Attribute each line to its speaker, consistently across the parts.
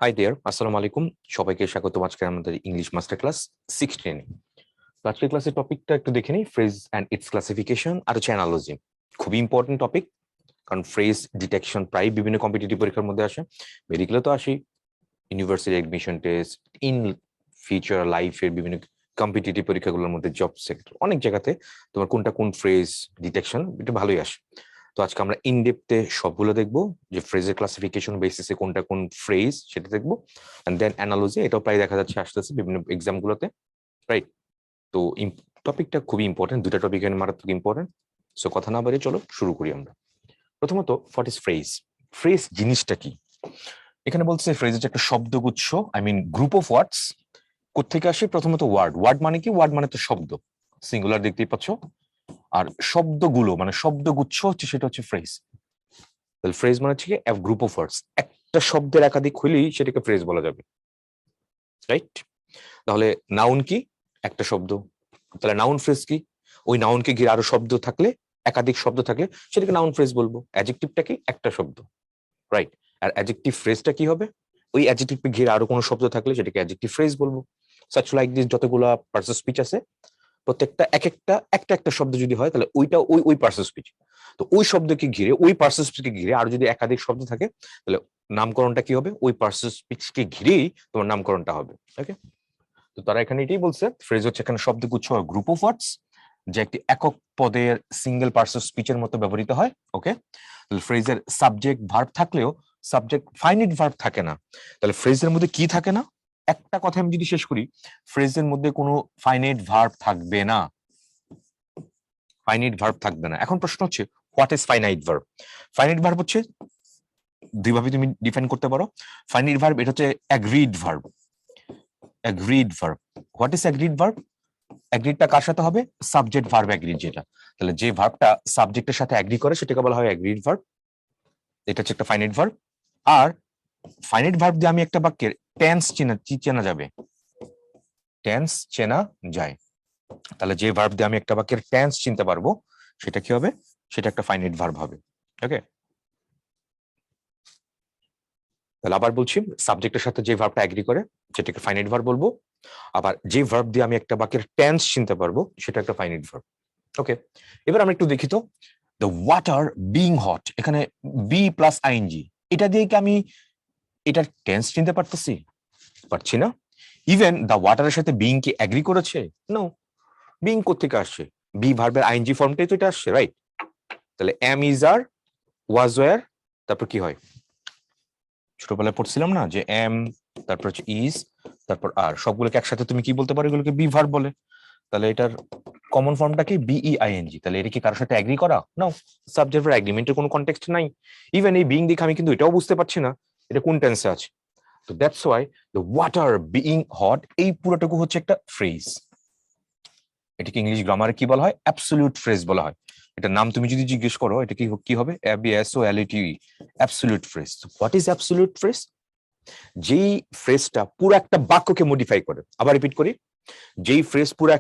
Speaker 1: Hi there, আসসালামু আলাইকুম। সবাইকে স্বাগত আজকে আমাদের ইংলিশ মাস্টার ক্লাস 16। তো আজকের ক্লাসের টপিকটা একটু দেখে নিই, ফ্রেজ অ্যান্ড ইটস ক্লাসিফিকেশন আর হচ্ছে অ্যানালজি। খুবই ইম্পর্টেন্ট টপিক, কারণ ফ্রেজ ডিটেকশন প্রায় বিভিন্ন কম্পিটিটিভ পরীক্ষার মধ্যে আসে, মেডিকেলে তো আসি, university admission test, in future লাইফের বিভিন্ন কম্পিটিটিভ পরীক্ষাগুলোর মধ্যে, জব সেক্টর, অনেক জায়গাতে তোমার কোনটা কোন ফ্রেজ ডিটেকশন এটা ভালোই আসে। তো আজকে আমরা ইন ডেপথে সবগুলো দেখবো, যে ফ্রেজের ক্লাসিফিকেশন বেসিসে কোনটা কোন ফ্রেজ সেটা দেখবো, এন্ড দেন অ্যানালজি, এটাও প্রায় দেখা যাচ্ছে আসতেছে বিভিন্ন এক্সাম গুলোতে, রাইট? তো টপিকটা খুবই ইম্পর্টেন্ট, দুটা টপিক এখানে মারাত্মক ইম্পর্টেন্ট। সো কথা না বাড়িয়ে চলো শুরু করি আমরা। প্রথমত, হোয়াট ইজ ফ্রেজ? ফ্রেজ জিনিসটা কি? এখানে বলছে ফ্রেজ হচ্ছে একটা শব্দগুচ্ছ, I mean group of words. কোত্থেকে আসে? প্রথমত ওয়ার্ড। ওয়ার্ড মানে কি? ওয়ার্ড মানে তো শব্দ, সিঙ্গুলার দেখতেই পাচ্ছ। আর শব্দগুলো মানে শব্দগুচ্ছ হচ্ছে, সেটা হচ্ছে ফ্রেজ। তাহলে ফ্রেজ মানে হচ্ছে এক গ্রুপ অফ ওয়ার্ডস, একটা শব্দের একাধিক হইলেই সেটাকে ফ্রেজ বলা যাবে, রাইট? তাহলে নাউন কি? একটা শব্দ। তাহলে নাউন ফ্রেজ কি? ওই নাউনকে ঘিরে আরো শব্দ থাকলে, একাধিক শব্দ থাকলে সেটাকে নাউন ফ্রেজ বলবো। অ্যাডজেক্টিভটা কি? একটা শব্দ, রাইট? আর অ্যাডজেক্টিভ ফ্রেজটা কি হবে? ওই অ্যাডজেক্টিভকে ঘিরে আরো কোনো শব্দ থাকলে সেটাকে অ্যাডজেক্টিভ ফ্রেজ বলবো। সাচ লাইক দিস, যতগুলা পার্টস স্পিচ আছে প্রত্যেকটা এক একটা একটা একটা শব্দ যদি হয় তাহলে ওইটা ওই ওই পার্টস স্পিচ। তো ওই শব্দকে ঘিরে, ওই পার্টস স্পিচকে ঘিরে আর যদি একাধিক শব্দ থাকে তাহলে নামকরণটা কি হবে? ওই পার্টস স্পিচকে ঘিরেই তোমার নামকরণটা হবে। ওকে, তো তারা এখানে এটাই বলছে, ফ্রেজ হচ্ছে এখানে শব্দগুচ্ছ গ্রুপ অফ ওয়ার্ডস, যে একটি একক পদের সিঙ্গেল পার্টস স্পিচের মতো ব্যবহৃত হয়। ওকে, ফ্রেজের সাবজেক্ট ভার্ব থাকলেও সাবজেক্ট ফাইনিট ভার্ব থাকে না। তাহলে ফ্রেজের মধ্যে কি থাকে না? একটা কথা আমি যদি শেষ করি, ফ্রেজের মধ্যে কোনো ফাইনাইট ভার্ব থাকবে না, ফাইনাইট ভার্ব থাকবে না। এখন প্রশ্ন হচ্ছে, what is finite verb? Finite verb হচ্ছে দুইভাবে তুমি ডিফাইন করতে পারো। ফাইনাইট ভার্ব এটা হচ্ছে agreed verb. Agreed verb, what is agreed verb? অ্যাগ্রিডটা কার সাথে হবে? সাবজেক্ট ভার্ব অ্যাগ্রিড যেটা। তাহলে যে ভার্বটা সাবজেক্টের সাথে অ্যাগ্রি করে সেটাকে বলা হয় অ্যাগ্রিড ভার্ব। এটা হচ্ছে একটা ফাইনাইট ভার্ব। আর ফাইনাইট ভার্ব দিয়ে আমি একটা বাক্যের টেন্স চেনা যাবে, টেন্স চেনা যায়। তাহলে যে ভার্ব দিয়ে আমি একটা বাক্যের টেন্স চিনতে পারবো সেটা কি হবে? সেটা একটা ফাইনাইট ভার্ব হবে। ওকে, তাহলে আবার বলছি, সাবজেক্টের সাথে যে ভার্বটা এগ্রি করে সেটাকে ফাইনাইট ভার্ব বলবো। আবার যে ভার্ব দিয়ে আমি একটা বাক্যের টেন্স চিনতে পারবো সেটা একটা ফাইনাইট ভার্ব। ওকে, এবার আমরা একটু দেখি তো, দ্য ওয়াটার বিং হট, এখানে বি প্লাস আইএনজি, এটা দিয়ে কি আমি এটার টেন্স চিনতে পারতেছি? পারছি না। ইভেন দ্য ওয়াটারের সাথে বিং কি এগ্রি করেছে? নো। বিং কোত্থেকে আসছে? বি ভার্বের আইএনজি ফর্মটাই তো এটা আসছে, রাইট? তাহলে am is are, was were, তারপর কি হয়? ছোটবেলায় পড়ছিলাম না যে এম, তারপর হচ্ছে ইজ, তারপর আর, সবগুলোকে একসাথে তুমি কি বলতে পারো? এগুলোকে বি ভার্ব বলে। তাহলে এটার কমন ফর্মটা কি? Be ING. তাহলে এটা কি কারোর সাথে এগ্রি করা? নাও, সাবজেক্ট ভার্ব এগ্রিমেন্টের কোনো কনটেক্সট নাই। ইভেন এই বিং দেখে আমি কিন্তু এটাও বুঝতে পারছি না এটা কোন টেন্সে আছে। তো that's why the water being hot, এই পুরোটুকু হচ্ছে একটা ফ্রেজ। এটাকে ইংলিশ গ্রামারে কি বলা হয়? অ্যাবসলিউট ফ্রেজ বলা হয়। এটার নাম তুমি যদি জিজ্ঞেস করো এটা কি হবে? ABSOLUTE, absolute phrase. What is absolute phrase? যেই ফ্রেজটা পুরো একটা বাক্যকে মডিফাই করে। আবার রিপিট করি, যেই ফ্রেজ পুরো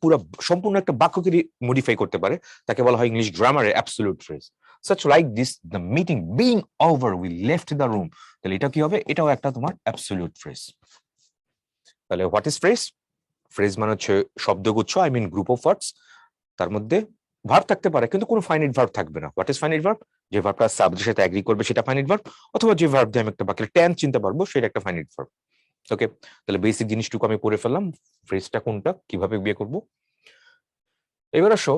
Speaker 1: পুরো সম্পূর্ণ একটা বাক্যকে মডিফাই করতে পারে তাকে বলা হয় ইংলিশ গ্রামারে absolute phrase. such like this, the meeting being over we left the room, তাহলে এটা কি হবে? এটাও একটা তোমার অ্যাবসলিউট ফ্রেজ। তাহলে হোয়াট ইজ ফ্রেজ? ফ্রেজ মানে হচ্ছে শব্দগুচ্ছ, I mean group of words, তার মধ্যে ভার্ব থাকতে পারে কিন্তু কোনো ফাইনাইট ভার্ব থাকবে না। What is finite verb? যে ভার্বটা সাবজেক্টের সাথে এগ্রি করবে সেটা ফাইনাইট ভার্ব, অথবা যে ভার্ব দিয়ে আমি একটা বাক্যের টেন্স চিনতে পারবো সেটা একটা ফাইনাইট ভার্ব। ওকে, তাহলে বেসিক জিনিসটুকু আমি পড়ে ফেললাম, ফ্রেজটা কোনটা, কিভাবে বিয়ে করব। এবার আসো,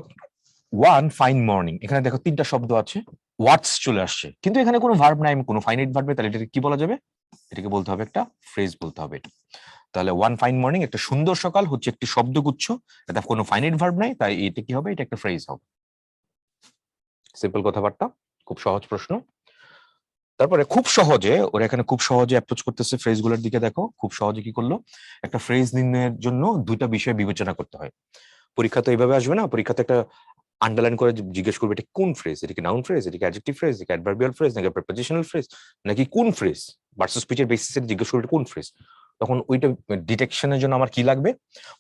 Speaker 1: ওয়ান ফাইন মর্নিং, এখানে দেখো তিনটা শব্দ আছে, ওয়ার্ডস চলে আসছে কিন্তু এখানে কোনো ভার্ব নাই, কোনো ফাইনাইট ভার্ব নেই, তাহলে এটাকে কি বলা যাবে? এটাকে বলতে হবে একটা ফ্রেজ বলতে হবে এটা। তাহলে ওয়ান ফাইন মর্নিং, একটা সুন্দর সকাল হচ্ছে একটি শব্দগুচ্ছ, এটা কোনো ফাইনাইট ভার্ব নাই, তাই এটা কি হবে? এটা একটা ফ্রেজ হবে। সিম্পল কথাবার্তা, খুব সহজ প্রশ্ন। তারপরে খুব সহজে ওরা এখানে খুব সহজে অ্যাপ্রোচ করতেছে ফ্রেজগুলোর দিকে। দেখো খুব সহজে কি করলো, একটা ফ্রেজ নির্ণয়ের জন্য দুইটা বিষয় বিবেচনা করতে হয়। পরীক্ষা তো এইভাবে আসবে না, পরীক্ষাতে একটা আন্ডারলাইন করে জিজ্ঞেস করবে এটা কোন ফ্রেজ, এটা কি নাউন ফ্রেজ, এটা কি অ্যাডজেক্টিভ ফ্রেজ, এটা কি অ্যাডভার্বিয়াল ফ্রেজ, নাকি প্রিপোজিশনাল ফ্রেজ, নাকি কোন ফ্রেজ, ভার্সেস স্পিচের বেসিসে জিজ্ঞেস করবে কোন ফ্রেজ। তখন ওইটা ডিটেকশনের জন্য আমার কি লাগবে?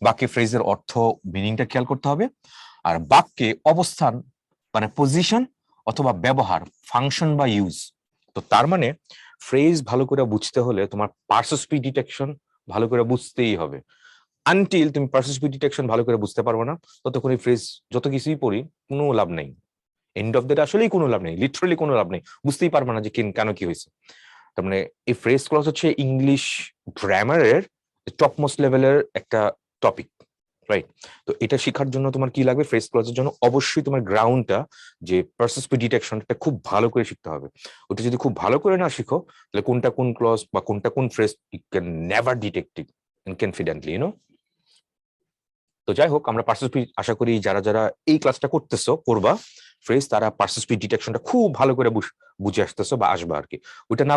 Speaker 1: বাক্যে ফ্রেজের অর্থ, মিনিংটা খেয়াল করতে হবে, আর বাক্যে অবস্থান মানে পজিশন অথবা ব্যবহার, ফাংশন বা ইউজ। তো তার মানে ফ্রেজ ভালো করে বুঝতে হলে তোমার পার্টস অফ স্পিচ ডিটেকশন ভালো করে বুঝতেই হবে। আনটিল তুমি পার্টস অফ স্পিচ ডিটেকশন ভালো করে বুঝতে পারবে না, ততক্ষণ এই ফ্রেজ যত কিছুই পড়ি কোনো লাভ নেই। এন্ড অফ দ্য ডে আসলেই কোনো লাভ নেই, লিটারালি কোনো লাভ নেই, বুঝতেই পারবে না যে কেন কি হয়েছে। তার মানে এই ফ্রেজ ক্লজ হচ্ছে ইংলিশ গ্রামারের টপ মোস্ট লেভেলের একটা টপিক, রাইট? তো এটা শেখার জন্য তোমার কি লাগবে? ফ্রেজ ক্লজের জন্য অবশ্যই তোমার গ্রাউন্ডটা, যে পার্টস স্পিচ ডিটেকশনটা খুব ভালো করে শিখতে হবে। ওটা যদি খুব ভালো করে না শিখো, তাহলে কোনটা কোন ক্লজ বা কোনটা কোন phrase you can never detect it confidently, তো যাই হোক, আমরা পার্টস স্পিচ আশা করি যারা যারা এই ক্লাসটা করবা ফ্রেজ, তারা পার্টস স্পিচ ডিটেকশনটা খুব ভালো করে বুঝে আসতেছো বা আসবা আর কি। ওইটা না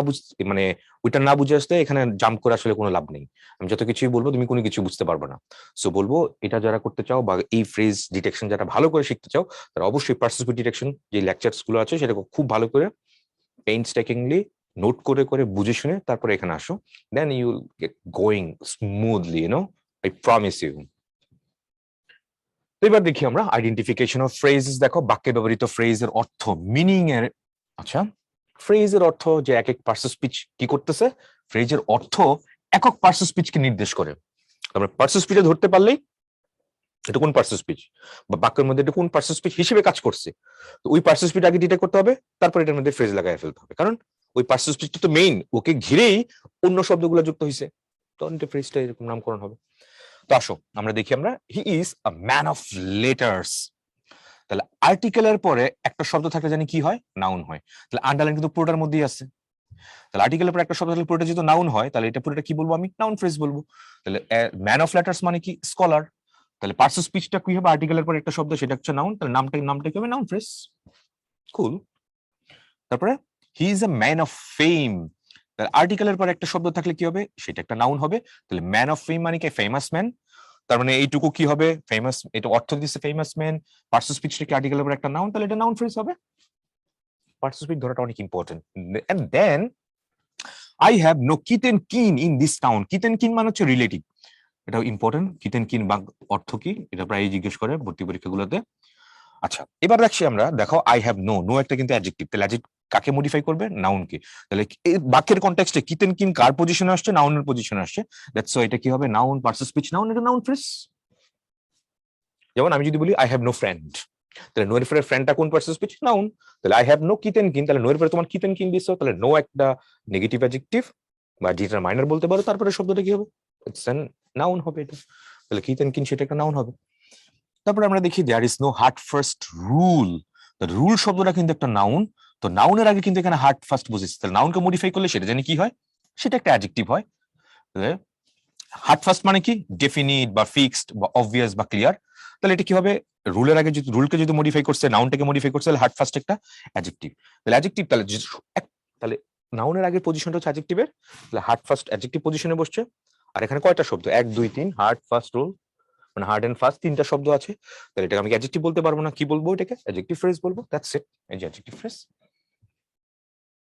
Speaker 1: মানে ওইটা না বুঝে আসতে এখানে জাম্প করে আসলে কোনো লাভ নেই। আমি যত কিছুই বলবো তুমি কোনো কিছু বুঝতে পারবে না। সো বলবো, এটা যারা করতে চাও বা এই ফ্রেজ ডিটেকশন যারা ভালো করে শিখতে চাও, তারা অবশ্যই পার্টস স্পিচ ডিটেকশন যে লেকচারস গুলো আছে সেটা খুব ভালো করে পেইনস্টেকিংলি নোট করে করে বুঝে শুনে তারপরে এখানে আসো, then you get going smoothly, I promise you. এবার দেখি আমরা আইডেন্টিফিকেশন অফ ফ্রেজেস। দেখো, বাক্যে ব্যবহৃত ফ্রেজের অর্থ, মিনিং এর। আচ্ছা, ফ্রেজের অর্থ যে এক এক পার্টস অফ স্পিচ কি করতেছে, ফ্রেজের অর্থ একক পার্টস অফ স্পিচকে নির্দেশ করে। আমরা পার্টস অফ স্পিচে ধরতে পারলেই এটা কোন পার্টস অফ স্পিচ বা বাক্যের মধ্যে এটা কোন পার্টস অফ স্পিচ হিসেবে কাজ করছে, তো ওই পার্টস অফ স্পিচ আগে ডিটেক্ট করতে হবে, তারপর এটার মধ্যে ফ্রেজ লাগাই ফেলতে হবে, কারণ ওই পার্টস অফ স্পিচটা তো মেইন, ওকে ঘিরেই অন্য শব্দগুলো যুক্ত হয়েছে, তখন এটা ফ্রেজটা এরকম নামকরণ হবে। তো আসো আমরা দেখি, আমরা he is a man of letters. তাহলে আর্টিকেলের পরে একটা শব্দ থাকলে জানি কি হয়, নাউন হয়। তাহলে আন্ডারলাইন কিন্তু পুরোটার মধ্যেই আছে। তাহলে আর্টিকেলের পরে একটা শব্দ থাকলে পুরোটা যদি নাউন হয়, তাহলে এটা পুরোটা কি বলবো, আমি নাউন ফ্রেজ বলবো। তাহলে ম্যান অফ লেটার্স মানে কি, স্কলার। তাহলে পার্টস অফ স্পিচটা কি হবে, আর্টিকেলের পরে একটা শব্দ সেটা হচ্ছে নাউন, তাহলে নামটা কি হবে, নাউন ফ্রেজ। কুল। তারপরে he is a man of fame. তাহলে আর্টিকেলের পরে একটা শব্দ থাকলে কি হবে, সেটা একটা নাউন হবে। তাহলে ম্যান অফ ফেম মানে কি, ফেমাস ম্যান। তার মানে এইটুকু কি হবে, ফেমাস, এটা অর্থ দিচ্ছে ফেমাস ম্যান। পার্টস অফ স্পিচটা কি আর্টিকেলের পরে একটা নাউন, তাহলে এটা নাউন ফ্রেজ হবে। পার্টস অফ স্পিচ ধরাটা অনেক important. And then I have no kith and kin in this town. Kith and kin মানে হচ্ছে রিলেটিভ, এটাও ইম্পর্টেন্ট। কিট এন্ড কিন বা অর্থ কি, এটা প্রায় জিজ্ঞেস করে ভর্তি পরীক্ষাগুলোতে। আচ্ছা, এবার দেখছি আমরা, দেখো আই হ্যাভ নো, নো একটা কিন্তু অ্যাডজেক্টিভ, তাহলে অ্যাডজেক্টিভ কাকে মডিফাই করবে, নাউনকে। তাহলে এই বাক্যের কনটেক্সটে কিট এন্ড কিন কার পজিশনে আসছে, নাউনের পজিশনে আসছে, দ্যাটস ওয়াই এটা কি হবে, noun. Parts of speech noun, এটা নাউন ফ্রেজ। যেমন আমি যদি বলি আই হ্যাভ নো ফ্রেন্ড, তাহলে নো এর পরে ফ্রেন্ডটা কোন পার্টস অফ স্পিচ, নাউন। তাহলে I have no kith and kin, তাহলে নো এর পরে তোমার কিট এন্ড কিন দিছো, তাহলে নো একটা নেগেটিভ অ্যাডজেক্টিভ বা ডিটারমাইনার বলতে পারো, তারপরে শব্দটা কি হবে, ইটস এন নাউন হবে এটা। তাহলে কিট এন্ড কিন সেটা একটা নাউন হবে। তারপরে আমরা দেখি there is no hard first rule. Rule শব্দটা কিন্তু একটা নাউন, তো নাউনের আগে কিন্তু এখানে হার্ড ফার্স্ট বুঝেছি, তাহলে নাউনকে মডিফাই করলে সেটা জানি কি হয়, সেটা একটা অ্যাডজেক্টিভ হয়। হার্ড ফার্স্ট মানে কি, ডেফিনিট বা ফিক্সড বা অবভিয়াস বা ক্লিয়ার। তাহলে এটা কি হবে, রুলের আগে যদি রুলকে যদি মডিফাই করছে, নাউনটাকে মডিফাই করছে, তাহলে হার্ড ফার্স্ট একটা অ্যাডজেক্টিভ। তাহলে অ্যাডজেক্টিভ, তাহলে নাউনের আগের পজিশনটা হচ্ছে অ্যাডজেক্টিভের, তাহলে হার্ড ফার্স্ট অ্যাডজেক্টিভ পজিশনে বসছে। আর এখানে কয়টা শব্দ, 1 2 3, হার্ড ফার্স্ট রুল মানে হার্ড এন্ড ফার্স্ট, তিনটা শব্দ আছে। তাহলে এটাকে আমি অ্যাডজেক্টিভ বলতে পারবো না, কি বলবো, এটাকে অ্যাডজেক্টিভ ফ্রেজ বলবো, দ্যাটস ইট, এই যে অ্যাডজেক্টিভ ফ্রেজ।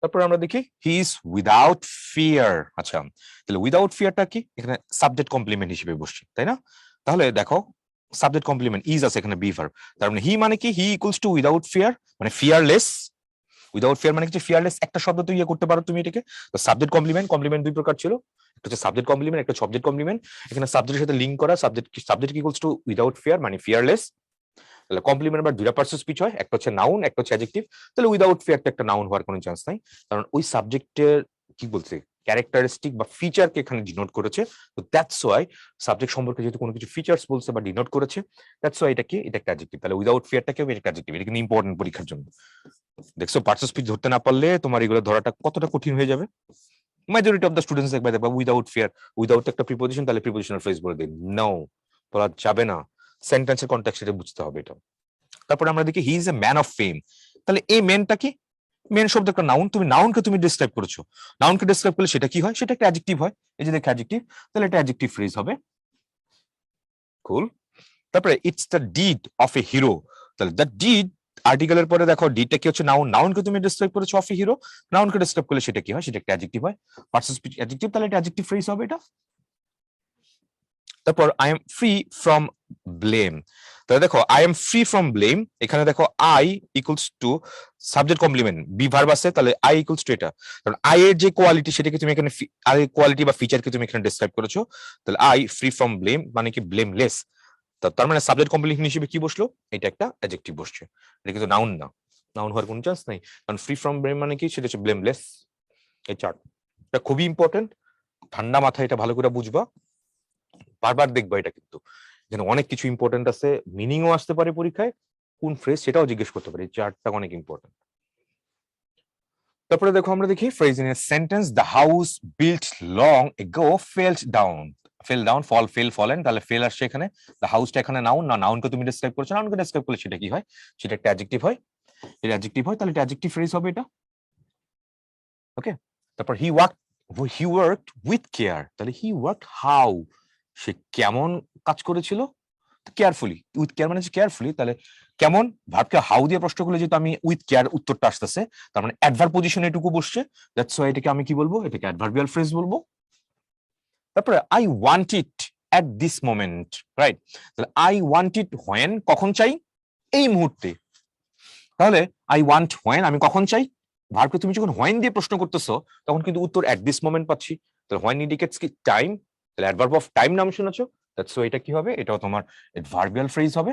Speaker 1: তারপর আমরা দেখি হি ইজ উইদাউট ফিয়ার। আচ্ছা, তাহলে উইদাউট ফিয়ারটা কি, এখানে সাবজেক্ট কমপ্লিমেন্ট হিসেবে বসছে, তাই না? তাহলে দেখো সাবজেক্ট কমপ্লিমেন্ট ইজ আছে এখানে, বি ভার্ব। তার মানে হি মানে কি, হি ইকুয়ালস টু উইদাউট ফিয়ার মানে ফিয়ারলেস। উইদাউট ফিয়ার মানে কি, ফিয়ারলেস একটা শব্দ তুই ইয়ে করতে পারো তুমি এটাকে। তো সাবজেক্ট কমপ্লিমেন্ট, কমপ্লিমেন্ট দুই প্রকার ছিল, একটা হচ্ছে সাবজেক্ট কমপ্লিমেন্ট, একটা অবজেক্ট কমপ্লিমেন্ট। এখানে সাবজেক্টের সাথে লিংক করা, subject equals to without fear মানে ফিয়ারলেস। তাহলে কমপ্লিমেন্ট আবার দুইটা পার্টস স্পিচ হয়, একটা হচ্ছে নাউন, একটা হচ্ছে অ্যাডজেক্টিভ। তাহলে উইদাউট ফিয়ার একটা নাউন হওয়ার কোনো চান্স নাই, কারণ ওই সাবজেক্টের কি বলছে, ক্যারেক্টারিস্টিক বা ফিচারকে এখানে ডিনোট করেছে। তো দ্যাটস ওয়াই সাবজেক্ট সম্পর্কে যেহেতু কোনো কিছু ফিচার্স বলছে বা ডিনোট করেছে, দ্যাটস ওয়াই এটা কি, এটা একটা অ্যাডজেক্টিভ। তাহলে উইদাউট ফিয়ারটাকে এটা একটা অ্যাডজেক্টিভ, এটা কিন্তু ইম্পর্টেন্ট পরীক্ষার জন্য। দেখছো পার্টস স্পিচ ধরতে না পারলে তোমার এগুলো ধরাটা কতটা কঠিন হয়ে যাবে। মেজরিটি অফ দ্য স্টুডেন্টস দেখবা উইদাউট ফিয়ার, উইদাউট একটা প্রিপোজিশন, তাহলে প্রিপোজিশনাল ফ্রেজ বলে দিন, নো বলা যাবে না, সেন্টেন্সের কনটেক্সটে বুঝতে হবে এটা। তারপরে আমরা দেখি হি is a man of fame. তাহলে এই ম্যানটা কি, মেন শব্দ একটা নাউন, তুমি নাউনকে তুমি ডিসক্রাইব করেছো, নাউনকে ডিসক্রাইব করলে সেটা কি হয়, সেটা একটা অ্যাডজেক্টিভ হয়। এই যে দেখো অ্যাডজেক্টিভ, তাহলে এটা অ্যাডজেক্টিভ ফ্রেজ হবে। কুল। তারপরে it's the did of A hero. তাহলে দ্য ডিড আর্টিকেলের পরে দেখো ডিডটা কি হচ্ছে, নাউন, নাউনকে তুমি ডিসক্রাইব করেছো অফ এ হিরো, নাউনকে ডিসক্রাইব করলে সেটা কি হয়, সেটা একটা অ্যাডজেক্টিভ হয়, পার্টস অফ স্পিচ অ্যাডজেক্টিভ, তাহলে এটা অ্যাডজেক্টিভ ফ্রেজ হবে এটা। তারপর I am free from blame. তাহলে দেখো I am free from blame, এখানে দেখো I equals to subject complement be verb আছে, তাহলে আই ইকুয়ালস টু এটা, কারণ আই এর যে কোয়ালিটি সেটাকে তুমি এখানে আই কোয়ালিটি বা ফিচারকে তুমি এখানে ডেসক্রাইব করেছো, তাহলে আই ফ্রি ফ্রম ব্লেম মানে কি ব্লেমলেস। তার মানে সাবজেক্ট কমপ্লিমেন্ট হিসেবে কি বসলো, এটা একটা অ্যাডজেক্টিভ বসছে, এটা কিন্তু নাউন না, নাউন হওয়ার কোনো চান্স নাই, কারণ ফ্রি ফ্রম ব্লেম মানে কি, সেটা হচ্ছে ব্লেমলেস। এই চার্ট এটা খুবই ইম্পর্টেন্ট, ঠান্ডা মাথায় এটা ভালো করে বুঝবা, বারবার দেখবা এটা, কিন্তু এখানে অনেক কিছু ইম্পর্টেন্ট আছে, মিনিংও আসতে পারে পরীক্ষায়, কোন ফ্রেজ সেটাও জিজ্ঞেস করতে পারে, এই চার্টটা অনেক ইম্পর্টেন্ট। তারপরে দেখো আমরা দেখি phrase in a sentence, the house built long ago felled down, fell down, fall fell fallen, তাহলে ফেল আসছে এখানে, দ্য হাউসটা এখানে নাউন না, নাউনকে তুমি ডেসক্রাইব করছো, নাউনকে ডেসক্রাইব করলে সেটা কি হয়, সেটা একটা অ্যাডজেক্টিভ হয়, এটা অ্যাডজেক্টিভ হয়, তাহলে এটা অ্যাডজেক্টিভ ফ্রেজ হবে এটা। ওকে, তারপর হি ওয়ার্কড উইথ কেয়ার, তাহলে হি ওয়ার্কড হাউ, সে কেমন কাজ করেছিল, কেয়ারফুলি, উইথ কেয়ার মানে কেয়ারফুলি, তাহলে কেমন ভার্বকে হাউ দিয়ে প্রশ্ন করলে যেহেতু আমি উইথ কেয়ার উত্তরটা আসতেছে, তার মানে অ্যাডভার্ব পজিশনে এটুকু বসছে, দ্যাটস ওয়াই এটাকে আমি কি বলবো, এটাকে অ্যাডভার্বিয়াল ফ্রেজ বলবো। তারপরে I want it at this moment, right, তাহলে আই ওয়ান্ট ইট হোয়েন, কখন চাই, এই মুহূর্তে, তাহলে আই ওয়ান্ট হোয়েন আমি কখন চাই, ভার্বকে তুমি যখন হোয়েন দিয়ে প্রশ্ন করতেছো তখন কিন্তু উত্তর অ্যাট দিস মোমেন্ট পাচ্ছি, তাহলে হোয়েন ইন্ডিকেটস কি টাইম, তাহলে অ্যাডভার্ব অফ টাইম নাম শুনেছো, দ্যাটস ওয়াই এটা কি হবে, এটাও তোমার অ্যাডভার্বিয়াল ফ্রেজ হবে।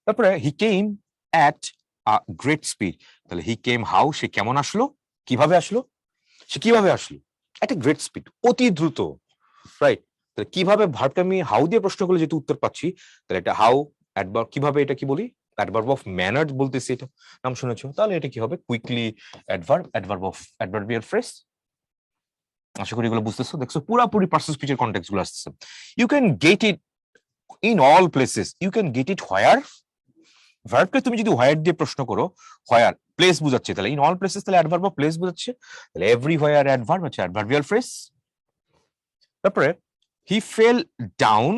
Speaker 1: তারপরে হি কেম অ্যাট গ্রেট স্পিড, তাহলে হি কেম হাউ, সে কেমন আসলো, কিভাবে আসলো, সে কিভাবে আসলো, একটা গ্রেট স্পিড, অতি দ্রুত, রাইট, তাহলে কিভাবে ভার্বটা আমি হাউ দিয়ে প্রশ্ন করলে যেহেতু উত্তর পাচ্ছি, তাহলে এটা হাউ অ্যাডভার্ব, কিভাবে এটা কি বলি, অ্যাডভার্ব অফ ম্যানার বলতেছি, এটা নাম শুনেছো, তাহলে এটা কি হবে quickly adverb, adverb of adverbial phrase. আশা করি এগুলো বুঝতেছো, দেখছো পুরোপুরি পার্সন স্পিচের কনটেক্সট গুলো আসতেছে। You can get it in all places, you can get it where, ভার্বকে তুমি যদি হোয়ার দিয়ে প্রশ্ন করো, হোয়ার প্লেস বুঝাচ্ছে, তাহলে ইন অল প্লেসেস তাহলে অ্যাডভার্ব অফ প্লেস বুঝাচ্ছে, তাহলে এভরি হোয়ার অ্যাডভার্ব হচ্ছে অ্যাডভার্বিয়াল ফ্রেজ। তারপরে হি ফেল ডাউন,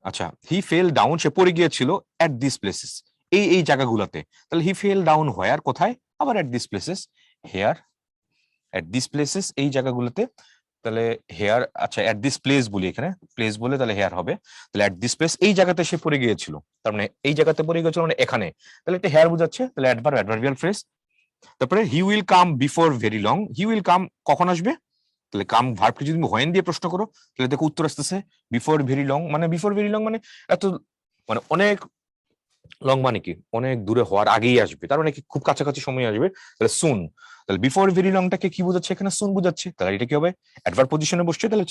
Speaker 1: আচ্ছা হি ফেল ডাউন সে পড়ে গিয়েছিল এট দিস প্লেসেস, এই এই জায়গাগুলোতে, তাহলে হি ফেল ডাউন হোয়ার কোথায়, আবার at this places, here, at this places এই জায়গাগুলোতে, তাহলে হেয়ার, আচ্ছা এট দিস প্লেস বলি, এখানে প্লেস বলে তাহলে হেয়ার হবে, তাহলে এট দিস প্লেস এই জায়গাতে সে পড়ে গিয়েছিল, তার মানে এই জায়গাতে পড়ে গিয়েছিল মানে এখানে, তাহলে এটা হেয়ার বোঝাচ্ছে, তাহলে অ্যাডভার্ব, অ্যাডভার্বিয়াল ফ্রেজ। তারপরে he will come before very long, he will come কখন আসবে, তাহলে কাম ভার্বকে যদি তুমি হোয়েন দিয়ে প্রশ্ন করো, তাহলে দেখো উত্তর আসতেছে বিফোর ভেরি লং, মানে বিফোর ভেরি লং মানে এত, মানে অনেক লং মানে কি অনেক দূরে হওয়ার আগেই আসবে, তার মানে কি খুব কাছাকাছি সময় আসবে, তাহলে সুন, তাহলে বিফোর ভেরি লংটাকে কি বোঝাচ্ছে, এখানে সুন বোঝাচ্ছে, তাহলে এটা কি হবে অ্যাডভার্ব পজিশনে বসছে, তাহলে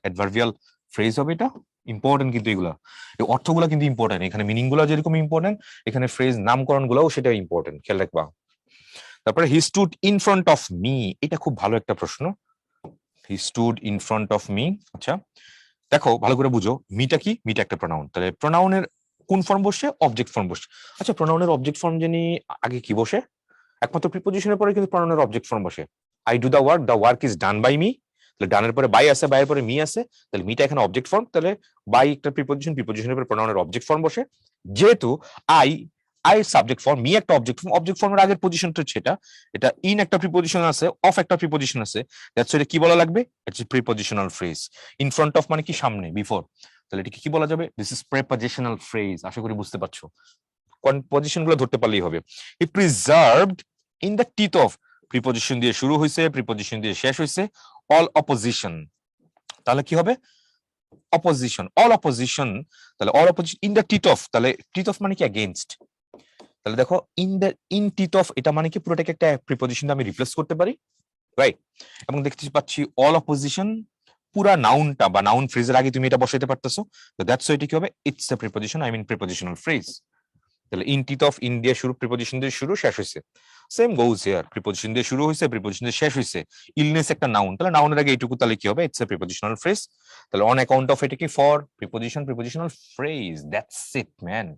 Speaker 1: অ্যাডভার্বিয়াল ফ্রেজ হবে এটা। ইম্পর্টেন্ট কিন্তু এগুলা, এই অর্থগুলা কিন্তু ইম্পর্টেন্ট, এখানে মিনিং গুলো যেরকম ইম্পর্টেন্ট, এখানে ফ্রেজ নামকরণ গুলাও সেটা ইম্পর্টেন্ট, খেয়াল রাখবা। তারপরে হি stood in front of me, এটা খুব ভালো একটা প্রশ্ন, হি stood in front of me, আচ্ছা দেখো ভালো করে বুঝো, মিটা কি, মিটা একটা প্রোনাউন, তাহলে প্রোনাউনের কোন ফর্ম বসে, অবজেক্ট ফর্ম বসে, আচ্ছা প্রোনাউনের অবজেক্ট ফর্ম জানি আগে কি বসে, একমাত্র প্রিপোজিশনের পরে কিন্তু প্রোনাউনের অবজেক্ট ফর্ম বসে, I do the work is done by me, তাহলে ডানের পরে বাই আছে, বাইয়ের পরে মি আছে, তাহলে মিটা এখানে অবজেক্ট ফর্ম, তাহলে বাই একটা প্রিপোজিশন, প্রিপোজিশনের পরে প্রোনাউনের অবজেক্ট ফর্ম বসে, যেহেতু I I subject form, me একটা অবজেক্ট ফর্মের আগের পজিশনটা হচ্ছে এটা, এটা ইন একটা প্রিপোজিশন আছে, অফ একটা প্রিপোজিশন আছে, দ্যাটস এটা কি বলা লাগবে, it's prepositional phrase, in front of মানে কি সামনে, বিফোর, তাহলে এটাকে কি বলা যাবে, দিস ইজ প্রিপোজিশনাল ফ্রেজ, আশা করি বুঝতে পারছো, কোন পজিশন গুলো ধরতে পারলেই হবে। He preserved in the teeth of, preposition দিয়ে শুরু হয়েছে, প্রিপোজিশন দিয়ে শেষ হয়েছে, অল অপোজিশন, তাহলে কি হবে অপোজিশন, অল অপোজিশন, তাহলে all opposition in the teeth of, তাহলে টিথ অফ মানে কি এগেইনস্ট, তাহলে দেখো ইন টিথ অফ এটা মানে কি পুরোটাকে একটা প্রিপোজিশন আমি রিপ্লেস করতে পারি, রাইট, এবং দেখতে পাচ্ছি অল অপোজিশন পুরা নাউনটা বা নাউন ফ্রেজের আগে তুমি এটা বসাইতে পারতেছো, তো দ্যাটস এটা কি হবে, it's a preposition, I mean prepositional phrase, তাহলে ইন টিথ অফ ইন দিয়ে শুরু, প্রিপোজিশন দিয়ে শুরু, শেষ হয়েছে, সেম গোজ হিয়ার, প্রিপোজিশন দিয়ে শুরু হয়েছে, প্রিপোজিশন দিয়ে শেষ হয়েছে, ইলনেস একটা নাউন, তাহলে নাউনের আগে এইটুকু, তাহলে কি হবে, ইটস এ প্রিপোজিশনাল ফ্রেজ, তাহলে অন অ্যাকাউন্ট অফ এটা কি for prepositional phrase, that's it man.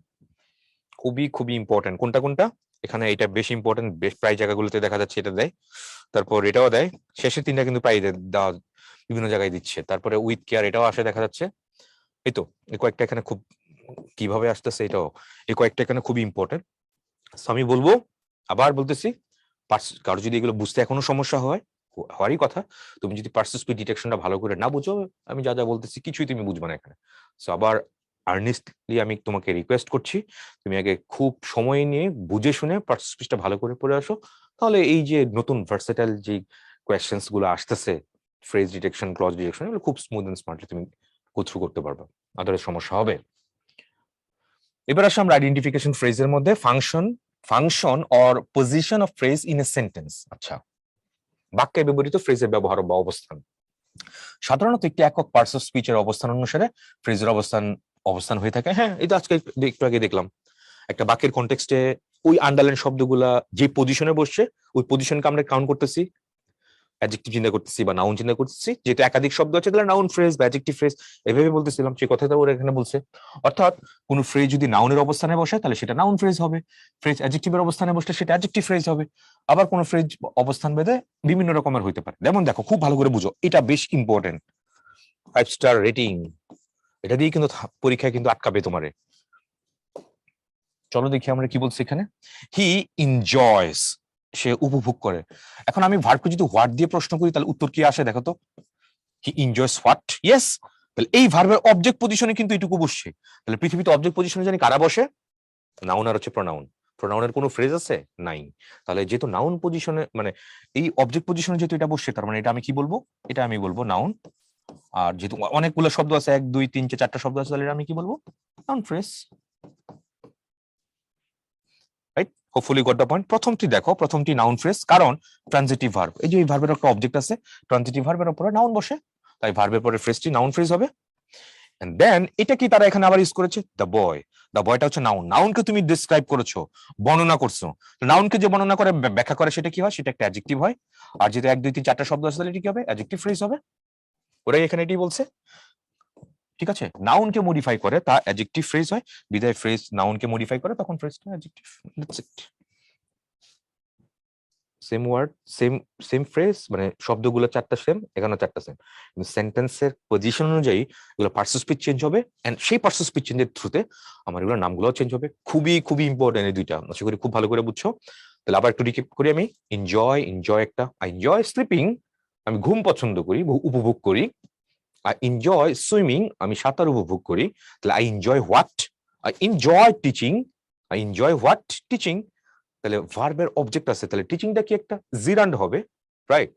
Speaker 1: খুবই খুবই ইম্পর্টেন্ট, কোনটা কোনটা, এখানে এটা বেশি ইম্পর্টেন্ট, বেশ প্রায় জায়গাগুলোতে দেখা যাচ্ছে এটা দেয়, তারপর এটাও দেয়, শেষের তিনটা কিন্তু প্রায় দেওয়া বিভিন্ন জায়গায় দিচ্ছে, তারপরে উইথ কেয়ার এটাও আসে দেখা যাচ্ছে, এই তো এই কয়েকটা এখানে খুব কিভাবে আসতেছে এটাও, এই কয়েকটা এখানে খুবই ইম্পর্টেন্ট। আমি বলবো, আবার বলতেছি, কারো যদি এগুলো বুঝতে এখনো সমস্যা হয়, হওয়ারই কথা, তুমি যদি পার্সন স্পিড ডিটেকশনটা ভালো করে না বুঝো, আমি যা যা বলতেছি কিছুই তুমি বুঝবে না এখানে, সো আবার আর্নেস্টলি আমি তোমাকে রিকোয়েস্ট করছি, তুমি আগে খুব সময় নিয়ে বুঝে শুনে পার্টস স্পিচটা ভালো করে পড়ে আসো, তাহলে এই যে নতুন ভার্সেটাইল যে কোয়েশ্চেন্স গুলো আসতেছে, ফ্রেজ ডিটেকশন, ক্লজ ডিটেকশন, এগুলো খুব স্মুথ এন্ড স্মার্টলি তুমি গো থ্রু করতে পারবে, আদারে সমস্যা হবে। এবার আসলে আমরা আইডেন্টিফিকেশন ফ্রেজের মধ্যে function or position of phrase in a sentence. আচ্ছা, বাক্যে ব্যবহৃত ফ্রেজের ব্যবহার বা অবস্থান। সাধারণত একটি একক পার্টস অফ স্পিচের অবস্থান অনুসারে ফ্রেজের অবস্থান হয়ে থাকে। হ্যাঁ, এটা আজকে একটু আগে দেখলাম একটা বাক্যের কনটেক্সটে ওই আন্ডারলাইন শব্দগুলা যে পজিশনে বসছে ওই পজিশনকে আমরা কাউন্ট করতেছি, অ্যাডজেক্টিভ চিন্তা করতেছি বা নাউন চিন্তা করতেছি, যেহেতু একাধিক শব্দ আছে তাহলে নাউন ফ্রেজ বা অ্যাডজেক্টিভ ফ্রেজ এভাবে বলতেছিলাম, সেই কথাটা ওরা এখানে বলছে। অর্থাৎ কোন ফ্রেজ যদি নাউনের অবস্থানে বসে তাহলে সেটা নাউন ফ্রেজ হবে, ফ্রেজ অ্যাডজেক্টিভের অবস্থানে বসলে সেটা অ্যাডজেক্টিভ ফ্রেজ হবে। আবার কোন ফ্রেজ অবস্থান ভেদে বিভিন্ন রকমের হইতে পারে। যেমন দেখো, খুব ভালো করে বুঝো, এটা বেশ ইম্পর্টেন্ট, 5 স্টার রেটিং, এটা দিয়ে কিন্তু পরীক্ষায় কিন্তু আটকাবে তোমারে। চলো দেখি আমরা কি বলছি এখানে। হি এনজয়স, সে উপভোগ করে। এখন আমি ভার্বকে যদি হোয়াট দিয়ে প্রশ্ন করি তাহলে উত্তর কি আসে দেখো তো। হি এনজয়স হোয়াট, ইয়েস। তাহলে এই ভার্বের অবজেক্ট পজিশনে কিন্তু এটুকু বসছে। তাহলে পৃথিবীতে অবজেক্ট পজিশনে জানি কারা বসে? নাউন আর হচ্ছে প্রোনাউন। প্রোনাউনের কোনো ফ্রেজ আছে? নাই। তাহলে যেহেতু নাউন পজিশনে মানে এই অবজেক্ট পজিশনে যেহেতু এটা বসছে, তার মানে এটা আমি কি বলবো? এটা আমি বলবো নাউন। আর যেহেতু অনেকগুলো শব্দ আছে, 1 2 3 4 4টা শব্দ আছে, তাহলে আমি কি বলবো? Noun phrase. Right, hopefully got the point. প্রথমটি দেখো, প্রথমটি নাউন ফ্রেজ, কারণ ট্রানজিটিভ ভার্ব। এই যে এই ভার্বের একটা অবজেক্ট আছে, ট্রানজিটিভ ভার্বের উপরে নাউন বসে, তাই ভার্বের পরে ফ্রেজটি নাউন ফ্রেজ হবে। এন্ড দেন এটা কি তারা এখানে আবার ইউজ করেছে? The boy. দ্য বয়টা হচ্ছে নাউন। নাউনকে তুমি ডিসক্রাইব করেছো, বর্ণনা করছো। নাউনকে যে বর্ণনা করে ব্যাখ্যা করে সেটা কি হয়? সেটা একটা অ্যাডজেক্টিভ হয়। আর যেহেতু 1 2 3 4টা শব্দ আছে তাহলে এটা কি হবে? অ্যাডজেক্টিভ ফ্রেজ হবে। ওরাই এখানে এটাই বলছে, ঠিক আছে? নাউনকে মডিফাই করে তা অ্যাডজেক্টিভ ফ্রেজ হয়, বিদায় ফ্রেজ নাউনকে মডিফাই করে তখন ফ্রেজটা adjective. That's it. Same word, same phrase, মানে শব্দগুলো 4টা সেম, এখানে 4টা সেম, কিন্তু সেন্টেন্সের পজিশন অনুযায়ী এগুলো পার্টস অফ স্পিচ চেঞ্জ হবে, এন্ড সেই পার্টস অফ স্পিচ চেঞ্জের থ্রুতে আমার এগুলোর নামগুলো চেঞ্জ হবে। খুবই খুবই ইম্পর্টেন্ট এই দুইটা, আশা করি খুব ভালো করে বুঝছো। তাহলে আবার একটু রিক্যাপ করি আমি। এনজয় একটা, আই এনজয় স্লিপিং, আমি ঘুম পছন্দ করি, উপভোগ করি। আই এনজয় সুইমিং, আমি সাঁতার উপভোগ করি। তাহলে I enjoy what? I enjoy teaching, I enjoy what? Teaching. তাহলে ভার্বের অবজেক্ট আছে, তাহলে টিচিংটা কি একটা জিরান্ড হবে, রাইট?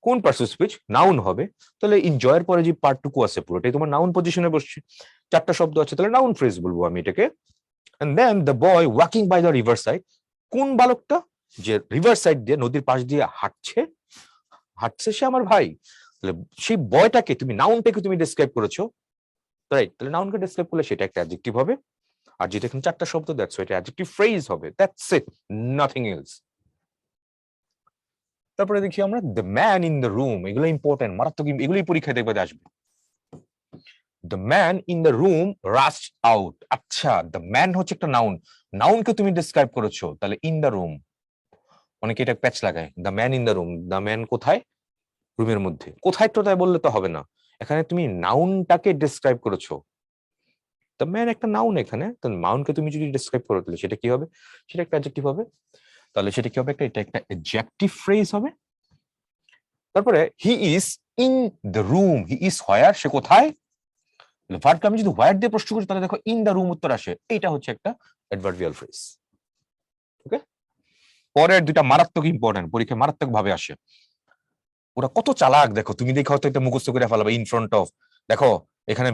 Speaker 1: কোন পার্টস অফ স্পিচ? নাউন হবে। তাহলে এনজয়ের পরে যে পার্টটুকু আছে পুরোটাই তোমার নাউন পজিশনে বসছে। 4টা শব্দ আছে, তাহলে নাউন ফ্রেজ বলবো আমি এটাকে। And then the boy walking by the river side, কোন বালকটা? যে রিভার সাইড দিয়ে, নদীর পাশ দিয়ে হাঁটছে সে আমার ভাই। তাহলে সেই বয়টাকে তুমি, নাউনটাকে তুমি ডেসক্রাইব করেছো, রাইট? তাহলে নাউনকে ডেসক্রাইব করলে সেটা একটা অ্যাডজেক্টিভ হবে। আর যেটা এখানে 4টা শব্দ, দ্যাটস এটা অ্যাডজেক্টিভ ফ্রেজ হবে। That's it, nothing else. তারপরে দেখি আমরা the man in the room, এগুলো ইম্পর্টেন্ট, মারাত্মক, এগুলোই পরীক্ষায় দেখবে আসবে। The man in the room রাশড out. আচ্ছা, দ্য ম্যান হচ্ছে একটা নাউন, নাউনকে তুমি ডেসক্রাইব করেছো, তাহলে ইন দ্য রুম। অনেকে এটা প্যাচ লাগায়, the man in the room, the man কোথায়? রুমের মধ্যে। কোথায় তো তাই বললে তো হবে না, এখানে তুমি নাউনটাকে ডেসক্রাইব করেছো। দ্য ম্যান একটা নাউন এখানে, তো নাউনকে তুমি যদি ডেসক্রাইব করো তাহলে সেটা কি হবে? সেটা একটা অ্যাডজেক্টিভ হবে। তাহলে সেটা কি হবে? এটা একটা অ্যাডজেক্টিভ ফ্রেজ হবে। তারপরে he is in the room, he is where, সে কোথায়? ভার্বকে আমি যদি হোয়ার দিয়ে প্রশ্ন করি তাহলে দেখো ইন দ্য রুম উত্তর আসে। এইটা হচ্ছে একটা অ্যাডভার্বিয়াল ফ্রেজ। ওকে, পরের দুইটা মারাত্মক ইম্পর্টেন্ট, পরীক্ষায় মারাত্মক ভাবে আসে। ওরা কত চালাক দেখো, তুমি দেখো হয়তো এটা মুখস্থ করে ফেলাবে। ইন ফ্রন্ট অফ, দেখো এখানে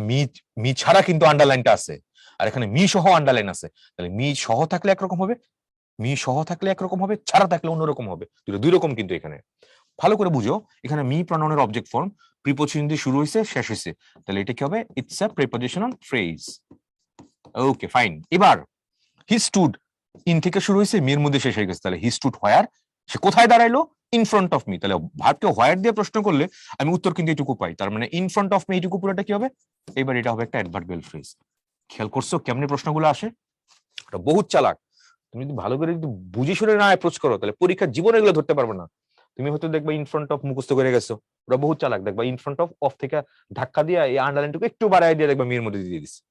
Speaker 1: মি ছাড়া কিন্তু আন্ডারলাইনটা আছে, আর এখানে মি সহ আন্ডারলাইন আছে। তাহলে মি সহ থাকলে একরকম হবে, মি সহ থাকলে একরকম হবে, ছাড়া থাকলে অন্যরকম হবে। দুই রকম কিন্তু এখানে। ভালো করে বুঝো, এখানে মি প্রনাউনের অবজেক্ট ফর্ম, প্রিপোজিশন দিয়ে শুরু হয়েছে, শেষ হয়েছে, তাহলে এটা কি হবে? It's a prepositional phrase. Okay fine. এবার হি স্টুড, ইন থেকে শুরু হয়েছে, মির মধ্যে শেষ হয়ে গেছে, তাহলে হি স্টুড হোয়ার, সে কোথায় দাঁড়াইলো? In front of me. তাহলে ভার্বকে হোয়ার দিয়ে প্রশ্ন করলে আমি উত্তর কিন্তু এটুকু পাই, তার মানে ইন ফ্রন্ট অফ মি, এইটুকু পুরোটা কি হবে? এবার এটা হবে একটা অ্যাডভার্বিয়াল ফ্রেজ। খেয়াল করছো কেমনে প্রশ্নগুলো আসে? বহুত চালাক। তুমি যদি ভালো করে যদি বুঝে শুনে না অ্যাপ্রোচ করো তাহলে পরীক্ষার জীবনে এগুলো ধরতে পারবে না। তুমি হয়তো দেখবা ইন ফ্রন্ট অফ মুখস্থ করে গেছো, ওরা বহুত চালাক, দেখবা ইন ফ্রন্ট অফ থেকে ধাক্কা দিয়ে এই আন্ডারলাইনটুকু একটু বাড়ায় দিয়ে দেখবা মির মধ্যে দিয়ে দিচ্ছে।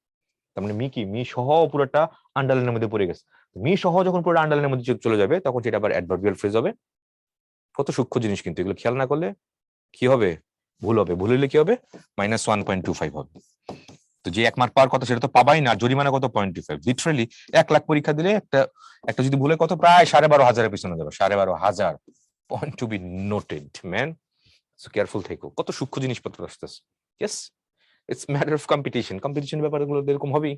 Speaker 1: তার মানে মি কি? মি সহ পুরোটা আন্ডারলাইনের মধ্যে পড়ে গেছে। মি সহ যখন পুরো আন্ডারলাইনের মধ্যে চলে যাবে তখন সেটা আবার অ্যাডভার্বিয়াল ফ্রেজ হবে। কত সূক্ষ্ম জিনিস কিন্তু, এগুলো খেয়াল না করলে কি হবে? ভুল হবে। ভুল হলে কি হবে? -1.25 হবে। তো যে 1 মার্ক পাওয়ার কথা সেটা তো পাবাই না, জরিমানা কত 0.25, লিটারালি 1 লাখ পরীক্ষা দিলে একটা একটা যদি ভুলে কত প্রায় 12,500 পিছনে যাবে, 12,500 point to be noted man. So careful থেকো, কত সূক্ষ্ম জিনিসপত্র আসতেছে। Yes, it's matter of competition, competition ব্যাপারগুলো এরকম হবেই।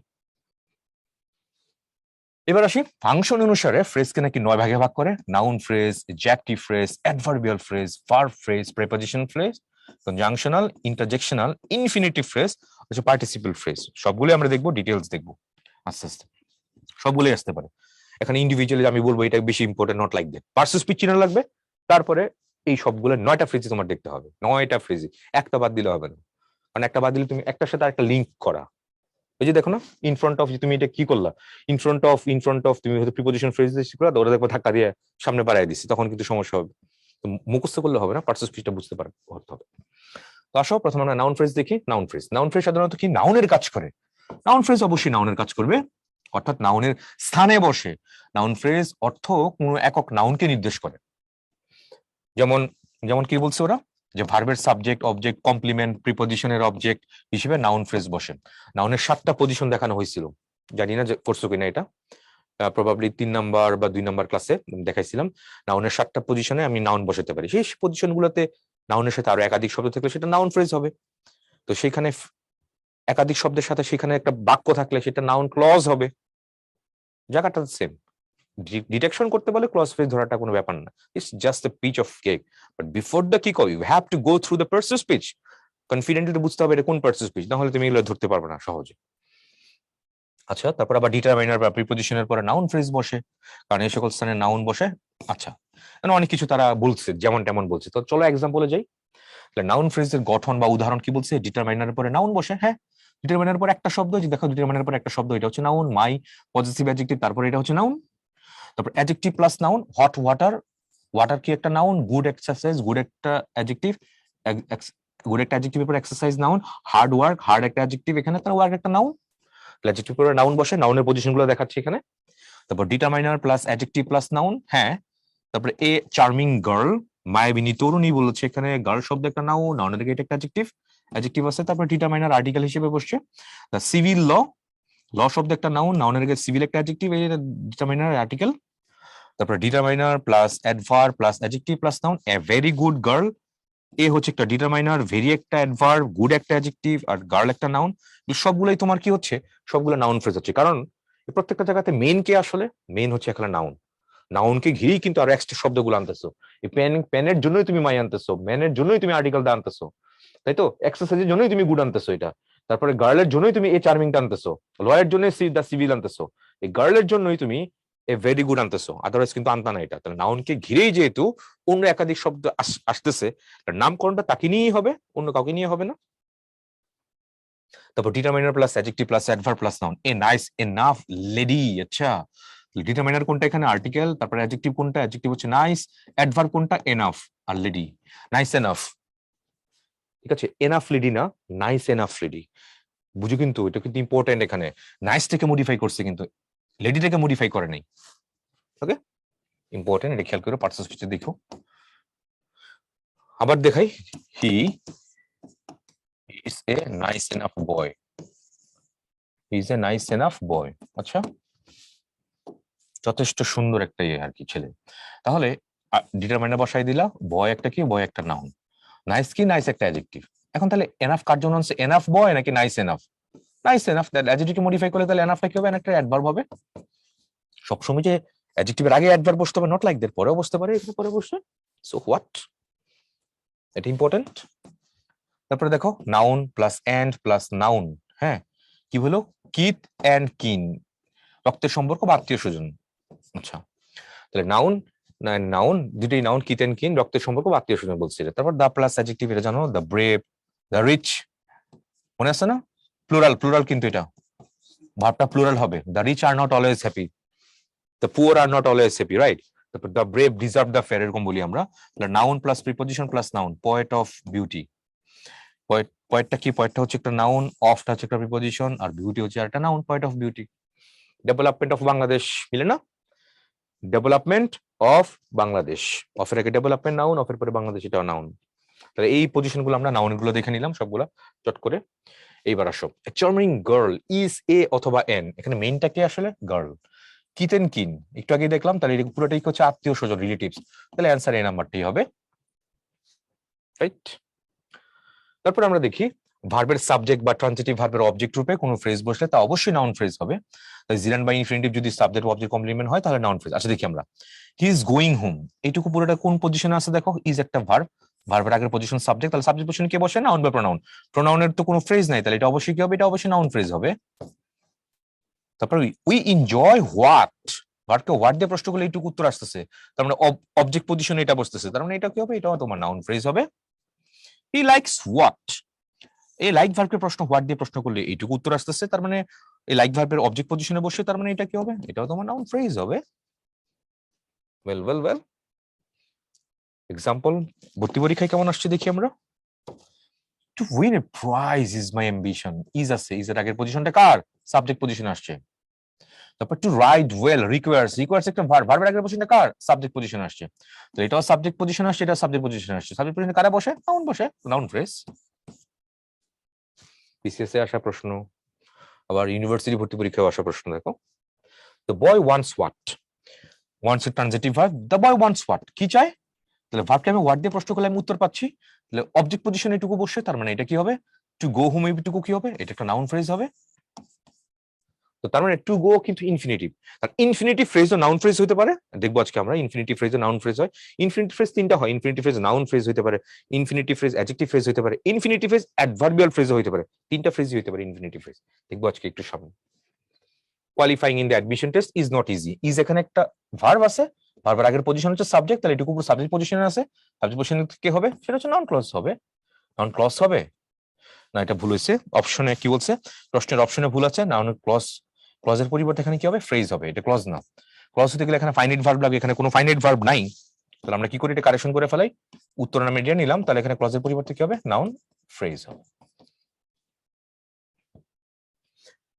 Speaker 1: এবার আসি ফাংশন অনুসারে ফ্রেজকে নাকি 9 ভাগে ভাগ করে, noun phrase, adjective phrase, adverbial phrase, verb phrase, preposition phrase, conjunctional, interjectional, infinitive phrase, হচ্ছে পার্টিসিপল ফ্রেজ। সবগুলো আমরা দেখবো, ডিটেইলস দেখবো আস্তে আস্তে, সবগুলোই আসতে পারে। এখানে ইন্ডিভিজুয়ালি আমি বলবো এটা বেশি important, not like that. Purchase speech চেনা লাগবে, তারপরে এই সবগুলো 9টা ফ্রেজই তোমার দেখতে হবে, 9টা ফ্রেজই, একটা বাদ দিলে হবে না। কারণ একটা বাদ দিলে তুমি একটার সাথে একটা লিঙ্ক করা, ওই যে দেখো না ইন ফ্রন্ট অফ, তুমি এটা কি করলা, ইন ফ্রন্ট অফ তুমি হয়তো প্রিপোজিশন ফ্রেজ শিখলা, ওরা দেখবো ধাক্কা দিয়ে সামনে বাড়াই দিচ্ছে, তখন কিন্তু সমস্যা হবে। তো মুখস্থ করলে হবে না, পার্সেস স্পিচটা বুঝতে করতে হবে। তো আসো প্রথমে আমরা নাউন ফ্রেজ দেখি। নাউন ফ্রেজ সাধারণত কি নাউনের কাজ করে। নাউন ফ্রেজ অবশ্যই নাউনের কাজ করবে, অর্থাৎ নাউনের স্থানে বসে। নাউন ফ্রেজ অর্থ কোনো একক নাউনকে নির্দেশ করে। যেমন যেমন কি বলছে ওরা, যে ভার্বের সাবজেক্ট, অবজেক্ট, কমপ্লিমেন্ট, প্রিপোজিশনের অবজেক্ট হিসেবে নাউন ফ্রেজ বসে। নাউনের 7টা পজিশন দেখানো হয়েছিল, জানি না যে করছো কিনা, এটা প্রবাবলি 3 নাম্বার বা 2 নাম্বার ক্লাসে দেখাইছিলাম। নাউনের 7টা পজিশনে আমি নাউন বসাতে পারি, সেই পজিশন গুলোতে নাউনের সাথে আরো একাধিক শব্দ থাকলে সেটা নাউন ফ্রেজ হবে। তো সেখানে একাধিক শব্দের সাথে সেখানে একটা বাক্য থাকলে সেটা নাউন ক্লজ হবে, জায়গাটা সেম। ডিটেকশন করতে বলে ক্লজ ফ্রেজ ধরাটা কোনো ব্যাপার না, it's just a piece of cake. But before the kick you have to go through the parts of speech, confidently বুঝতে হবে এটা কোন পার্সেস স্পিচ, না হলে তুমি এগুলো ধরতে পারবে না সহজে। আচ্ছা, তারপর আবার ডিটারমাইনার বা প্রিপোজিশনের পরে নাউন ফ্রেজ বসে, কারণ এই সকল স্থানে নাউন বসে। আচ্ছা, অনেক কিছু তারা বলছে, যেমন তেমন বলছে, তো চলো এক্সাম্পলে যাই। নাউন ফ্রেজের গঠন বা উদাহরণ কি বলছে, ডিটারমাইনারের পরে নাউন বসে। হ্যাঁ, ডিটারমাইনারের পরে একটা শব্দ, যে দেখো ডিটারমাইনারের পরে একটা শব্দ, এটা হচ্ছে নাউন। মাই পজিটিভ অ্যাডজেক্টিভ, তারপরে এটা হচ্ছে নাউন। তারপর adjective plus noun, hot water, water কি একটা নাউন। গুড এক্সারসাইজ, গুড একটা অ্যাডজেক্টিভ, গুড একটা অ্যাডজেক্টিভের পর exercise noun. Hard work, hard একটা অ্যাডজেক্টিভ, এখানে তার ওয়ার্ক একটা নাউন। অ্যাডজেক্টিভ পরে নাউন বসে, নাউনের পজিশন গুলো দেখাচ্ছি এখানে। তারপর determiner plus adjective plus noun. হ্যাঁ, তারপরে এ চার্মিং গার্ল, মায়াবিনী তরুণী বলেছে, এখানে গার্ল শব্দ একটা নাউন, নাউনের দিকে এটা একটা অ্যাডজেক্টিভ, অ্যাডজেক্টিভ আছে। তারপর ডিটারমাইনার আর্টিকেল হিসেবে বসছে। দ্য সিভিল ল, ল শব্দ একটা নাউন, নাউনের দিকে সিভিল একটা অ্যাডজেক্টিভ, এই ডিটারমাইনার আর্টিকেল। তারপর determiner plus adverb plus adjective plus noun, a very good girl, a হচ্ছে একটা ডিটারমাইনার, ভেরি একটা অ্যাডভার্ব, গুড একটা অ্যাডজেক্টিভ, আর গার্ল একটা নাউন। সবগুলোই তোমার কি হচ্ছে, সবগুলো নাউন ফ্রেজ হচ্ছে, কারণ প্রত্যেকটা জায়গাতে মেইন কে, আসলে মেইন হচ্ছে এখানে নাউন। নাউনকে ঘিরেই কিন্তু আরো এক্সট্রা শব্দগুলো আনতেছো। এই পেনের জন্যই তুমি মাই আনতেছো, ম্যানের জন্যই তুমি আর্টিকেল দা আনতেছো, তাই তো। এক্সারসাইজের জন্যই তুমি গুড আনতেছো এটা, তারপরে গার্লের জন্যই তুমি এ চার্মিংটা আনতেছো, লয়ের জন্য দা সিভিল আনতেছো, এই গার্লের জন্যই তুমি এ ভেরি গুড আনতেছো, আদারওয়াইজ কিন্তু আনতা না এটা। তাহলে নাউনকে ঘিরেই যেহেতু অন্য একাধিক শব্দ আসতেছে, নামকরণটা তাকে নিয়েই হবে, অন্য কাউকে নিয়ে হবে না। তারপর determiner plus adjective plus adverb plus noun, এ নাইস এনাফ লেডি। আচ্ছা, ডিটারমাইনার কোনটা এখানে, আর্টিকেল, তারপর অ্যাডজেক্টিভ কোনটা, অ্যাডজেক্টিভ হচ্ছে নাইস, অ্যাডভার্ব কোনটা, এনাফ আর লেডি, নাইস এনাফ। ঠিক আছে, এনাফ লেডি না, নাইস এনাফ লেডি, বুঝো কিন্তু এটা কিন্তু ইম্পর্টেন্ট। এখানে নাইসটাকে মডিফাই করছে, কিন্তু লেডিটাকে মডিফাই করে নাই। ওকে, ইম্পর্টেন্ট, এটা খেয়াল করে পার্টস স্পিচে দেখো। আবার দেখাই, he is a nice enough boy, he is a nice enough boy. আচ্ছা, যথেষ্ট সুন্দর একটা ইয়ে আর কি ছেলে। তাহলে ডিটারমাইনার বসাই দিলা, বয় একটা কি, বয় একটা নাউন, নাইস কি, নাইস একটা অ্যাডজেক্টিভ। এখন তাহলে এনাফ কার জন্য হচ্ছে, এনাফ বয় নাকি nice enough? Nice enough. Adjective modify করলে তাহলে এনাফটা কি হবে, একটা অ্যাডভার্ব হবে। সবসময় যে অ্যাডজেক্টিভের আগে অ্যাডভার্ব বসতে হবে নট লাইক দ্যাট, পরেও বসতে পারে, একটু পরে বসে। সো হোয়াট, এটা ইম্পর্টেন্ট। তারপরে দেখো noun plus and plus noun. হ্যাঁ, কি হলো, কিথ এন্ড কিন, রক্তের সম্পর্ক বা আত্মীয় স্বজন। আচ্ছা, তাহলে নাউন নাউন দুটোই নাউন, কিথ এন্ড কিন, রক্তের সম্পর্ক বা আত্মীয় স্বজন বলছে। তারপর দা প্লাস অ্যাডজেক্টিভ, এটা জানো, দ্য ব্রেভ, দ্য রিচ, মনে আছে না, প্লুরাল, প্লুরাল কিন্তু এটা ভার্বটা প্লুরাল হবে। The rich are not always happy, the poor are not always happy, right. তারপর the brave deserve the fair, এরকম বলি আমরা। Noun plus preposition plus noun, poet of beauty. পয়েটটা কি, পয়েটটা হচ্ছে একটা নাউন, অফটা হচ্ছে একটা প্রিপোজিশন, আর বিউটি হচ্ছে একটা noun, poet of beauty. Development of Bangladesh, মিলে না, ডেভেলপমেন্ট অফ বাংলাদেশ, অফের আগে ডেভেলপমেন্ট নাউন, অফের পরে বাংলাদেশ, এটাও নাউন। তাহলে এই পজিশন গুলো আমরা নাউন গুলো দেখে নিলাম সবগুলা চট করে। এইবার আসো, চার্মিং গার্ল ইজ এ অথবা এন, এখানে মেইনটা কি আসলে গার্ল। কিতেন কিন একটু আগে দেখলাম, তাহলে এটা পুরোটাই হচ্ছে আত্মীয় স্বজন, রিলেটিভস, তাহলে অ্যান্সার এই নাম্বারটাই হবে, রাইট। তারপর আমরা দেখি ভার্বের সাবজেক্ট বা ট্রানজিটিভ ভার্বের অবজেক্ট রূপে কোনো ফ্রেজ বসলে তা অবশ্যই নাউন ফ্রেজ হবে। জিরান বা ইনফিনিটিভ যদি সাবজেক্ট অবজেক্ট কমপ্লিমেন্ট হয় তাহলে নাউন ফ্রেজ। আচ্ছা দেখি আমরা, হি ইজ গোয়িং হোম, এইটুকু পুরোটা কোন পজিশনে আছে দেখো, ইজ একটা ভার্ব, ভার্বের আগের পজিশন সাবজেক্ট, তাহলে সাবজেক্ট পজিশন কে বসে, নাউন বা প্রোনাউন। প্রোনাউনের তো কোনো ফ্রেজ নাই, তাহলে এটা অবশ্যই কি হবে, এটা অবশ্যই নাউন ফ্রেজ হবে। তারপর উই এনজয় হোয়াট, ভার্বকে হোয়াট দিয়ে প্রশ্ন করলে এইটুকু উত্তর আসতেছে, তার মানে অবজেক্ট পজিশনে এটা বসতেছে, তার মানে এটা কি হবে, এটা তোমার নাউন ফ্রেজ হবে। হি লাইকস হোয়াট, এই লাইক ভার্বের প্রশ্ন হোয়াট দিয়ে প্রশ্ন করলে এইটুকু উত্তর আসতেছে, তার মানে এই লাইক ভার্বের অবজেক্ট পজিশনে বসে, তার মানে এটা কি হবে, এটাও তোমার নাউন ফ্রেজ হবে। Well well well. এক্সাম্পল ভর্তি পরীক্ষায় কেমন আসছে দেখি আমরা। To win a prize is my ambition, is আছে, ইজ এর আগের পজিশনটা কার, সাবজেক্ট পজিশনে আসছে। তারপর to ride well requires, requires একটা ভার্ব, ভার্বের আগের পজিশনটা কার, সাবজেক্ট পজিশনে আসছে, তো এটাও সাবজেক্ট পজিশনে আসছে, এটা সাবজেক্ট পজিশনে আসছে, সাবজেক্ট পজিশনে কারা বসে, নাউন বসে, নাউন ফ্রেজ। বিসিএস এ আসা প্রশ্ন, আবার ইউনিভার্সিটি ভর্তি পরীক্ষায় আসা প্রশ্ন দেখো, the boy wants what, wants এর transitive verb, the boy wants what, কি চায়, তাহলে ভার্বকে আমি হোয়াট দিয়ে প্রশ্ন করলে আমি উত্তর পাচ্ছি, তাহলে অবজেক্ট পজিশনে এটুকু বসে, তার মানে এটা কি হবে, টু গো হোম, এইটুকু কি হবে, এটা একটা নাউন ফ্রেজ হবে। তো তার মানে টু গো কিন্তু ইনফিনিটিভ, আর ইনফিনিটিভ ফ্রেজও নাউন ফ্রেজ হতে পারে, দেখবো আজকে আমরা ইনফিনিটিভ ফ্রেজও নাউন ফ্রেজ হয়। ইনফিনিটিভ ফ্রেজ তিনটা হয়, ইনফিনিটিভ ফ্রেজ নাউন ফ্রেজ হতে পারে, ইনফিনিটিভ ফ্রেজ অ্যাডজেক্টিভ ফ্রেজ হতে পারে, ইনফিনিটিভ ফ্রেজ অ্যাডভার্বিয়াল ফ্রেজও হতে পারে, তিনটা ফ্রেজই হতে পারে ইনফিনিটিভ ফ্রেজ, দেখবো আজকে একটু সামনে। Qualifying in the admission test is not easy, is এখানে একটা ভার্ব আছে, ভার্বের আগের পজিশন হচ্ছে সাবজেক্ট, তাহলে এটুকু পুরো সাবজেক্ট পজিশনে আছে, সাবজেক্ট পজিশনে কি হবে, সেটা হচ্ছে নাউন ক্লজ হবে, নাউন ক্লজ হবে না, এটা ভুল হয়েছে, অপশনে কি বলছে, প্রশ্নের অপশনে ভুল আছে, নাউন ক্লজ, ক্লজের পরিবর্তে এখানে কি হবে, ফ্রেজ হবে, এটা ক্লজ না, ক্লজ হতে গেলে এখানে ফাইনাইট ভার্ব লাগে, এখানে কোনো ফাইনাইট ভার্ব নাই, তাহলে আমরা কি করি, এটা কারেকশন করে ফেলাই, উত্তর নামে দিয়ে নিলাম, তাহলে এখানে ক্লজের পরিবর্তে কি হবে, নাউন ফ্রেজ হবে।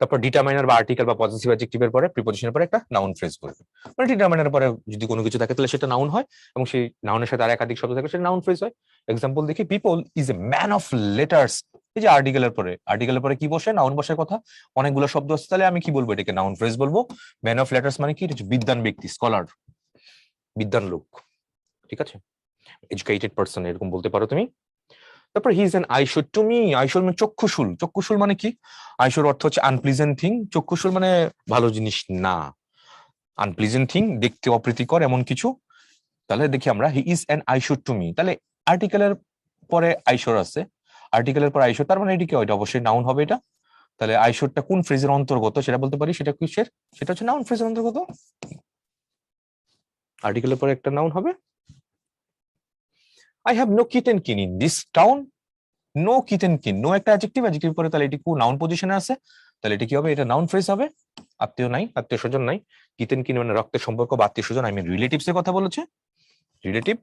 Speaker 1: তারপর ডিটারমাইনার বা আর্টিকেল বা পজিটিভ অ্যাডজেক্টিভের পরে প্রিপজিশনের পরে একটা নাউন ফ্রেজ বলবে, মানে ডিটারমাইনার পরে যদি কোনো কিছু থাকে তাহলে সেটা নাউন হয়, এবং সেই নাউনের সাথে আর একাধিক শব্দ থাকে সেটা নাউন ফ্রেজ হয়। এক্সাম্পল দেখি, people is a man of letters, এই যে আর্টিকেলের পরে কি বসে, নাউন বসার কথা, অনেকগুলো শব্দ আছে, তাহলে আমি কি বলবো, এটাকে নাউন ফ্রেজ বলবো। ম্যান অফ লেটার্স মানে কি, এটা হচ্ছে বিদ্বান ব্যক্তি, স্কলার, বিদ্বান লোক, ঠিক আছে, এডুকেটেড পারসন এরকম বলতে পারো তুমি। তারপর হি ইজ এন আইশোর, তুমি আইশোর মানে চক্ষুশূল, চক্ষুশূল মানে কি, আইশোর অর্থ হচ্ছে আনপ্লিজেন্ট থিং, চক্ষুশূল মানে ভালো জিনিস না, আনপ্লিজেন্ট থিং দেখতে অপ্রীতিকর এমন কিছু, তাহলে দেখি আমরা he is an আইশোর to me, তাহলে আর্টিকেলের পরে আইশোর আছে, আর্টিকেলের পরে আইশোর, তার মানে এটি কি, এটা অবশ্যই নাউন হবে এটা, তাহলে আইশোরটা কোন ফ্রেজের অন্তর্গত সেটা বলতে পারি, সেটা কিসের, সেটা হচ্ছে নাউন ফ্রেজের অন্তর্গত, আর্টিকেলের পরে একটা নাউন হবে। I have no kith and kin in this town, no kith and kin, no একটা অ্যাডজেক্টিভ, অ্যাডজেক্টিভ পরে তাহলে এটি নাউন পজিশনে আছে, তাহলে এটা কি হবে, এটা নাউন ফ্রেজ হবে। আত্মীয় নাই, আত্মীয় স্বজন নাই, কিতেন কিন মানে রক্তের সম্পর্ক বা আত্মীয় স্বজন, আই মিন রিলেটিভস এর কথা বলেছে, রিলেটিভ।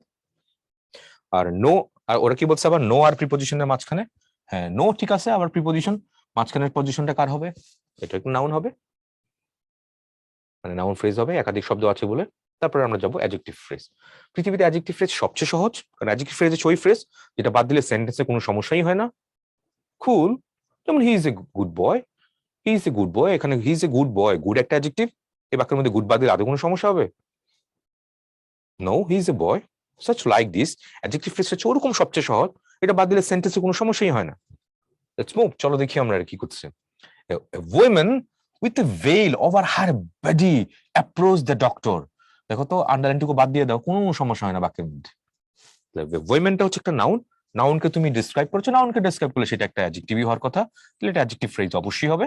Speaker 1: আর নো, আর ওরা কি বলছে আবার, নো আর প্রিপজিশনের মাঝখানে, হ্যাঁ নো ঠিক আছে, আবার প্রিপজিশন মাঝখানের পজিশনটা কার হবে, এটা একটু নাউন হবে, মানে নাউন ফ্রেজ হবে, একাধিক শব্দ আছে বলে। তারপরে আমরা যাবো অ্যাডজেক্টিভ ফ্রেজ। পৃথিবীতে অ্যাডজেক্টিভ ফ্রেজ সবচেয়ে সহজ, কারণ অ্যাডজেক্টিভ ফ্রেজ হচ্ছে ওই ফ্রেজ যেটা বাদ দিলে সেন্টেন্সে কোনো সমস্যাই হয় না। কুল, যেমন he is a good boy, he is a good boy, এখানে he is a good boy, good একটা অ্যাডজেক্টিভ, এই বাক্যের মধ্যে গুড বাদ দিলে আদৌ কোনো সমস্যা হবে, no he is a boy, such like this, adjective phrase হচ্ছে ওরকম সবচেয়ে সহজ, এটা বাদ দিলে সেন্টেন্সে কোনো সমস্যাই হয় না। লেটস মুভ, চলো দেখি আমরা আর কি করছে। women with a veil over her body approach the doctor, দেখো তো আন্ডারলাইনটুকু বাদ দিয়ে দাও, কোনো সমস্যা হয় না বাক্যের মধ্যে। womenটা হচ্ছে একটা নাউন, নাউনকে তুমি ডিসক্রাইব করছো, নাউনকে ডিসক্রাইব করলে সেটা একটা অ্যাডজেক্টিভই হওয়ার কথা, তাহলে এটা অ্যাডজেক্টিভ ফ্রেজ অবশ্যই হবে।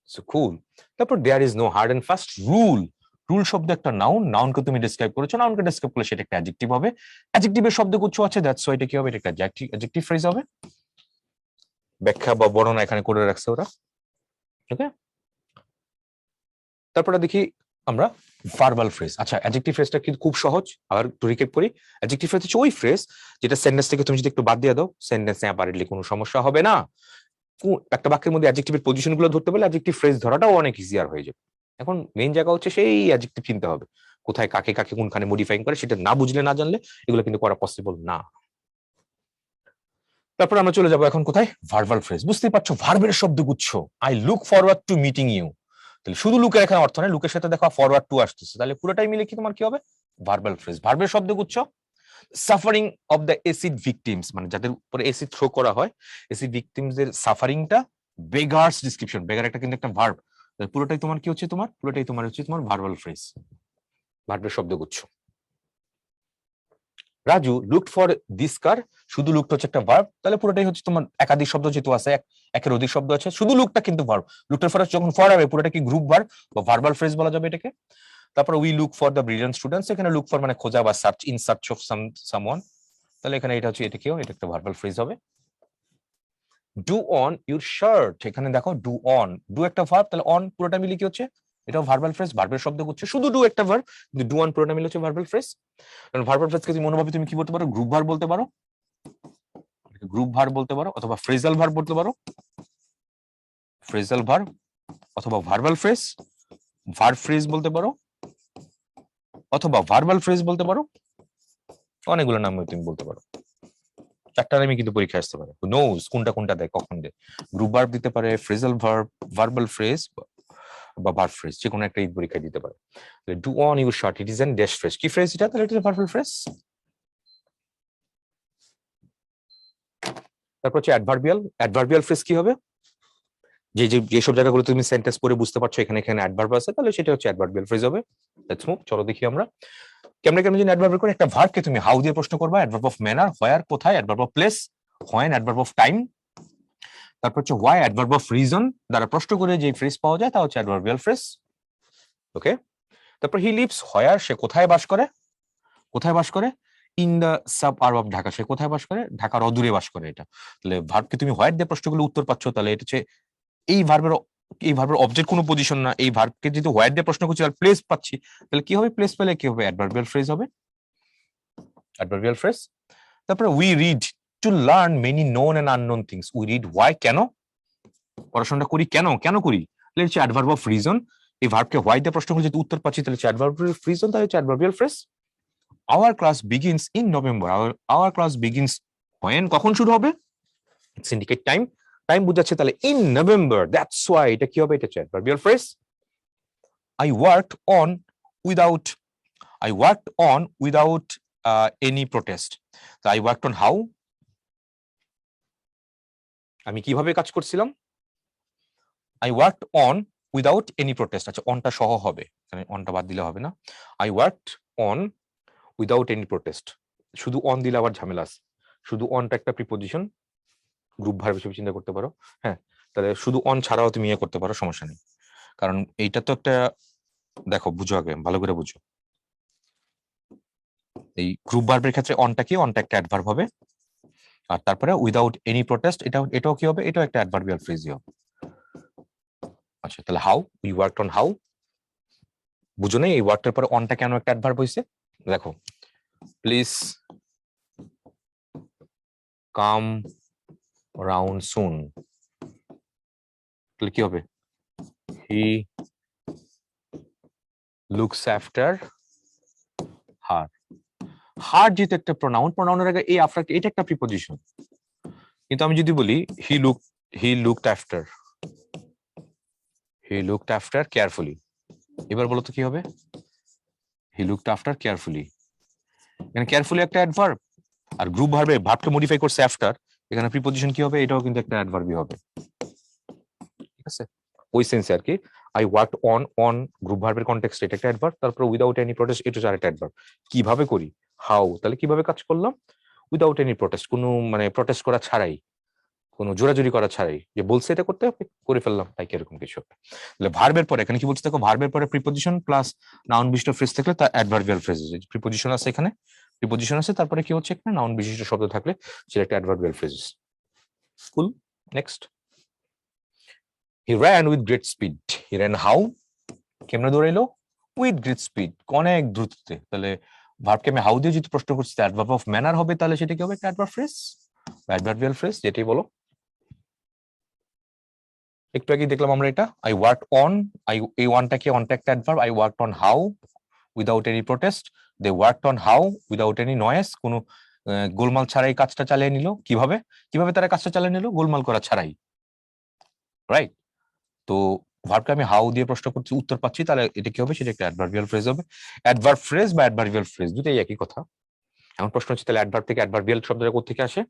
Speaker 1: So cool. তারপর there is no hard and fast rule, rule শব্দ একটা নাউন, নাউনকে তুমি ডিসক্রাইব করেছো, নাউনকে ডিসক্রাইব করলে সেটা একটা অ্যাডজেক্টিভ হবে, অ্যাডজেক্টিভের শব্দগুচ্ছ আছে, দ্যাটস ওয়াই এটা কি হবে, এটা একটা অ্যাডজেক্টিভ ফ্রেজ হবে। ব্যাখ্যা বা বর্ণনা এখানে করে রাখছে ওরা, ওকে। তারপরে দেখি আমরা ভার্বাল ফ্রেজ। আচ্ছা অ্যাডজেক্টিভ ফ্রেজটা কিন্তু খুব সহজ, আবার একটু রিক্যাপ করি। অ্যাডজেক্টিভ ফ্রেজ হচ্ছে ওই ফ্রেজ যেটা সেন্টেন্স থেকে তুমি যদি একটু বাদ দিয়ে দাও, সেন্টেন্সে অ্যাপারেন্টলি কোনো সমস্যা হবে না। একটা বাক্যের মধ্যে অ্যাডজেক্টিভের পজিশন গুলো ধরতে পারলে অ্যাডজেক্টিভ ফ্রেজ ধরাটাও অনেক ইজিয়ার হয়ে যাবে। এখন মেইন জায়গা হচ্ছে সেই অ্যাডজেক্টিভ চিনতে হবে, কোথায় কাকে কাকে কোনখানে মডিফাইং করে, সেটা না বুঝলে না জানলে এগুলো কিন্তু করা পসিবল না। তারপর আমরা চলে যাবো এখন কোথায়, ভার্বাল ফ্রেজ। বুঝতেই পারছো ভার্বের শব্দগুচ্ছ, I look forward to meeting you. তাহলে শুধু লুকের এখানে অর্থ নেই, লুকের সাথে দেখো ফরওয়ার্ড টু আসতেছে, তাহলে পুরোটাই মিলে কি তোমার কি হবে, ভার্বাল ফ্রেজ। ভার্বের শব্দগুচ্ছ, suffering of the acid victims, মানে যাদের উপরে এসিড থ্রো করা হয়, এসিড ভিকটিমস এর সাফারিংটা, বেগার্স ডিসক্রিপশন, বেগার একটা কিন্তু একটা ভার্ব, পুরোটাই তোমার কি হচ্ছে, তোমার পুরোটাই তোমার হচ্ছে তোমার ভার্বাল ফ্রেজ, ভার্বের শব্দগুচ্ছ। Raju looked for this car, শুধু লুকড হচ্ছে একটা ভার্ব, তাহলে পুরোটাই হচ্ছে তোমার একাধিক শব্দ যেহেতু আছে, একের অধিক শব্দ আছে, শুধু লুকটা কিন্তু ভার্ব, লুকটার পরে যখন ফর হবে পুরোটা কি গ্রুপ ভার্ব বা ভার্বাল ফ্রেজ বলা যাবে এটাকে। তারপর we look for the brilliant students, এখানে লুক ফর মানে খোঁজা বা search, in search of someone, তাহলে এখানে এটা হচ্ছে, এটা কিও, এটা একটা ভার্বাল ফ্রেজ হবে। ডু অন ইউর শার্ট, এখানে দেখো ডু অন, ডু একটা ভার্ব, তাহলে অন পুরোটা মিলে কি হচ্ছে, এটাও ভার্বাল ফ্রেজ, ভার্বের শব্দ হচ্ছে, শুধু ডু একটা ভার্ব, কিন্তু ডু অন পুরোটা মিলে হচ্ছে ভার্বাল ফ্রেজ। কারণ ভার্বাল ফ্রেজকে তুমি মনোভাবে তুমি কি বলতে পারো, গ্রুপ ভার্ব বলতে পারো, গ্রুপ ভার্ব বলতে পারো, অথবা ফ্রেজাল ভার্ব বলতে পারো, ফ্রেজাল ভার্ব, অথবা ভার্বাল ফ্রেজ, ভার্ব ফ্রেজ বলতে পারো, অথবা ভার্বাল ফ্রেজ বলতে পারো, অনেকগুলো নাম তুমি বলতে পারো। চারটা নামই কিন্তু পরীক্ষা আসতে পারে, নোজ কোনটা কোনটা দেয়, কখন দেয়। গ্রুপ ভার্ব দিতে পারে, ফ্রেজাল ভার্ব, ভার্বাল ফ্রেজ বা ভার্ব ফ্রেজ, যে কোনো একটা পরীক্ষায় দিতে পারে। Do on your shirt, it is an dash phrase, কি ফ্রেজ এটা, তাহলে এটা ভার্বাল ফ্রেজ। তারপর হচ্ছে অ্যাডভার্বিয়াল, অ্যাডভার্বিয়াল ফ্রেজ কি হবে, যে যেসব জায়গাগুলো তুমি সেন্টেন্স পড়ে বুঝতে পারছো এখানে এখানে অ্যাডভার্ব আছে, তাহলে সেটা হচ্ছে অ্যাডভার্বিয়াল ফ্রেজ হবে। লেটস মুভ, চলো দেখি আমরা কেমনে কেমনে যদি অ্যাডভার্ব করে, একটা ভার্বকে তুমি হাউ দিয়ে প্রশ্ন করবা, অ্যাডভার্ব অফ ম্যানার, হোয়ার কোথায়, adverb of place, when, adverb of time, তারপর হচ্ছে হোয়াই, অ্যাডভার্ব অফ রিজন, দ্বারা প্রশ্ন করে যে ফ্রেজ পাওয়া যায় তা হচ্ছে অ্যাডভার্বিয়াল ফ্রেজ। ওকে, তারপর হি লিভস হোয়ার, সে কোথায় বাস করে, কোথায় বাস করে, in the suburb of Dhaka, সে কোথায় বাস করে, ঢাকার অদূরে বাস করে। এটা তাহলে ভার্বকে তুমি হোয়ার দিয়ে প্রশ্ন করলে উত্তর পাচ্ছ, তাহলে এটা হচ্ছে এই ভার্বের অবজেক্ট কোনো পজিশন না, এই ভার্বকে যদি হোয়ার দিয়ে প্রশ্ন করছি আর প্লেস পাচ্ছি, তাহলে কি হবে, প্লেস পেলে কি হবে, অ্যাডভার্বিয়াল ফ্রেজ হবে, অ্যাডভার্বিয়াল ফ্রেজ। তারপরে we read to learn many known and unknown things, we read why, কেন পড়াশোনাটা করি, কেন কেন করি, তাহলে হচ্ছে অ্যাডভার্ব অফ রিজন। এই ভার্বকে হোয়াই দিয়ে প্রশ্ন করলে যদি উত্তর পাচ্ছি, তাহলে হচ্ছে অ্যাডভার্ব অফ রিজন, তাহলে হচ্ছে adverbial phrase. Our class begins in November, our class begins when, কখন শুরু হবে, ইটস ইন্ডিকেট টাইম, টাইম বুঝাচ্ছে, তাহলে ইন নভেম্বর, দ্যাটস ওয়াই, এটা কি হবে, এটা হচ্ছে adverbial phrase. I worked on without I worked on without any protest. So I worked on how, আমি কিভাবে কাজ করছিলাম, I worked on without any protest, আচ্ছা অনটা সহ হবে, এখানে অনটা বাদ দিলে হবে না, I worked on without any protest, শুধু অন দিলে আবার ঝামেলা আছে, শুধু অনটা একটা প্রিপজিশন, গ্রুপ ভার্ব হিসেবে চিন্তা করতে পারো, হ্যাঁ, তাহলে শুধু অন ছাড়াও তুমি ইয়ে করতে পারো, সমস্যা নেই, কারণ এইটা তো একটা, দেখো বুঝো আগে ভালো করে বুঝো, এই গ্রুপ ভার্বের ক্ষেত্রে অনটা কি, অনটা একটা অ্যাডভার্ব হবে, আর তারপরে উইদাউট এনি প্রোটেস্ট, এটাও কি হবে, এটাও একটা অ্যাডভার্বিয়াল ফ্রেজই হবে। আচ্ছা তাহলে how, we worked on how, বুঝো না এই ওয়ার্কটার পরে অনটা কেন একটা অ্যাডভার্ব হইছে, দেখো প্লিজ কাম রাউন্ড সুন, তাহলে কি হবে, হি লুকস আফটার হার, হার যেহেতু একটা প্রোনাউন, প্রোনাউনের আগে এই আফটার, এটা একটা প্রিপজিশন, কিন্তু আমি যদি বলি হি লুকড আফটার কেয়ারফুলি, এবার বলো তো কি হবে, হি লুকড আফটার কেয়ারফুলি, এখানে কেয়ারফুলি একটা অ্যাডভার্ব, আর গ্রুপ ভার্বে ভার্বকে মডিফাই করছে আফটার, এখানে প্রিপজিশন কি হবে, এটাও কিন্তু একটা অ্যাডভার্বই হবে, ঠিক আছে, ওই সেন্সে আর কি। আই ওয়ার্কড অন গ্রুপ ভার্বের কনটেক্সটে এটা একটা অ্যাডভার্ব, তারপর উইদাউট এনি প্রোটেস্ট এটা আরেকটা অ্যাডভার্ব। কিভাবে করি, হাউ, তাহলে কিভাবে কাজ করলাম, উইদাউট এনি প্রোটেস্ট, কোনো মানে প্রোটেস্ট করা ছাড়াই, কোনো জোরাজুরি করা ছাড়াই, যে বলছে এটা করতে হবে করে ফেললাম, তাই এরকম কিছু। তাহলে ভার্বের পরে এখানে কি বলছে দেখো, ভার্বের পরে প্রিপজিশন প্লাস নাউন বিশিষ্ট ফ্রেজ থাকলে তা অ্যাডভার্বিয়াল ফ্রেজ, প্রিপজিশন আছে এখানে, প্রিপজিশন আছে, তারপরে কি হচ্ছে এখানে নাউন বিশিষ্ট শব্দ থাকলে সেটা একটা adverbial phrase. Cool, next, he ran with great speed, he ran how, কেমনে দৌড়াইলো, উইথ গ্রেট স্পিড, অনেক দ্রুততে, তাহলে ভার্বকে আমি হাউ দিয়ে যদি প্রশ্ন করছি অ্যাডভার্ব অফ ম্যানার হবে, তাহলে সেটা কি হবে, একটা অ্যাডভার্ব ফ্রেজ, অ্যাডভার্বিয়াল ফ্রেজ, যেটাই বলো। একটু আগে দেখলাম আমরা এটা, আই ওয়ার্ক অন, এই ওয়ানটা কি, অনটা একটা adverb, I worked on how without any protest, they worked on how without any noise, কোনো গোলমাল ছাড়াই কাজটা চালিয়ে নিল। কিভাবে কিভাবে তারা কাজটা চালিয়ে নিল? গোলমাল করা ছাড়াই, রাইট? তো ভার্বকে আমি হাউ দিয়ে প্রশ্ন করছি, উত্তর পাচ্ছি, তাহলে এটা কি হবে? সেটা একটা অ্যাডভার্বিয়াল ফ্রেজ হবে। অ্যাডভার্ব ফ্রেজ বা অ্যাডভার্বিয়াল ফ্রেজ দুটোই একই কথা। এখন প্রশ্ন হচ্ছে তাহলে অ্যাডভার্ব থেকে অ্যাডভার্বিয়াল শব্দটা কোথা থেকে আসে?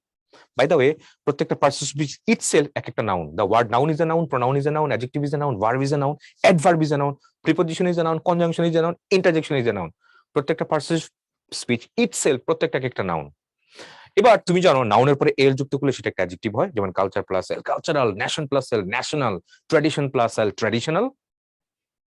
Speaker 1: বাই দ্য ওয়ে, প্রত্যেকটা পার্সন স্পিচ ইটসেলফ এক একটা noun. The word noun is a noun, pronoun is a noun, adjective is a noun, verb is a noun, adverb is a noun, preposition is a noun, conjunction is a noun, interjection is a noun. প্রত্যেকটা parts of speech itself প্রত্যেকটা এক একটা noun. এবার তুমি জানো নাউনের পরে এল যুক্ত করলে সেটা একটা অ্যাডজেক্টিভ হয়, যেমন culture plus L cultural, nation plus L national, tradition plus L traditional.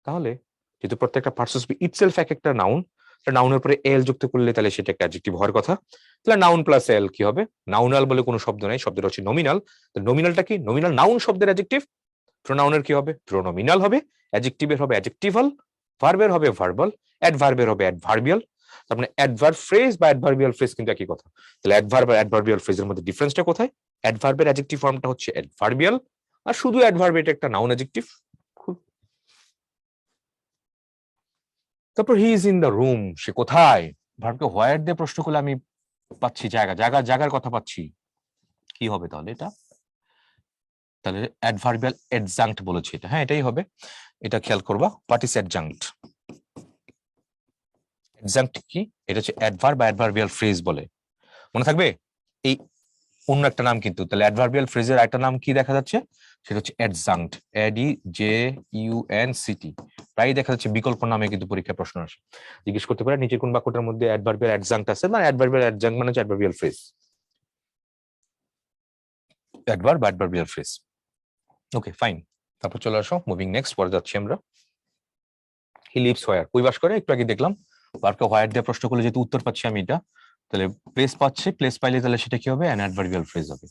Speaker 1: তাহলে যেহেতু প্রত্যেকটা পার্সন স্পিচ ইটসেলফ এক একটা নাউন, নাউনের পরে এল যুক্ত করলে তাহলে সেটা একটা অ্যাডজেক্টিভ হওয়ার কথা। তাহলে নাউন প্লাস এল কি হবে? নাউনাল বলে কোনো শব্দ নাই, শব্দটা হচ্ছে নমিনাল। নমিনালটা কি? নমিনাল নাউন শব্দের অ্যাডজেক্টিভ। প্রোনাউনের কি হবে? প্রোনোমিনাল হবে। অ্যাডজেক্টিভের হবে অ্যাডজেক্টিভাল, ভার্বের হবে ভার্বাল, অ্যাডভার্বের হবে অ্যাডভার্বিয়াল। তার মানে অ্যাডভার্ব ফ্রেজ বা অ্যাডভার্বিয়াল ফ্রেজ কিন্তু একই কথা। তাহলে অ্যাডভার্ব আর অ্যাডভার্বিয়াল ফ্রেজের মধ্যে ডিফারেন্সটা কোথায়? অ্যাডভার্বের অ্যাডজেক্টিভ ফর্মটা হচ্ছে অ্যাডভার্বিয়াল, আর শুধু অ্যাডভার্ব এটা একটা নাউন অ্যাডজেক্টিভ। তারপর he is in the room, সে কোথায়? ভার্বকে হোয়ার দিয়ে প্রশ্ন করলে আমি পাচ্ছি জায়গা, জায়গার কথা পাচ্ছি। কি হবে তাহলে এটা? তাহলে অ্যাডভার্বিয়াল অ্যাডজাঙ্ক্ট বলেছি এটা, হ্যাঁ এটাই হবে। এটা খেয়াল করবা, হোয়াট ইজ অ্যাডজাঙ্ক্ট? অ্যাডজাঙ্ক্ট কি? এটা হচ্ছে অ্যাডভার্ব বা অ্যাডভার্বিয়াল ফ্রেজ বলে, মনে থাকবে। এই অন্য একটা নাম কিন্তু। তাহলে অ্যাডভার্বিয়াল ফ্রেজের একটা নাম কি দেখা যাচ্ছে? সেটা হচ্ছে অ্যাডজাঙ্ক্ট, ADJUNCT। প্রায় দেখা যাচ্ছে বিকল্প নামে কিন্তু পরীক্ষায় প্রশ্ন আসে। জিজ্ঞেস করতে পারে নিচে কোন বাক্যটার মধ্যে অ্যাডভার্বিয়াল অ্যাডজাঙ্ক্ট আছে, না অ্যাডভার্বিয়াল অ্যাডজাঙ্ক্ট মানে হচ্ছে অ্যাডভার্বিয়াল ফ্রেজ, অ্যাডভার্ব বা অ্যাডভার্বিয়াল ফ্রেজ। ওকে ফাইন, তারপর চলে আসো মুভিং নেক্সট, পরে যাচ্ছি আমরা। হি লিভস হোয়ার, কই বাস করে? একটু আগে দেখলাম ভার্বকে হোয়ার দিয়ে প্রশ্ন করলে যেহেতু উত্তর পাচ্ছি আমি এটা, তাহলে প্লেস পাচ্ছে, প্লেস পাইলে তাহলে সেটা কি হবে? অ্যান অ্যাডভার্বিয়াল ফ্রেজ হবে।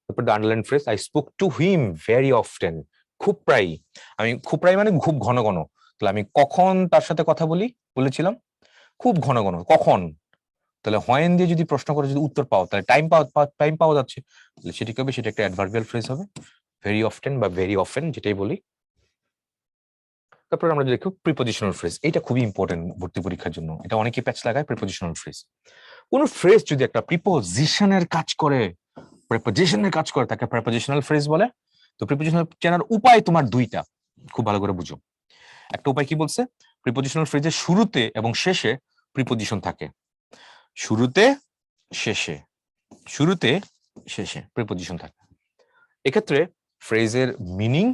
Speaker 1: তারপর the underline phrase, I spoke to him very often, খুব প্রায়। আমি খুব প্রায় মানে খুব ঘন ঘন। তাহলে আমি কখন তার সাথে কথা বলেছিলাম? খুব ঘন ঘন। কখন? তাহলে হোয়েন দিয়ে যদি প্রশ্ন করে যদি উত্তর পাও, তাহলে টাইম পাওয়া যাচ্ছে, তাহলে সেটি কি হবে? সেটা একটা অ্যাডভার্বিয়াল ফ্রেজ হবে, ভেরি অফটেন বা ভেরি অফেন যেটাই বলি। তারপর আমরা দেখো প্রিপোজিশনাল ফ্রেজ, এটা খুবই ইম্পর্টেন্ট ভর্তি পরীক্ষার জন্য, এটা অনেকেই প্যাচ লাগায়। প্রিপোজিশনাল ফ্রেজ, কোন ফ্রেজ যদি একটা প্রিপোজিশনের কাজ করে, তাকে প্রিপোজিশনাল ফ্রেজ বলে। তো প্রিপোজিশনাল চেনার উপায় তোমার দুইটা, খুব ভালো করে বুঝো। একটা উপায় কি বলছে? প্রিপোজিশনাল ফ্রেজের শুরুতে এবং শেষে প্রিপোজিশন থাকে। শুরুতে শেষে প্রিপোজিশন থাকে। এক্ষেত্রে ফ্রেজের মিনিং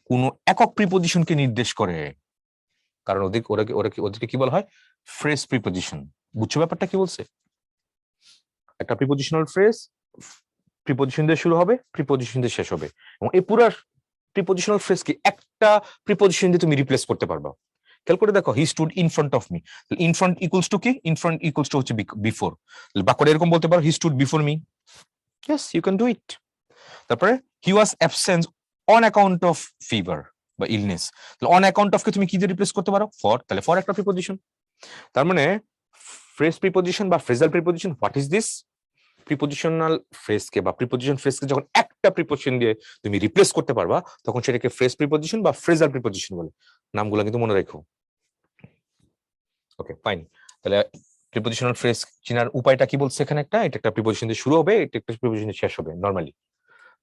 Speaker 1: কোন একক প্রিপোজিশনকে নির্দেশ করে, কারণ ওদেরকে কি বলা হয়? Phrase preposition. বুঝছো ব্যাপারটা কি বলছে? একটা প্রিপোজিশনাল ফ্রেজ প্রিপোজিশন দিয়ে শুরু হবে, প্রিপোজিশন দিয়ে শেষ হবে, এবং এই পুরো প্রিপোজিশনাল ফ্রেজকে একটা প্রিপোজিশন দিয়ে তুমি রিপ্লেস করতে পারবা। খেয়াল করে দেখো, he stood in front of me, in front equals to কি? ইন ফ্রন্ট ইকুয়ালস টু হচ্ছে বিফোর। বাক্যটা এরকম বলতে পারো, he stood before me. Yes, you can do it. তারপরে he was absent on account of fever বা illness. তাহলে on account of কে তুমি কি দিয়ে রিপ্লেস করতে পারো? ফর। তাহলে ফর একটা প্রিপোজিশন। তার মানে ফ্রেজ প্রিপোজিশন বা phrasal preposition, what is this? Prepositional ফ্রেজকে বা প্রিপোজিশন ফ্রেজকে যখন একটা প্রিপোজিশন দিয়ে তুমি রিপ্লেস করতে পারবা, তখন সেটাকে ফ্রেজ প্রিপোজিশন বা ফ্রেজাল প্রিপোজিশন বলে। নামগুলো কিন্তু মনে রাখো। ওকে ফাইন, তাহলে প্রিপোজিশনাল ফ্রেজ চেনার উপায়টা কি বলছে এখানে? এটা একটা প্রিপোজিশন দিয়ে শুরু হবে, এটা একটা প্রিপোজিশন দিয়ে শেষ হবে নরমালি।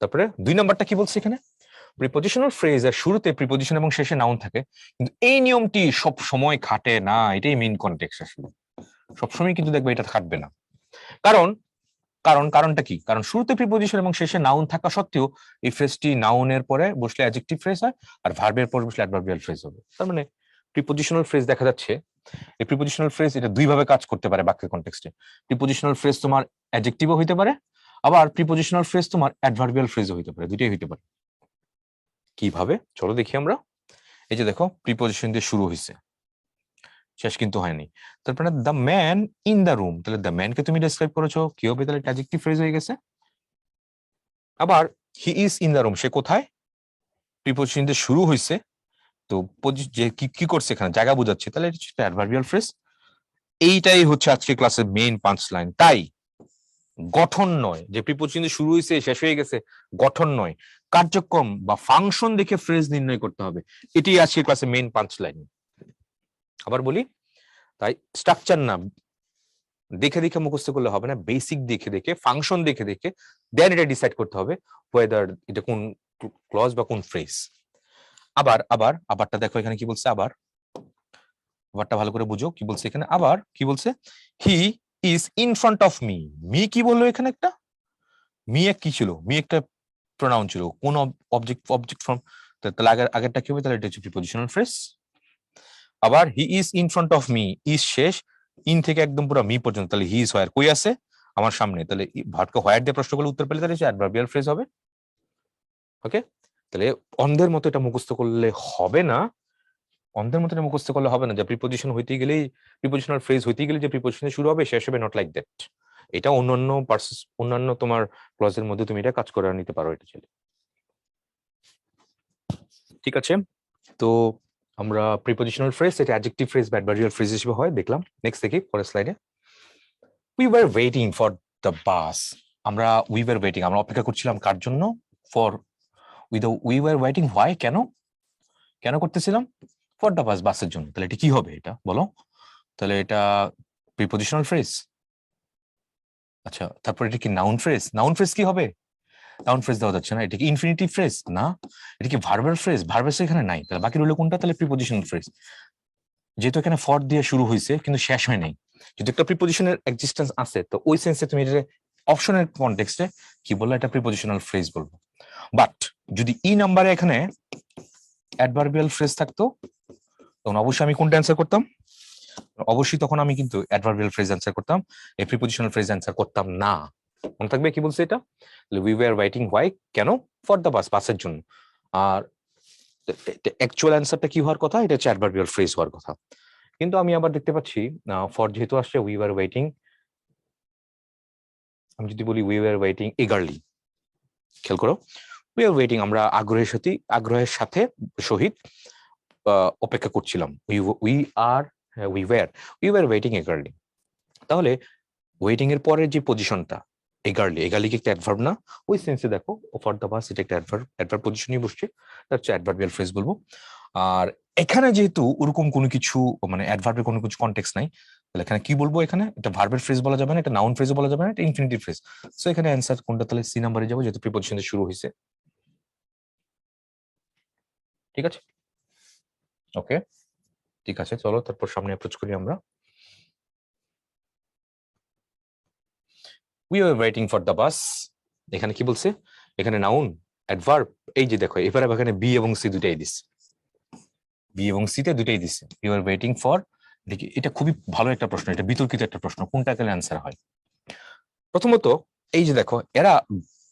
Speaker 1: তারপরে 2 নাম্বারটা কি বলছে এখানে? প্রিপোজিশনাল ফ্রেজ এর শুরুতে প্রিপোজিশন এবং শেষে নাউন থাকে, কিন্তু এই নিয়মটি সব সময় খাটে না। এটাই মেইন কনটেক্সট আসলে। সবসময় কিন্তু দেখবে এটা খাটবে না। কারণটা কি? কারণ শুরুতে প্রিপোজিশন এবং শেষে নাউন থাকা সত্ত্বেও এই ফ্রেজটি নাউনের পরে বসলে অ্যাডজেক্টিভ ফ্রেজ হয়, আর ভার্বের পর বসলে অ্যাডভার্বিয়াল ফ্রেজ হবে। তার মানে প্রিপোজিশনাল ফ্রেজ দেখা যাচ্ছে, এই প্রিপোজিশনাল ফ্রেজ এটা দুই ভাবে কাজ করতে পারে বাক্যের কনটেক্সটে। প্রিপোজিশনাল ফ্রেজ তোমার অ্যাডজেক্টিভও হইতে পারে, আবার প্রিপোজিশনাল ফ্রেজ তোমার অ্যাডভার্বিয়াল ফ্রেজও হইতে পারে, দুইটাই হইতে পারে। কিভাবে? চলো দেখি আমরা। এই যে দেখো, প্রিপোজিশন দিয়ে শুরু হয়েছে, শেষ কিন্তু হয়নি। তারপরে the man in the room, তাহলে দ্য ম্যানকে তুমি ডেসক্রাইব করেছো, কি হবে? তাহলে অ্যাডজেক্টিভ ফ্রেজ হয়ে গেছে। আবার he is in the room, সে কোথায়? প্রিপোজিশন দিয়ে শুরু হয়েছে, তো যে কি করছে এখানে, জায়গা বোঝাচ্ছে, তাহলে এটা হচ্ছে অ্যাডভার্বিয়াল ফ্রেজ। এইটাই হচ্ছে আজকে ক্লাসের মেইন পাঁচ লাইন। তাই গঠন নয় যে প্রিপোজিশন দিয়ে শুরু হয়েছে শেষ হয়ে গেছে, গঠন নয়, কার্যক্রম বা ফাংশন দেখে ফ্রেজ নির্ণয় করতে হবে। এটি আজকে ক্লাসের মেইন পাঁচ লাইন। আবার বলি, তাই স্ট্রাকচার না, দেখে দেখে মুখস্থ করলে হবে না, বেসিক দেখে দেখে, ফাংশন দেখে দেখে দেন এটা ডিসাইড করতে হবে ওয়েদার এটা কোন ক্লজ বা কোন ফ্রেজ। আবারটা দেখো এখানে কি বলছে, আবারটা ভালো করে বুঝো কি বলছে এখানে। আবার কি বলছে, হি is in front of me. Me কি বললো এখানে, একটা মি এক কি ছিল, মি একটা প্রোনাউন ছিল, কোন অবজেক্ট ফ্রম, তাহলে আগেরটা কি হবে, তাহলে এটা হচ্ছে প্রিপজিশনাল ফ্রেজ। আবার he is in front of me, is শেষ, ইন থেকে একদম পুরো মি পর্যন্ত, তাহলে হি ইজ হোয়ার, কই আছে আমার সামনে, তাহলে ভার্বকে হোয়ার দিয়ে প্রশ্ন করলে উত্তর পেলে তাহলে অ্যাডভার্বিয়াল ফ্রেজ হবে। ওকে, তাহলে অন্ধের মতো এটা মুখস্থ করলে হবে না, অন্ধের মতো এটা মুখস্থ করলে হবে না যে প্রিপজিশন হইতে গেলেই, প্রিপজিশনাল ফ্রেজ হইতে গেলে যে প্রিপজিশনে শুরু হবে শেষ হবে, নট লাইক দ্যাট। এটা অন্যান্য তোমার ক্লজের মধ্যে তুমি এটা কাজ করে নিতে পারো, এটা ছিল। ঠিক আছে, তো আমরা প্রিপজিশনাল ফ্রেজ এটা অ্যাডজেক্টিভ ফ্রেজ বা অ্যাডভার্বিয়াল ফ্রেজ হিসেবে হয় দেখলাম। নেক্সট দেখি পরের স্লাইডে। We were waiting for the bus. We were waiting, আমরা অপেক্ষা করছিলাম কার জন্য, for we were waiting why, কেন করতেছিলাম, ফর দ্য বাস, বাসের জন্য। তাহলে এটা কি হবে, এটা বলো, তাহলে এটা প্রিপজিশনাল ফ্রেজ। আচ্ছা, তারপর এটা কি নাউন ফ্রেজ, নাউন ফ্রেজ কি হবে, নাউন ফ্রেজ দেওয়া যাচ্ছে না। এটা কি ইনফিনিটিভ ফ্রেজ, না। এটা কি ভার্বাল ফ্রেজ, ভার্বাল এখানে নাই, তাহলে বাকি রইল কোনটা, তাহলে প্রিপজিশনাল ফ্রেজ। যেহেতু এখানে ফর দিয়ে শুরু হয়েছে কিন্তু শেষ হয় নাই, যদি একটা প্রিপজিশনের এক্সিস্টেন্স আছে, তো ওই সেন্সে তুমি এটা অপশনের কনটেক্সটে কি বলবো, এটা প্রিপজিশনাল ফ্রেজ বলবো। বাট যদি ই নাম্বারে এখানে অ্যাডভার্বিয়াল ফ্রেজ থাকতো, তখন অবশ্যই আমি কোনটা অ্যান্সার করতাম, অবশ্যই তখন আমি কিন্তু অ্যাডভার্বিয়াল ফ্রেজ অ্যান্সার করতাম, এই প্রিপজিশনাল ফ্রেজ অ্যান্সার করতাম না। মনে থাকবে কি বলছে এটা, উই ওয়ার ওয়েটিং হোয়াই, কেন, ফর দ্য বাস, বাসের জন্য। আর অ্যাকচুয়াল অ্যান্সারটা কি হওয়ার কথা, এটা হচ্ছে অ্যাডভার্বিয়াল ফ্রেজ হওয়ার কথা। কিন্তু আমি আবার দেখতে পাচ্ছি ফর যেহেতু আসছে, উই ওয়ার ওয়েটিং, আমি যদি বলি উই ওয়ার ওয়েটিং ইগারলি, খেয়াল করো, উই আর ওয়েটিং, আমরা আগ্রহের সাথে সহিত অপেক্ষা করছিলাম, উই ওয়ার ওয়েটিং ইগারলি। তাহলে ওয়েটিং এর পরের যে পজিশনটা এগারলি কি একটা অ্যাডভার্ব না, ওই সেন্সে দেখো ফর দ্য বাস এটা একটা অ্যাডভার্ব পজিশনই বসছে, তার হচ্ছে অ্যাডভার্বিয়াল ফ্রেজ বলবো। আর এখানে যেহেতু ওরকম কোনো কিছু মানে অ্যাডভার্বের কোনো কিছু কনটেক্সট নাই, তাহলে এখানে কি বলবো, এখানে এটা ভার্বের ফ্রেজ বলা যাবে না, এটা নাউন ফ্রেজও বলা যাবে না, এটা ইনফিনিটিভ ফ্রেজ। সো এখানে অ্যান্সার কোনটা, তাহলে সি নাম্বারে যাবো, যেহেতু প্রিপজিশন দিয়ে শুরু হয়েছে। ঠিক আছে, ওকে, ঠিক আছে, চলো তারপর সামনে অ্যাপ্রোচ করি আমরা। We are waiting for the bus, এখানে কি বলছে, এখানে নাউন অ্যাডভার্ব, এই যে দেখো এবারে এখানে বি এবং সি দুটাই দিচ্ছে, বি এবং সি তে দুটাই দিচ্ছে। ইউ আর ওয়েটিং ফর, দেখি এটা খুবই ভালো একটা প্রশ্ন, এটা বিতর্কিত একটা প্রশ্ন, কোনটা গেলে অ্যান্সার হয়। প্রথমত এই যে দেখো এরা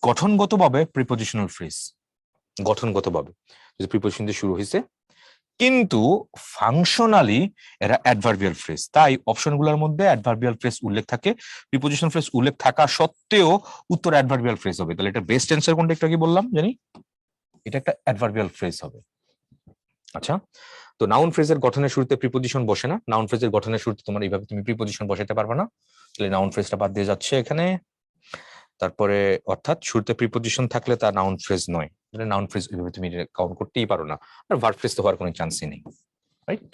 Speaker 1: গঠনগতভাবে প্রিপজিশনাল ফ্রেজ, গঠনগতভাবে যে প্রিপজিশন দিয়ে শুরু হয়েছে, কিন্তু ফাংশনালি এরা অ্যাডভার্বিয়াল ফ্রেজ। তাই অপশনগুলোর মধ্যে অ্যাডভার্বিয়াল ফ্রেজ উল্লেখ থাকে, প্রিপজিশন ফ্রেজ উল্লেখ থাকা সত্ত্বেও উত্তর অ্যাডভার্বিয়াল ফ্রেজ হবে। তাহলে এটা বেস্ট অ্যান্সার কোনটা, একটু আগে বললাম জানি, এটা একটা অ্যাডভার্বিয়াল ফ্রেজ হবে। আচ্ছা, তো নাউন ফ্রেজের গঠনের শুরুতে প্রিপজিশন বসে না, নাউন ফ্রেজের গঠনের শুরুতে তোমার এইভাবে তুমি প্রিপজিশন বসাতে পারবে না, তাহলে নাউন ফ্রেজটা বাদ দিয়ে যাচ্ছে এখানে। তারপরে অর্থাৎ শুরুতে প্রিপজিশন থাকলে তা নাউন ফ্রেজ নয়, তাহলে নাউন ফ্রেজ ওইভাবে তুমি কাউন্ট করতেই পারো না, আর ভার্ব ফ্রেজ তো হওয়ার কোনো চান্সই নেই, রাইট।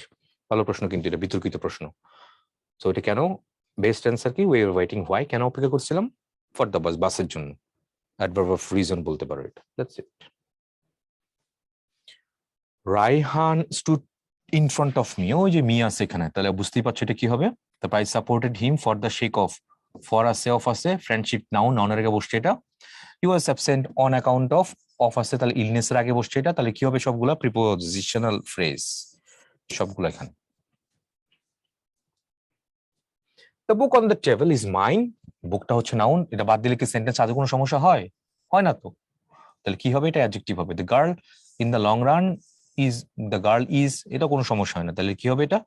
Speaker 1: ভালো প্রশ্ন, কিন্তু এটা বিতর্কিত প্রশ্ন। তো এটা কেন, বেস্ট অ্যান্সার কি, উই আর ওয়েটিং হোয়াই, কেন অপেক্ষা করছিলাম, ফর দ্য বাস, বাসের জন্য, অ্যাডভার্ব অফ রিজন বলতে পারো এটা, that's it. Raihan stood in front of me, ওই যে মি আছে এখানে, তাহলে বুঝতেই পারছো এটা কি হবে। তারপর I supported him for the sake of, for আছে অফ আছে, ফ্রেন্ডশিপ নাউন, নাউনের আগে বসছে এটা। He was absent on account of আছে, তাহলে ইলনেসের আগে বসছে এটা, তাহলে কি হবে সবগুলা প্রিপোজিশনাল ফ্রেজ সবগুলো এখানে। The book on the table is mine, বুকটা হচ্ছে নাউন, এটা বাদ দিলে কি সেন্টেন্স আদৌ কোনো সমস্যা হয়, হয় না তো, তাহলে কি হবে, এটা অ্যাডজেক্টিভ হবে। The girl in the long run is, the girl is, এটা কোনো সমস্যা হয় না, তাহলে কি হবে এটা,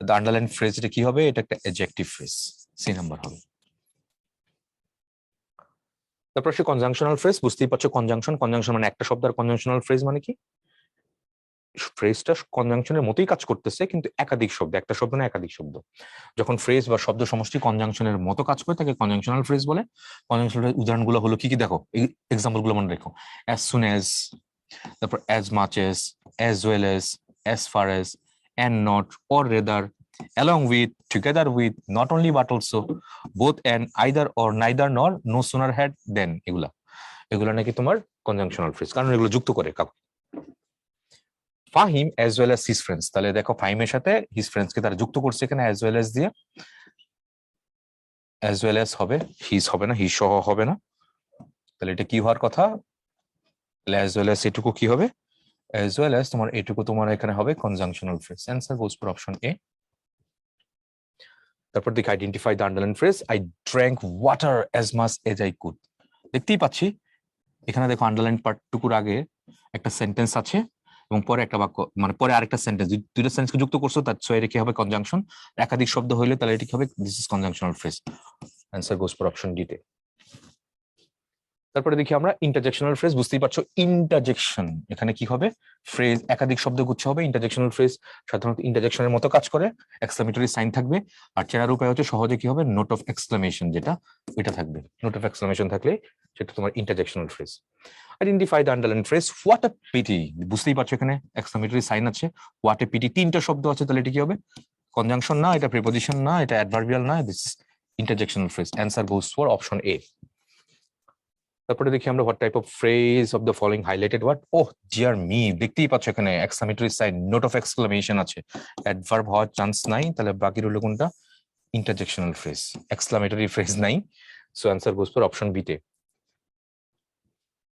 Speaker 1: দ্য আন্ডারলাইন ফ্রেজ, এটা কি হবে, এটা একটা অ্যাডজেক্টিভ ফ্রেজ, সি নাম্বার হবে। তারপর সে কনজাংশনাল ফ্রেজ, বুঝতেই পারছো কনজাংশন মানে একটা শব্দ, আর কনজাংশনাল ফ্রেজ মানে কি, ফ্রেজটা কনজাংশনের মতোই কাজ করতেছে কিন্তু একাধিক শব্দ, একটা শব্দ না একাধিক শব্দ। যখন ফ্রেজ বা শব্দ সমষ্টি কনজাংশনের মতো কাজ করে তাকে কনজাংশনাল ফ্রেজ বলে। কনজাংশনাল উদাহরণগুলো হলো কি কি, দেখো এক্সাম্পল গুলো মনে রেখো, অ্যাজ সুন অ্যাজ, তারপর as much as well as far as, and not, or rather, along with, together with, not only but also, both and, either or, neither nor, no sooner had than, এগুলা এগুলা নাকি তোমার conjunctional phrase, কারণ এগুলো যুক্ত করে কাউকে। Fahim as well as his friends, তাহলে দেখো ফাহিমের সাথে হিজ ফ্রেন্ডস কে তারা যুক্ত করছে এখানে as well as দিয়ে, as well as হবে, হিজ হবে না, হিজ সহ হবে না, তাহলে এটা কি হওয়ার কথা, as well as এটুকু কি হবে, as well as তোমার এটুকু তোমার এখানে হবে conjunctional phrase. Answer goes for option এ। তারপর দেখি identify the underline phrase, I drank water as much as I could. দেখতেই পাচ্ছি এখানে দেখো আন্ডারলাইন পার্টটুকুর আগে একটা সেন্টেন্স আছে এবং পরে একটা বাক্য, মানে পরে আরেকটা সেন্টেন্স, দুইটা সেন্টেন্সকে যুক্ত করছো, তার সো এটা কি হবে কনজাংশন। একাধিক শব্দ হইলে তাহলে এটা কি হবে, this is conjunctional phrase. Answer goes for option D তে। তারপরে দেখি আমরা ইন্টারজেকশনাল ফ্রেজ, বুঝতেই পারছো ইন্টারজেকশন এখানে কি হবে, ফ্রেজ একাধিক শব্দগুচ্ছ হবে। ইন্টারজেকশনাল ফ্রেজ সাধারণত ইন্টারজেকশনের মতো কাজ করে, এক্সক্লামেটরি সাইন থাকবে, আর চেনার উপায় হচ্ছে সহজে কি হবে, নোট অফ এক্সক্লামেশন, যেটা এটা থাকবে, নোট অফ এক্সক্লামেশন থাকলে সেটা তোমার interjectional phrase. Identify the underline phrase, what a PT, বুঝতেই পারছো এখানে এক্সক্লামেটরি সাইন আছে, হোয়াট এ পিটি, তিনটা শব্দ আছে, তাহলে এটা কি হবে, কনজাংশন না, এটা প্রিপোজিশন না, এটা অ্যাডভার্বিয়াল না, this is interjectional phrase. Answer goes for option A. তারপরে দেখি আমরা what type of phrase of the following highlighted word, oh dear me, দেখতেই পাচ্ছ এখানে exclamatory sign, note of exclamation আছে, অ্যাডভার্ব হওয়ার চান্স নাই, তাহলে বাকি রইল কোনটা, ইন্টারজেকশনাল ফ্রেজ, এক্সক্লামেটরি ফ্রেজ নাই, so answer goes for option B তে।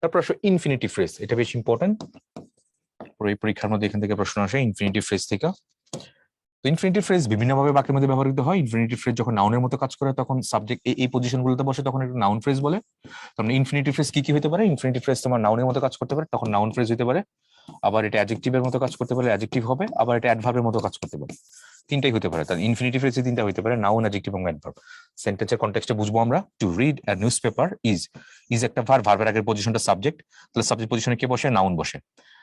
Speaker 1: তারপর আসো ইনফিনিটিভ ফ্রেজ, এটা বেশ ইম্পর্টেন্ট, এই পরীক্ষার মধ্যে এখান থেকে প্রশ্ন আসে ইনফিনিটিভ ফ্রেজ থেকে। তো ইনফিনিটিভ ফ্রেজ বিভিন্নভাবে বাক্যের মধ্যে ব্যবহৃত হয়। ইনফিনিটিভ ফ্রেজ যখন নাউনের মতো কাজ করে, তখন সাবজেক্ট এই পজিশনগুলোতে বসে, তখন এটা নাউন ফ্রেজ বলে। তার মানে ইনফিনিটিভ ফ্রেজ কি কি হতে পারে, ইনফিনিটিভ ফ্রেজ তোমার নাউনের মতো কাজ করতে পারে, তখন নাউন ফ্রেজ হতে পারে, আবার এটা অ্যাডজেক্টিভের মতো কাজ করতে পারে, অ্যাডজেক্টিভ হবে, আবার এটা অ্যাডভার্বের মতো কাজ করতে পারে, তিনটাই হতে পারে। তার ইনফিনিটিভ ফ্রেজ তিনটা হতে পারে, নাউন, অ্যাডজেক্টিভ এবং অ্যাডভার্ব। সেন্টেন্সের কনটেক্সটে বুঝবো আমরা, to read a news paper is একটা ভার্ব, ভার্বের আগের পজিশনটা সাবজেক্ট, তাহলে সাবজেক্ট পজিশনে কে বসে, নাউন বসে,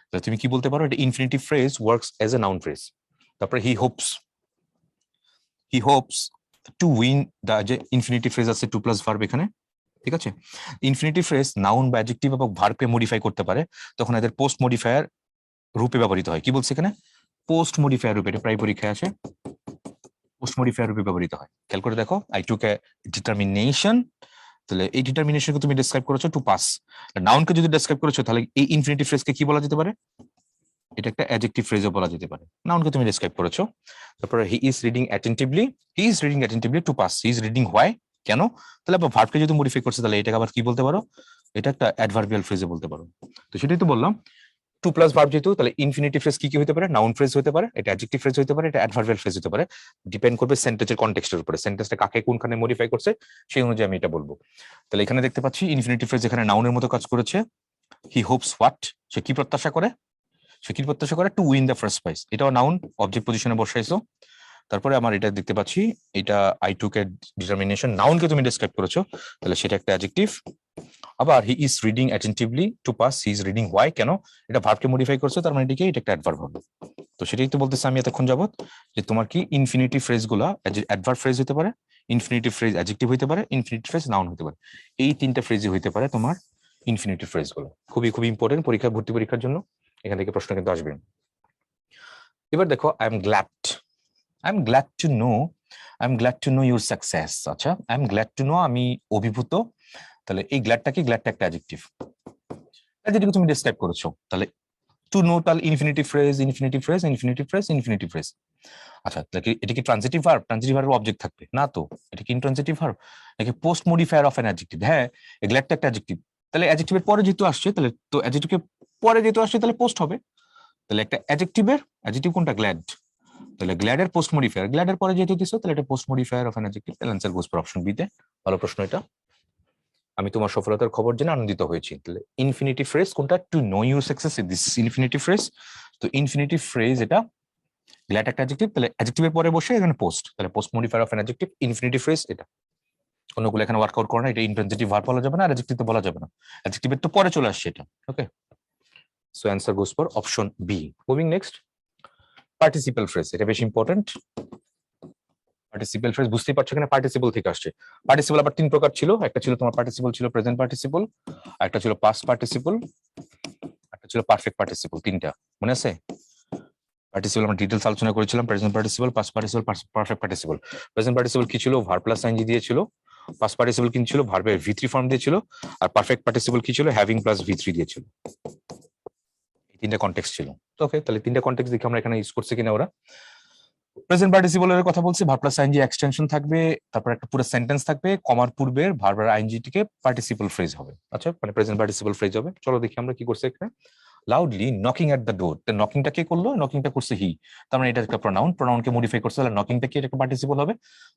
Speaker 1: তাহলে তুমি কি বলতে পারো, এটা infinitive phrase works as a noun phrase. তারপরে হি হোপস টু উইন, দা যে ইনফিনিটিভ ফ্রেজ আছে টু প্লাস ভার্ব এখানে, ঠিক আছে। ইনফিনিটিভ ফ্রেজ নাউন বা অ্যাডজেক্টিভ এবং ভার্বকে মডিফাই করতে পারে, তখন এদের পোস্ট মডিফায়ার রূপে ব্যবহৃত হয়। কি বলছে এখানে, পোস্ট মডিফায়ার রূপে, এটা প্রায় পরীক্ষায় আসে, পোস্ট মডিফায়ার রূপে ব্যবহৃত হয়। খেয়াল করে দেখো, আই টুক এ ডিটারমিনেশন, তাহলে এই ডিটারমিনেশনকে তুমি ডেসক্রাইব করেছো টু পাস, নাউনকে যদি ডেসক্রাইব করেছো, তাহলে এই ইনফিনিটিভ ফ্রেজকে কি বলা যেতে পারে, এটা একটা অ্যাডজেক্টিভ ফ্রেজও বলা যেতে পারে, নাউনকে তুমি ডেসক্রাইব করেছো। তারপরে he is reading attentively to pass, he is reading why, কেন, তাহলে আবার ভার্বকে যদি মডিফাই করছে, তাহলে এটাকে আবার কি বলতে পারো, এটা একটা অ্যাডভার্বিয়াল ফ্রেজে বলতে পারো। তো সেটাই তো বললাম, টু প্লাস ভার্ব যেহেতু, তাহলে ইনফিনিটিভ ফ্রেজ কি কি হতে পারে, নাউন ফ্রেজ হতে পারে, এটা অ্যাডজেক্টিভ ফ্রেজ হতে পারে, এটা অ্যাডভার্বিয়াল ফ্রেজ হতে পারে, ডিপেন্ড করবে সেন্টেন্সের কনটেক্সটের উপরে, সেন্টেন্সটা কাকে কোনখানে মডিফাই করছে সেই অনুযায়ী আমি এটা বলবো। তাহলে এখানে দেখতে পাচ্ছি ইনফিনিটিভ ফ্রেজ এখানে নাউনের মতো কাজ করেছে, হি হোপস হোয়াট, সে কি প্রত্যাশা করে, to win the first prize, এটাও নাউন, অবজেক্ট পজিশনে বসাইছো। তারপরে আমার এটা দেখতে পাচ্ছি, এটা আই টুক এ ডিটারমিনেশন, নাউনকে তুমি ডেসক্রাইব করেছো, তাহলে সেটা একটা অ্যাডজেক্টিভ। আবার he is reading attentively to pass, he is reading why, কেন, এটা ভার্বকে মডিফাই করছে, তার মানে এটা একটা অ্যাডভার্ব হবে। তো সেটাই তো বলতেছি আমি এতক্ষণ যাবত, যে তোমার কি ইনফিনিটিভ ফ্রেজ গুলা অ্যাডভার্ব ফ্রেজ হতে পারে, ইনফিনিটিভ ফ্রেজ অ্যাডজেক্টিভ হতে পারে, ইনফিনিটিভ ফ্রেজ নাউন হতে পারে, এই তিনটা ফ্রেজই হতে পারে তোমার ইনফিনিটিভ ফ্রেজ গুলো। খুবই খুবই ইম্পর্টেন্ট পরীক্ষা, ভর্তি পরীক্ষার জন্য এখান থেকে প্রশ্ন কিন্তু আসবে। এবার দেখো, I am glad to know your success. আচ্ছা, I am glad to know, আমি অভিভূত, তাহলে এই গ্ল্যাডটা কি, গ্ল্যাডটা একটা অ্যাডজেক্টিভ, যেটাকে তুমি ডেসক্রাইব করেছো, তাহলে টু নো, তাহলে ইনফিনিটিভ ফ্রেজ। আচ্ছা, তাহলে এটা কি ট্রানজিটিভ ভার্ব, ট্রানজিটিভ ভার্বের অবজেক্ট থাকবে না, তো এটা কি ইনট্রানজিটিভ ভার্ব, নাকি post modifier of an adjective, হ্যাঁ গ্ল্যাডটা একটা অ্যাডজেক্টিভ, তাহলে অ্যাডজেক্টিভের পরে যেহেতু আসছে, তাহলে তো অ্যাডজেক্টিভকে পরে যেহেতু আসছে, তাহলে পোস্ট হবে, তাহলে একটা অ্যাডজেক্টিভ কোনটা, গ্ল্যাড, তাহলে গ্ল্যাডের পোস্ট মডিফায়ার, গ্ল্যাডের পরে যেহেতু দিছো, তাহলে এটা post modifier of an adjective, তাহলে answer goes for option B তে। ভালো প্রশ্ন এটা, আমি তোমার সফলতার খবর জেনে আনন্দিত হয়েছি। তাহলে ইনফিনিটিভ ফ্রেজ কোনটা, two know your success, this infinitive phrase. তো ইনফিনিটিভ ফ্রেজ এটা, গ্ল্যাড একটা অ্যাডজেক্টিভ, তাহলে অ্যাডজেক্টিভের পরে বসে এখানে পোস্ট, তাহলে post modifier of an adjective, infinitive phrase এটা। অন্যগুলো এখানে ওয়ার্কআউট করে না, এটা ইন্ট্রানজিটিভ ভার্ব বলা যাবে না, আর অ্যাডজেক্টিভ তো বলা যাবে না, অ্যাডজেক্টিভের তো পরে চলে আসছে এটা। Okay, so answer goes for option B. Moving next, participle phrase, এটা বেশ ইম্পর্টেন্ট। পার্টিসিপল ফ্রেজ বুঝতেই পারছো, এখানে পার্টিসিপল থেকে আসছে। পার্টিসিপল আবার তিন প্রকার ছিল, একটা ছিল তোমার পার্টিসিপল ছিল প্রেজেন্ট পার্টিসিপল, একটা ছিল পাস্ট পার্টিসিপল, একটা ছিল পারফেক্ট পার্টিসিপল, তিনটা মনে আছে। পার্টিসিপল আমরা ডিটেলস আলোচনা করেছিলাম, present participle, past participle, perfect participle. Present participle কি ছিল? ভার্ব প্লাস আইএনজি দিয়েছিল। পাস্ট পার্টিসিপল কি ছিল? ভার্বের ভি3 ফর্ম দিয়েছিল। আর পারফেক্ট পার্টিসিপল কি ছিল? হ্যাভিং প্লাস ভি3 দিয়েছিল। এই তিনটা কনটেক্সট ছিল। ওকে, তাহলে তিনটা কনটেক্সট দেখে আমরা এখানে ইউজ করছি কিনা ওরা। প্রেজেন্ট পার্টিসিপলের কথা বলছি, ভার্ব প্লাস আইএনজি এক্সটেনশন থাকবে, তারপর একটা পুরো সেন্টেন্স থাকবে, কমার পূর্বের ভার্ব আর আইএনজিটিকে পার্টিসিপল ফ্রেজ হবে। আচ্ছা, মানে প্রেজেন্ট পার্টিসিপল ফ্রেজ হবে। চলো দেখি আমরা কি করছি এখানে। Loudly knocking at the door, নকিংটা কে করলো? নকিংটা করছে হি, তার মানে এটা একটা প্রোনাউন, প্রোনাউনকে মডিফাই করছে, তাহলে নকিংটা কি? এটা একটা পার্টিসিপল হবে।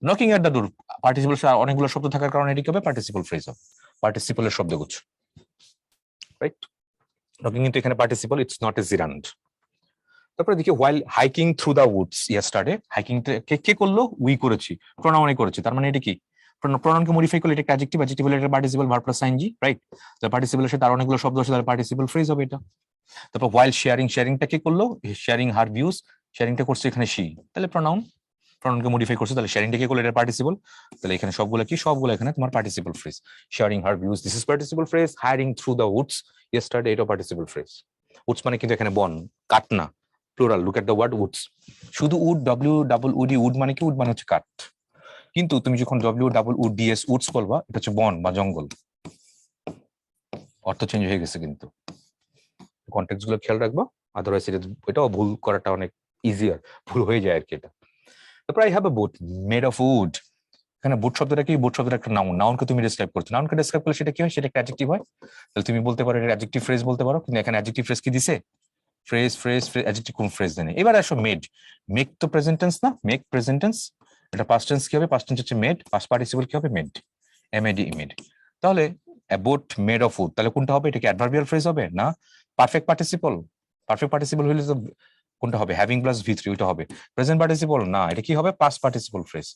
Speaker 1: Knocking at the door, participle অনেকগুলো শব্দ থাকার কারণে এটি হবে পার্টিসিপল ফ্রেজ হবে, পার্টিসিপলের শব্দগুচ্ছ, রাইট? নকিং কিন্তু এখানে participle, it's not a gerund. তারপরে দেখি while hiking through the woods yesterday, hiking কে করলো? উই করেছি, প্রোনাউনে করেছি, তার মানে এটা কি? প্রোনাউনকে মডিফাই করলে এটা একটা অ্যাডজেক্টিভ, অ্যাডজেক্টিভ হলে এটা participle, verb plus ING, right? তাহলে পার্টিসিপলের সাথে আর অনেকগুলো শব্দ আছে, তাহলে পার্টিসিপল ফ্রেজ হবে এটা। তারপর হোয়াইল শেয়ারিং, শেয়ারিংটা কি করলো? শেয়ারিং হার ভিউজ, শেয়ারিংটা করছে এখানে শি, তাহলে প্রোনাউন, প্রোনাউনকে মডিফাই করছে, তাহলে শেয়ারিংটা কি করলো? এটা পার্টিসিপল, তাহলে এখানে সবগুলো কি? সবগুলো এখানে তোমার participle phrase. Sharing her views, this is participle phrase. Hiring through the woods yesterday, এটা পার্টিসিপল ফ্রেজ। উডস মানে কিন্তু এখানে বন, কাট না, plural, look at the word woods. শুধু wood, W double O D, wood মানে কি? উড মানে হচ্ছে কাঠ। কিন্তু তুমি যখন W double O DS woods বলবা, এটা হচ্ছে বন বা জঙ্গল, অর্থ চেঞ্জ হয়ে গেছে। কিন্তু কন্টেক্সট গুলো খেয়াল রাখবো, আদারওয়াইজ এটাও ভুল করাটা অনেক ইজিয়ার, ভুল হয়ে যায় আর কি এটা। তারপর I have a boat made of would, এখানে বুট শব্দটা কি? বুট শব্দটা একটা নাউন, নাউনকে তুমি ডিসক্রাইব করছো, নাউনকে ডিসক্রাইব করলে সেটা কি হয়? সেটা একটা অ্যাডজেক্টিভ হয়। তাহলে তুমি বলতে পারো এটা অ্যাডজেক্টিভ ফ্রেজ বলতে পারো, কিন্তু এখানে অ্যাডজেক্টিভ ফ্রেজ কি দিছে? ফ্রেজ, ফ্রেজ, ফ্রেজ, অ্যাডজেক্টিভ কোন ফ্রেজ দেনে? এবার আসো মেড, মেক তো প্রেজেন্ট টেন্স না, মেক প্রেজেন্ট টেন্স, এটা পাস্ট টেন্স কি হবে? পাস্ট টেন্স হচ্ছে মেড, পাস্ট পার্টিসিপল কি হবে? Made, MAD, made. তাহলে বোট মেড অফ উড, তাহলে কোনটা হবে? এটা কি অ্যাডভার্বিয়াল ফ্রেজ হবে না পারফেক্ট পার্টিসিপল? পারফেক্ট পার্টিসিপল হলে তো কোনটা হবে? হ্যাভিং প্লাস ভি3, ওইটা হবে। প্রেজেন্ট পার্টিসিপল না, এটা কি হবে? Past participle phrase,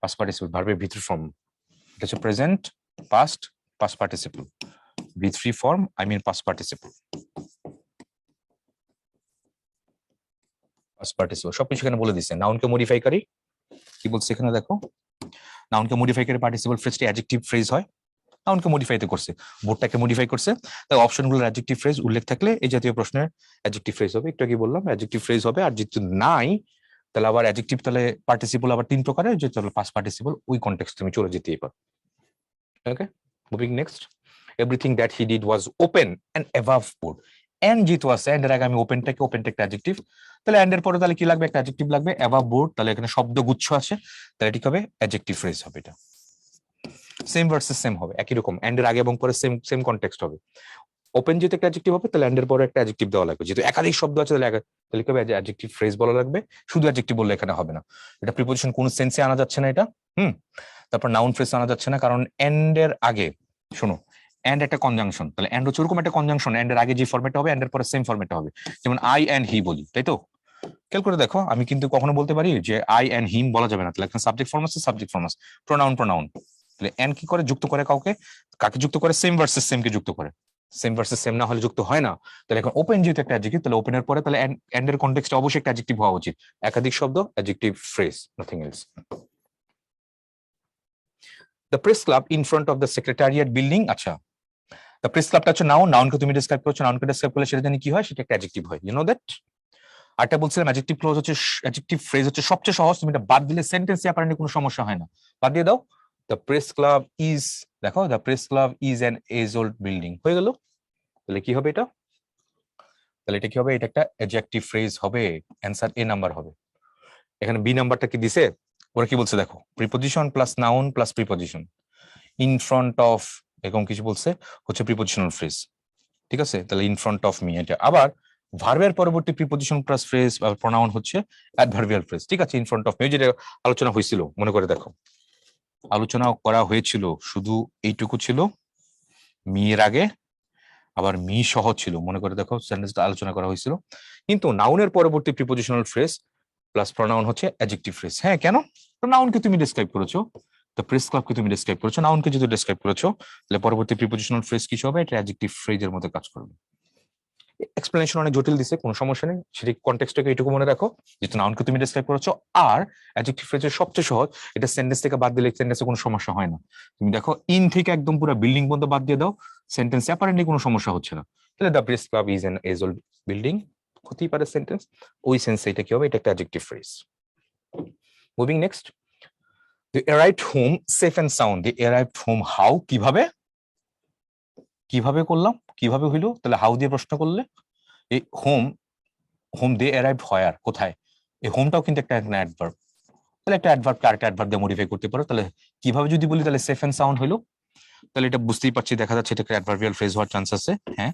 Speaker 1: past participle, ভার্বের ভি3 ফর্ম, এটা হচ্ছে প্রেজেন্ট, পাস্ট, পাস্ট পার্টিসিপল, ভি3 form, I mean past participle, past participle, সবকিছু এখানে বলে দিচ্ছে। নাউনকে মডিফাই করি, কি বলছে এখানে দেখো, নাউনকে মডিফাই করে পার্টিসিপল ফ্রেজটি অ্যাডজেক্টিভ ফ্রেজ হয়, নাউনকে মডিফাই তো করছে, বোর্ডটাকে মডিফাই করছে, তাই অপশনগুলোর অ্যাডজেক্টিভ ফ্রেজ উল্লেখ থাকলে এই জাতীয় প্রশ্নের অ্যাডজেক্টিভ ফ্রেজ হবে। একটু আগে বললাম অ্যাডজেক্টিভ ফ্রেজ হবে, আর যেহেতু নাই তাহলে আবার অ্যাডজেক্টিভ, তাহলে পার্টিসিপল আবার তিন প্রকারের, যে চলো পাস্ট পার্টিসিপল, ওই কনটেক্সট তুমি চলে যেতেই পারো। Okay, moving next. Everything that he did was open and above board, and যেহেতু আছে এন্ড এর আগে আমি ওপেনটাকে, ওপেনটা একটা অ্যাডজেক্টিভ, তাহলে এন্ড এর পরে তাহলে কি লাগবে? একটা অ্যাডজেক্টিভ লাগবে, অ্যাবাভ বোর্ড, তাহলে এখানে শব্দগুচ্ছ আছে, তাহলে ঠিক হবে অ্যাডজেক্টিভ ফ্রেজ হবে। এটা সেম ভার্সেস সেম হবে, একই রকম, এন্ড এর আগে এবং পরে সেম সেম কনটেক্সট হবে। ওপেন যেহেতু একটা অ্যাডজেক্টিভ হবে, তাহলে এন্ড এর পরে একটা অ্যাডজেক্টিভ দেওয়া লাগবে, যেহেতু একাধিক শব্দ আছে তাহলে কি হবে? অ্যাডজেক্টিভ ফ্রেজ বলা লাগবে, শুধু অ্যাডজেক্টিভ বললে এখানে হবে না। এটা প্রিপোজিশন কোন সেন্সে আনা যাচ্ছে না এটা। তারপর নাউন ফ্রেজ আনা যাচ্ছে না, কারণ এন্ড এর আগে, শোনো, এন্ড একটা কনজাংশন, তাহলে এন্ড হচ্ছে ওরকম একটা কনজাংশন, এন্ড এর আগে যে ফরম্যাটটা হবে এন্ড এর পরে সেম ফরম্যাটটা হবে। যেমন আই এন্ড হি বলি, তাই তো? খেয়াল করে দেখো, আমি কিন্তু কখনো বলতে পারি যে আই এন্ড হিম বলা যাবে না, তাহলে এখানে সাবজেক্ট ফর্ম আছে, সাবজেক্ট ফর্ম আছে, প্রোনাউন, প্রোনাউন, তাহলে এন্ড কি করে? যুক্ত করে কাউকে, কাকে যুক্ত করে? সেম ভার্সেস সেম কে যুক্ত করে, সেম ভার্সেস সেম না হলে যুক্ত হয় না। তাহলে এখন ওপেন যেহেতু একটা অ্যাডজেক্টিভ, তাহলে ওপেনের পরে তাহলে এন্ড এর কনটেক্সটে অবশ্যই একটা অ্যাডজেক্টিভ হওয়া উচিত, একাধিক শব্দ, adjective phrase, nothing else. The press club in front of the secretariat building, আচ্ছা, দ্য প্রেস ক্লাবটা হচ্ছে নাউন, নাউনকে তুমি ডিসক্রাইব করছো, নাউনকে ডিসক্রাইব করলে সেটা জানি কি হয়? সেটা একটা অ্যাডজেক্টিভ হয়, ইউ নো দ্যাট। আরটা বলছিলাম অ্যাডজেক্টিভ ক্লজ হচ্ছে, অ্যাডজেক্টিভ ফ্রেজ হচ্ছে সবচেয়ে সহজ, তুমি এটা বাদ দিলে সেন্টেন্সে অ্যাপারেন্টলি কোনো সমস্যা হয় না, বাদ দিয়ে দাও। দ্য প্রেস ক্লাব ইজ, দেখো, the press club is an age old building, হয়ে গেল। তাহলে কি হবে এটা? তাহলে এটা কি হবে? এটা একটা অ্যাডজেক্টিভ ফ্রেজ হবে, অ্যান্সার এ নাম্বার হবে। এখানে বি নাম্বারটা কি দিছে? ওরা কি বলছে দেখো, preposition plus noun plus preposition in front of, এরকম কিছু বলছে, হচ্ছে প্রিপোজিশনাল ফ্রেজ, ঠিক আছে? তাহলে ইন ফ্রন্ট অফ মি, এটা আবার ভার্বের পরবর্তী প্রিপোজিশন প্লাস ফ্রেজ বা প্রোনাউন হচ্ছে অ্যাডভার্বিয়াল ফ্রেজ, ঠিক আছে? ইন ফ্রন্ট অফ মি, যেটা আলোচনা হয়েছিল, মনে করে দেখো, আলোচনা করা হয়েছিল, শুধু এইটুকু ছিল, মি এর আগে আবার মি সহ ছিল, মনে করে দেখো, সেন্টেন্সটা আলোচনা করা হয়েছিল, কিন্তু নাউনের পরবর্তী প্রিপোজিশনাল ফ্রেজ প্লাস প্রোনাউন হচ্ছে অ্যাডজেক্টিভ ফ্রেজ। হ্যাঁ, কেন? নাউনকে তুমি ডেসক্রাইব করেছো, দ্য প্রেস ক্লাবকে তুমি ডেসক্রাইব করেছো, নাউনকে যদি ডেসক্রাইব করেছো, তাহলে পরবর্তী প্রিপোজিশনাল ফ্রেজ কি হবে? এটা অ্যাডজেক্টিভ ফ্রেজের মধ্যে কাজ করবে। এক্সপ্লেনেশন অনেক জটিল দিছে, কোনো সমস্যা নেই, সেটি কনটেক্সটটাকে এইটুকু মনে রাখো, যেহেতু নাউনকে তুমি ডেসক্রাইব করেছো, আর অ্যাডজেক্টিভ ফ্রেজের সবচেয়ে সহজ, এটা সেন্টেন্স থেকে বাদ দিলে সেন্টেন্সে কোনো সমস্যা হয় না। তুমি দেখো, ইন থেকে একদম পুরো বিল্ডিং পর্যন্ত বাদ দিয়ে দাও, সেন্টেন্সে অ্যাপারেন্টলি কোনো সমস্যা হচ্ছে না। তাহলে the press club is an age old building, হতেই পারে সেন্টেন্স, ওই সেন্সে এটা কি হবে, এটা একটা adjective phrase. Moving next, they arrived home safe and sound, they arrived home how, কিভাবে, কিভাবে করলাম, কিভাবে হইলো, তাহলে হাউ দিয়ে প্রশ্ন করলে, এই হোম, হোম দে অ্যারাইভড হোয়ার, কোথায়, এই হোমটাও কিন্তু একটা অ্যাডভার্ব, তাহলে একটা অ্যাডভার্ব কে আরেকটা অ্যাডভার্ব দিয়ে মডিফাই করতে পারো। তাহলে কিভাবে যদি বলি তাহলে সেফ এন্ড সাউন্ড হইলো, তাহলে এটা বুঝতেই পারছি, দেখা যাচ্ছে এটা একটা অ্যাডভার্বিয়াল ফ্রেজ হওয়ার চান্স আছে। হ্যাঁ,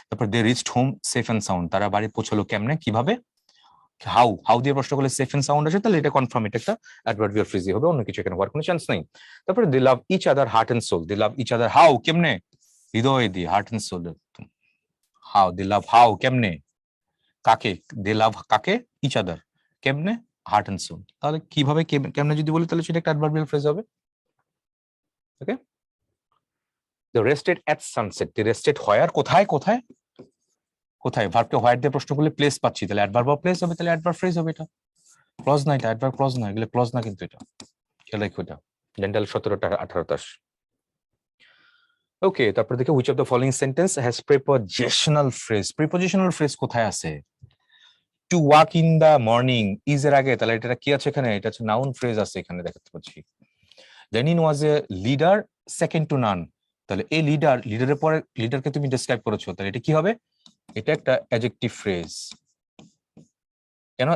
Speaker 1: তারপর they reached home safe and sound, তারা বাড়ি পৌঁছলো কেমনে, কিভাবে, হাউ, হাউ দিয়ে প্রশ্ন করলে সেফ এন্ড সাউন্ড আছে, তাহলে এটা কনফার্ম এটা একটা অ্যাডভার্বিয়াল ফ্রেজই হবে, অন্য কিছু এখানে হওয়ার কোনো চান্স নেই। তারপরে they love each other heart and soul, they love each other how, কেমনে, হৃদয় দিয়ে, heart and soul, how, they love how, কেমনে, কাকে, দে লাভ কাকে, ইচ আদার, কেমনে, হার্ট এন্ড সোল, তাহলে কিভাবে কেমনে যদি বলি তাহলে সেটা একটা অ্যাডভার্বিয়াল ফ্রেজ হবে। Okay, the rested at sunset, the rested where, কোথায়, কোথায়, কোথায়, ভার্বকে হোয়ার দিয়ে প্রশ্ন করলে প্লেস পাচ্ছি, তাহলে অ্যাডভার্ব অফ প্লেস হবে, তাহলে অ্যাডভার্ব ফ্রেজ হবে এটা, ক্লজ না, এটা অ্যাডভার্ব ক্লজ না, এগুলো ক্লজ না কিন্তু, এটা খেয়াল রাখো, এটা ডেন্টাল 17টা 18টা। ওকে, তারপর দেখো which of the following sentence has prepositional phrase, prepositional phrase কোথায় আছে, to walk in the morning is এর আগে, তাহলে এটা কি আছে এখানে, এটা হচ্ছে নাউন ফ্রেজ আছে এখানে দেখাতে পাচ্ছি। Lenin was a leader second two নান, তাহলে এই লিডার, লিডারের পরে লিডারকে তুমি ডেসক্রাইব করেছো, তাহলে এটা কি হবে, এটা একটা অ্যাডজেক্টিভ ফ্রেজ। কেন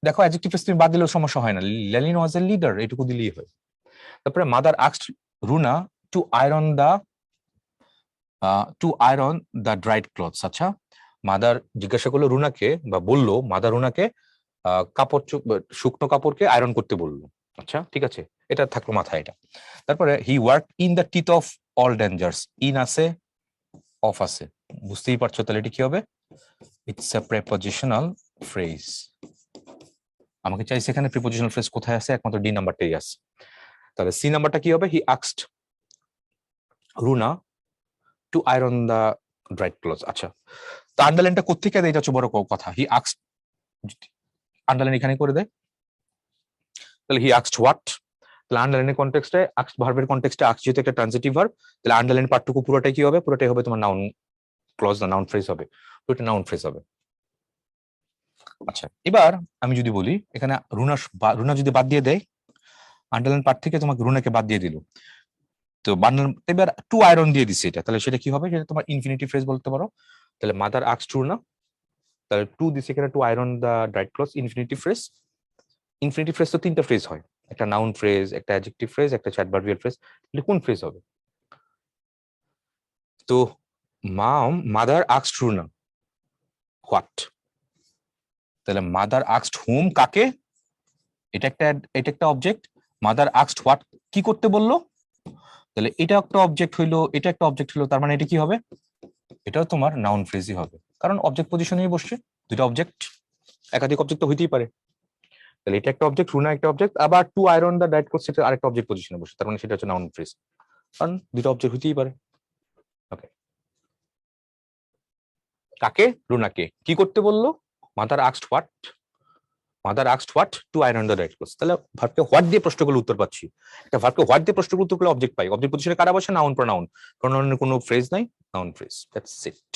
Speaker 1: দেখো, অ্যাডজেক্টিভ ফ্রেজ তুমি বাদ দিলেও সমস্যা হয় না, লেনিন ওয়াজ এ লিডার এটুকু দিলেই হয়। তারপরে mother asked Runa to iron the dried clothes, আচ্ছা মাদার জিজ্ঞাসা করলো রুনাকে, বা বললো মাদার রুনাকে কাপড়, শুকনো কাপড়কে আয়রন করতে বললো। আচ্ছা ঠিক আছে, এটা থাকলো মাথায় এটা। তারপরে he work in the teeth of all dangers, in আছে অফ আছে, বুঝতেই পারছো, তাহলে এটা কি হবে, ইটস আ প্রিপোজিশনাল ফ্রেজ। আমাকে চাইছে এখানে প্রিপোজিশনাল ফ্রেজ কোথায় আছে, একমাত্র ডি নাম্বারটাই আছে, তাহলে সি নাম্বারটা কি হবে, he asked Runa to iron the dried clothes. আচ্ছা, তো আন্ডারলাইনটা কোত্থেকে দেয়, এটা হচ্ছে বড় কথা, হি আস্কড, আন্ডারলাইন এখানে করে দেয়, তাহলে হি আস্কড হোয়াট, তাহলে আন্ডারলাইনের কনটেক্সটে, আস্কড ভার্বের কনটেক্সটে আস্কড যেহেতু একটা ট্রানজিটিভ ভার্ব, তাহলে আন্ডারলাইন পার্টটুকু পুরোটাই কি হবে, পুরোটাই হবে তোমার নাউন ক্লজ না নাউন ফ্রেজ হবে, পুরোটা নাউন ফ্রেজ হবে। আচ্ছা, এবার আমি যদি বলি এখানে রুনা যদি বাদ দিয়ে দেয়, আন্ডারলাইন পার্ট থেকে তোমাকে রুনাকে বাদ দিয়ে দিল, তো এবার টু আয়রন দিয়ে দিছে এটা, তাহলে সেটা কি হবে, সেটা তোমার ইনফিনিটিভ ফ্রেজ বলতে পারো। তাহলে মাদার আস্কড রুনা, তাহলে টু দিছে এখানে to iron the dried clothes, infinitive phrase. Infinitive phrase তো তিনটা ফ্রেজ হয়, একটা নাউন ফ্রেজ, একটা অ্যাডজেক্টিভ ফ্রেজ, একটা অ্যাডভার্বিয়াল ফ্রেজ, তাহলে কোন ফ্রেজ হবে, তো মাদার আস্কড রুনা হোয়াট, তাহলে মাদার আস্কড হুম কাকে, এটা একটা অবজেক্ট, মাদার আস্কড হোয়াট কি করতে বললো, তাহলে এটা একটা অবজেক্ট হইলো, এটা একটা অবজেক্ট হইলো, তার মানে এটা কি হবে, এটাও তোমার নাউন ফ্রেজই হবে, কারণ অবজেক্ট পজিশনেই বসছে, দুটো অবজেক্ট, একাধিক অবজেক্ট তো হইতেই পারে, তাহলে এটা একটা অবজেক্ট, রুনা একটা অবজেক্ট, আবার two iron the dried clothes সেটা আরেকটা অবজেক্ট পজিশনে বসে, তার মানে সেটা হচ্ছে নাউন ফ্রেজ, কারণ দুটো অবজেক্ট হইতেই পারে। ওকে, কাকে, রুনাকে কি করতে বললো, mother asked what, mother asked what to iron the dried clothes, তাহলে ভার্বকে হোয়াট দিয়ে প্রশ্ন করলে উত্তর পাচ্ছি, একটা ভার্বকে হোয়াট দিয়ে প্রশ্ন করলে উত্তর করলে অবজেক্ট পাই, অবজেক্ট পজিশনে কারা বসে, নাউন প্রোনাউন, প্রোনাউনের কোনো ফ্রেজ নাই, নাউন ফ্রেজ, দ্যাটস ইট।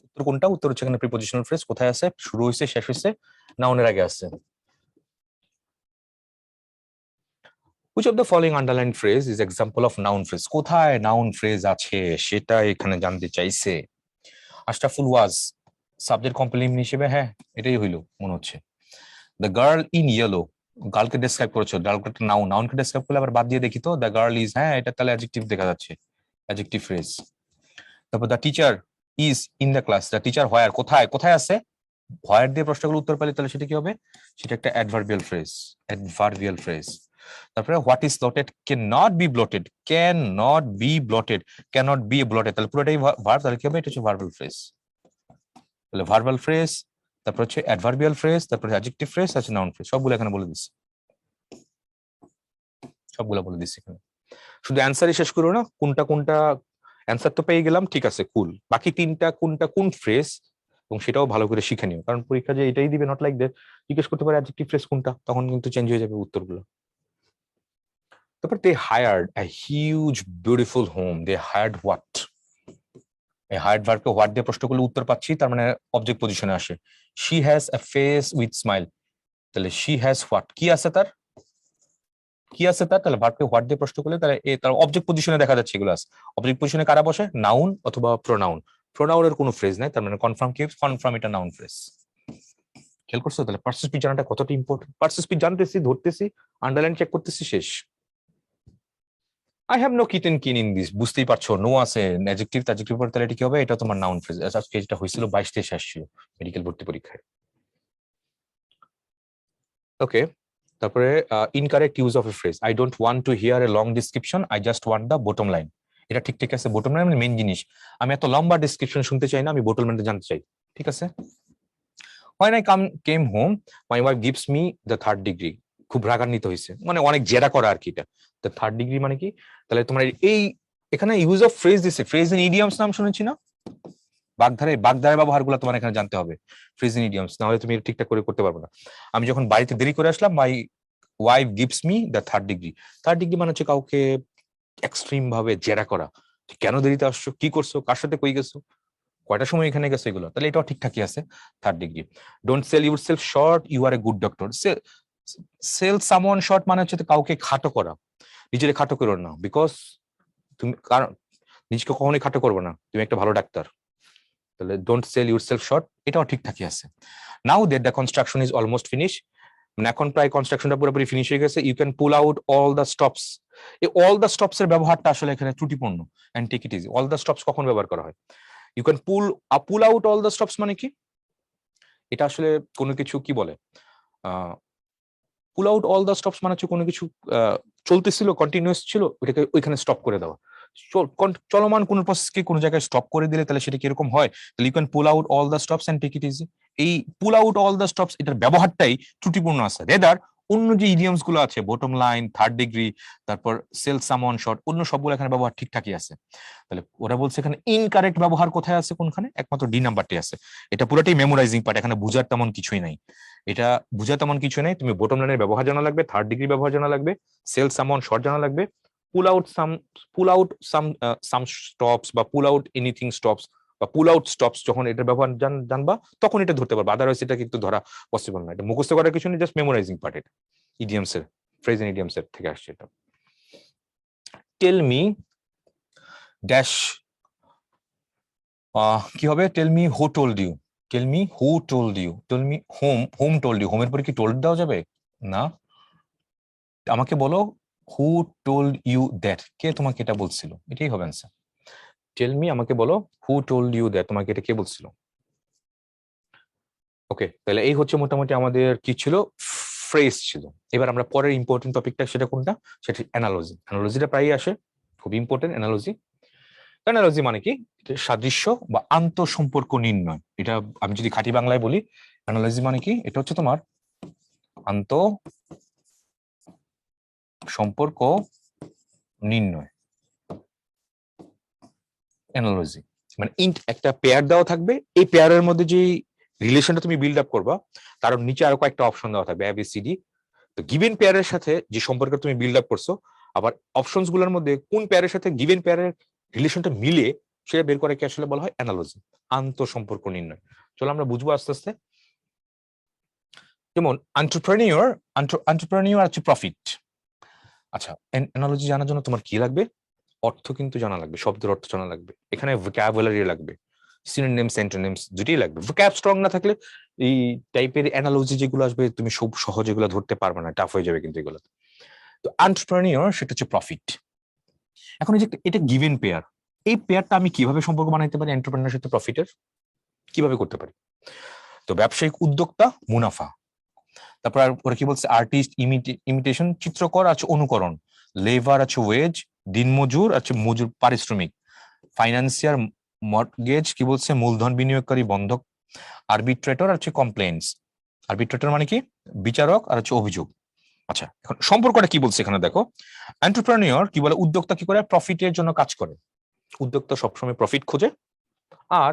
Speaker 1: উত্তর কোনটা, উত্তর হচ্ছে এখানে প্রিপোজিশনাল ফ্রেজ, কোথায় আছে, শুরু হইছে শেষ হইছে, নাউনের আগে আছে। Which of the following underlined phrase is example of noun phrase, কোথায় নাউন ফ্রেজ আছে সেটা এখানে জানতে চাইছে। আশরাফুল ওয়াজ সাবজেক্ট কমপ্লিমেন্ট হিসেবে, হ্যাঁ এটাই হইলো মনে হচ্ছে। দ্য গার্ল ইন ইয়েলো, গার্লকে ডেসক্রাইব করেছো, গার্লকে একটা নাউন, নাউনকে ডেসক্রাইব করলে আবার বাদ দিয়ে দেখি তো, দ্য গার্ল ইজ, হ্যাঁ এটা তাহলে অ্যাডজেক্টিভ দেখা যাচ্ছে, অ্যাডজেক্টিভ ফ্রেজ। তারপর the teacher is in the class, the teacher where কোথায়, কোথায় আছে, হোয়ার দিয়ে প্রশ্নগুলো উত্তর পেলে তাহলে সেটা কি হবে, সেটা একটা অ্যাডভার্বিয়াল ফ্রেজ, অ্যাডভার্বিয়াল ফ্রেজ। তারপরে what is blotted, can not be blotted, can not be blotted, can not be blotted, তাহলে পুরোটাই ভার্ব, তাহলে কি হবে, এটা হচ্ছে ভার্বাল ফ্রেজ, তাহলে ভার্বাল ফ্রেজ, তারপর হচ্ছে অ্যাডভার্বিয়াল ফ্রেজ, তারপরে অ্যাডজেক্টিভ ফ্রেজ, আছে নাউন ফ্রেজ, সবগুলো এখানে বলে দিচ্ছি, সবগুলো বলে দিচ্ছি এখানে, শুধু অ্যান্সারই শেষ করো না, কোনটা কোনটা অ্যান্সার তো পেয়ে গেলাম, ঠিক আছে কুল, বাকি তিনটা কোনটা কোন ফ্রেজ এবং সেটাও ভালো করে শিখে নিও, কারণ পরীক্ষা যে এটাই দিবে নট লাইক দ্যাট, জিজ্ঞেস করতে পারে অ্যাডজেক্টিভ ফ্রেজ কোনটা, তখন কিন্তু চেঞ্জ হয়ে যাবে উত্তরগুলো। তারপর they hired a huge beautiful home, they hired what, এই হায়ার্ড ভার্বকে হোয়াট দিয়ে প্রশ্ন করলে উত্তর পাচ্ছি, তার মানে অবজেক্ট পজিশনে আসে। She has a face with smile, তাহলে শি হ্যাজ হোয়াট, কি আছে তার, কি আছে তার, তাহলে ভার্বকে হোয়াট দিয়ে প্রশ্ন করলে তাহলে তার অবজেক্ট পজিশনে দেখা যাচ্ছে এগুলো আছে। অবজেক্ট পজিশনে কারা বসে, নাউন অথবা প্রোনাউন। প্রোনাউনের কোনো ফ্রেজ নাই, তার মানে কনফার্ম কি, কনফার্ম এটা নাউন ফ্রেজ। খেয়াল করছো? তাহলে পার্সন স্পিচ জানাটা কতটা ইম্পর্টেন্ট। পার্সন স্পিচ জানতেছি, ধরতেছি, আন্ডারলাইন চেক করতেছি, শেষ। I have no kith and kin in this, বুঝতেই পারছো, নো আছে অ্যাডজেক্টিভ, অ্যাডজেক্টিভ পরে তাহলে এটা কি হবে, এটা তোমার নাউন ফ্রেজ। আজকে যেটা হয়েছিল 22-23 আসছিল মেডিকেল ভর্তি পরীক্ষায়। ওকে, তারপরে incorrect use of A phrase, I don't want to here a long description, I just want the bottom line. এটা ঠিক ঠিক আছে, বটম লাইন মানে মেইন জিনিস। আমি এত লম্বা ডিসক্রিপশন শুনতে চাই না, আমি বটম লাইনটা জানতে চাই। ঠিক আছে। When I came home, my wife gives me the third degree. খুব রাগান্বিত হয়েছে, মানে অনেক জেরা করা আর কি। এটা দ্য থার্ড ডিগ্রি মানে কি, তাহলে তোমার এই এখানে ইউজ অফ ফ্রেজ দিছে, ফ্রেজ এন্ড ইডিয়মস নাম শুনেছি না, বাগধারার ব্যবহারগুলো তোমার এখানে জানতে হবে, ফ্রেজ এন্ড ইডিয়মস, না হলে তুমি ঠিকঠাক করে করতে পারবে না। আমি যখন বাড়িতে দেরি করে আসলাম, my wife gives me the third degree. Third degree মানে হচ্ছে কাউকে এক্সট্রিম ভাবে জেরা করা, কেন দেরিতে আসছো, কি করছো, কার সাথে কই গেছো, কয়টার সময় এখানে গেছে, এগুলো। তাহলে এটাও ঠিকঠাকই আছে, third degree. Don't sell yourself short, you are a good doctor. Sell someone short মানে হচ্ছে কাউকে খাটো করা, নিজের খাটো করো না, বিকজ তুমি কারণ নিজকে কখনোই খাটো করবে না, তুমি একটা ভালো ডাক্তার। তাহলে don't sell yourself short, এটাও ঠিকঠাকই আছে। Now that the construction is almost finish, মানে এখন প্রায় কনস্ট্রাকশনটা পুরোপুরি ফিনিশ হয়ে গেছে। You can pull out all the stops. এই অল দ্য স্টপস এর ব্যবহারটা আসলে এখানে ত্রুটিপূর্ণ। And take it easy, all the stops কখন ব্যবহার করা হয়, you can pull out all the stops মানে কি, এটা আসলে কোনো কিছু কি বলে, পুল আউট অল দ্য স্টপস মানে হচ্ছে কোনো কিছু চলতেছিল, কন্টিনিউয়াস ছিল, ওইটাকে ওইখানে স্টপ করে দেওয়া। চলমান কোন প্রসেসকে কোন জায়গায় স্টপ করে দিলে তাহলে সেটা কিরকম হয়, তাহলে you can pull out all the stops and take it easy. এই pull out all the stops এটার ব্যবহারটাই ত্রুটিপূর্ণ আছে। রেদার অন্য যে ইডিয়মস গুলো আছে, বটম লাইন, থার্ড ডিগ্রি, তারপর সেল সামওয়ান শর্ট, অন্য সবগুলো এখানে ব্যবহার ঠিকঠাকই আছে। তাহলে ওরা বলছে এখানে ইনকারেক্ট ব্যবহার কোথায় আছে, কোনখানে, একমাত্র ডি নাম্বারটি আছে। এটা পুরোটাই মেমোরাইজিং পার্ট, এখানে বুঝার তেমন কিছুই নাই। এটা বুঝার তেমন কিছু নেই, তুমি বটম লাইনের ব্যবহার জানা লাগবে, থার্ড ডিগ্রি ব্যবহার জানা লাগবে, সেল সামওয়ান শর্ট জানা লাগবে, পুল আউট সাম স্টপস বা পুল আউট এনিথিং স্টপস বা পুল আউট স্টপস, যখন এটার ব্যবহার জানবা তখন এটা ধরতে পারবা, আদারওয়াইজ এটা কিন্তু ধরা পসিবল না। এটা মুখস্থ করার কিছু নেই, জাস্ট মেমোরাইজিং পার্ট। এটা ইডিয়মস এর, ফ্রেজ এন্ড ইডিয়মস এর থেকে আসছে এটা। টেল মি ড্যাশ, কি হবে, tell me who told you, tell me who told you, tell me whom told you. হোমের পরে কি টোল্ড দেওয়া যাবে না, আমাকে বলো হু টোল্ড ইউ দ্যাট, কে তোমাকে এটা বলছিল, এটাই হবে আনসার। টেল মি, আমাকে বলো হু টোল্ড ইউ দ্যাট, তোমাকে এটা কে বলছিল। ওকে, তাহলে এই হচ্ছে মোটামুটি আমাদের কি ছিল, ফ্রেজ ছিল। এবার আমরা পরের ইম্পর্টেন্ট টপিকটা, সেটা কোনটা, সেটা অ্যানালজি। অ্যানালজিটা প্রায়ই আসে, খুব ইম্পর্টেন্ট অ্যানালজি। অ্যানালজি মানে কি, সাদৃশ্য বা আন্তঃসম্পর্ক নির্ণয়। এটা আমি যদি খাঁটি বাংলায় বলি, অ্যানালজি মানে কি, এটা হচ্ছে তোমার আন্ত সম্পর্ক নির্ণয়। অ্যানালজি মানে একটা পেয়ার দেওয়া থাকবে, এই পেয়ারের মধ্যে যে রিলেশনটা তুমি বিল্ড আপ করবা, তার নিচে আরো কয়েকটা অপশন দেওয়া থাকবে, এবিসিডি। তো গিভেন পেয়ারের সাথে যে সম্পর্ক তুমি বিল্ড আপ করছো, আবার অপশনস গুলোর মধ্যে কোন পেয়ারের সাথে গিভেন পেয়ারের রিলেশনটা মিলে, সেটা বের করে কি আসলে বলা হয় অ্যানালজি, আন্তঃসম্পর্ক নির্ণয়। চলো আমরা বুঝবো আস্তে আস্তে। যেমন এন্টারপ্রেনিউর হচ্ছে প্রফিট। আচ্ছা, অ্যানালজি জানার জন্য তোমার কি লাগবে, অর্থ কিন্তু জানা লাগবে, শব্দের অর্থ জানা লাগবে, এখানে ভোকাবুলারি লাগবে, সিনোনিমস অ্যান্টোনিমস দুটোই লাগবে। ভোকাব স্ট্রং না থাকলে এই টাইপের অ্যানালজি যেগুলো আসবে তুমি খুব সহজে এগুলো ধরতে পারবে না, টাফ হয়ে যাবে কিন্তু এগুলো। তো এন্টারপ্রেনিউর সেটা হচ্ছে প্রফিট। এখন এই যে এটা গিভেন পেয়ার, এই পেয়ারটা আমি কিভাবে সম্পর্ক বানাইতে পারি এন্টারপ্রেনিউর সাথে প্রফিটের, কিভাবে করতে পারি। তো ব্যবসায়িক উদ্যোক্তা, মুনাফা। তারপর ওরা কি বলছে, আর্টিস্ট ইমিটেশন, চিত্রকর আছে অনুকরণ, লেবার আছে ওয়েজ, দিনমজুর আছে মজুর পারিশ্রমিক, ফাইন্যান্সিয়ার মর্টগেজ কি বলছে, মূলধন বিনিয়োগকারী বন্ধক, আরবিট্রেটর আছে কমপ্লেন্স। আরবিট্রেটর মানে কি, বিচারক, আর হচ্ছে অভিযোগ। আচ্ছা, এখন সম্পর্কটা কি বলছে এখানে দেখো, এন্টারপ্রেনিউর কি বলে, উদ্যোক্তা কি করে, প্রফিটের জন্য কাজ করে। উদ্যোক্তা সবসময় প্রফিট খোঁজে। আর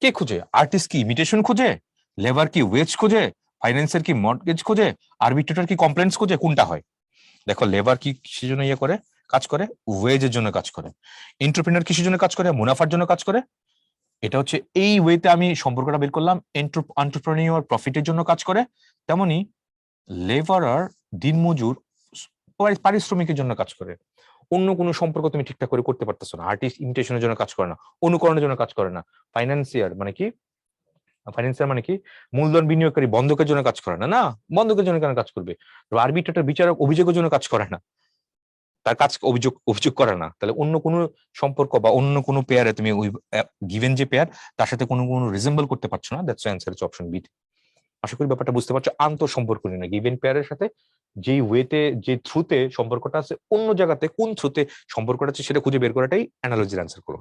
Speaker 1: কে খুঁজে, আর্টিস্ট কি ইমিটেশন খুঁজে, লেবার কি ওয়েজ খুঁজে, ফাইন্যান্সের কি মর্টগেজ খুঁজে, আরবিট্রেটর কি কমপ্লেন্স খুঁজে, কোনটা হয়। দেখো, লেবার কি কিসের জন্য করে কাজ করে, ওয়েজের জন্য কাজ করে। এন্টারপ্রেনার কিসের জন্য কাজ করে, মুনাফার জন্য কাজ করে। এটা হচ্ছে এই ওয়েতে আমি সম্পর্কটা বের করলাম। এন্টারপ্রেনিউর প্রফিটের জন্য কাজ করে, তেমনি লেবারার দিনমজুর পারিশ্রমিকের জন্য কাজ করে। অন্য কোনো সম্পর্ক তুমি ঠিকঠাক করে করতে পারতেছো না। আর্টিস্ট ইমিটেশনের জন্য কাজ করে না, অনুকরণের জন্য কাজ করে না। ফাইন্যান্সিয়ার মানে কি? ফাইন্যান্সিয়ার মানে কি? মূলধন বিনিয়োগকারী বন্ধকের জন্য কাজ করে না। না, বন্ধকের জন্য কেন কাজ করবে? আরবিট্রেটর বিচারক অভিযোগের জন্য কাজ করে না, তার কাজ অভিযোগ অভিযোগ করে না। তাহলে অন্য কোনো সম্পর্ক বা অন্য কোনো পেয়ারে তুমি ওই গিভেন যে পেয়ার তার সাথে কোনো কোনো রিজেম্বল করতে পারছো না। দ্যাটস অ্যান্সার হচ্ছে অপশন বি। আশা করি ব্যাপারটা বুঝতে পারছো। আন্তঃ সম্পর্ক নিয়ে না, গিভেন পেয়ারের সাথে যেই ওয়েতে যে থ্রুতে সম্পর্কটা আছে, অন্য জায়গাতে কোন থ্রুতে সম্পর্কটা আছে সেটা খুঁজে বের করাটাই অ্যানালজির অ্যান্সার করো।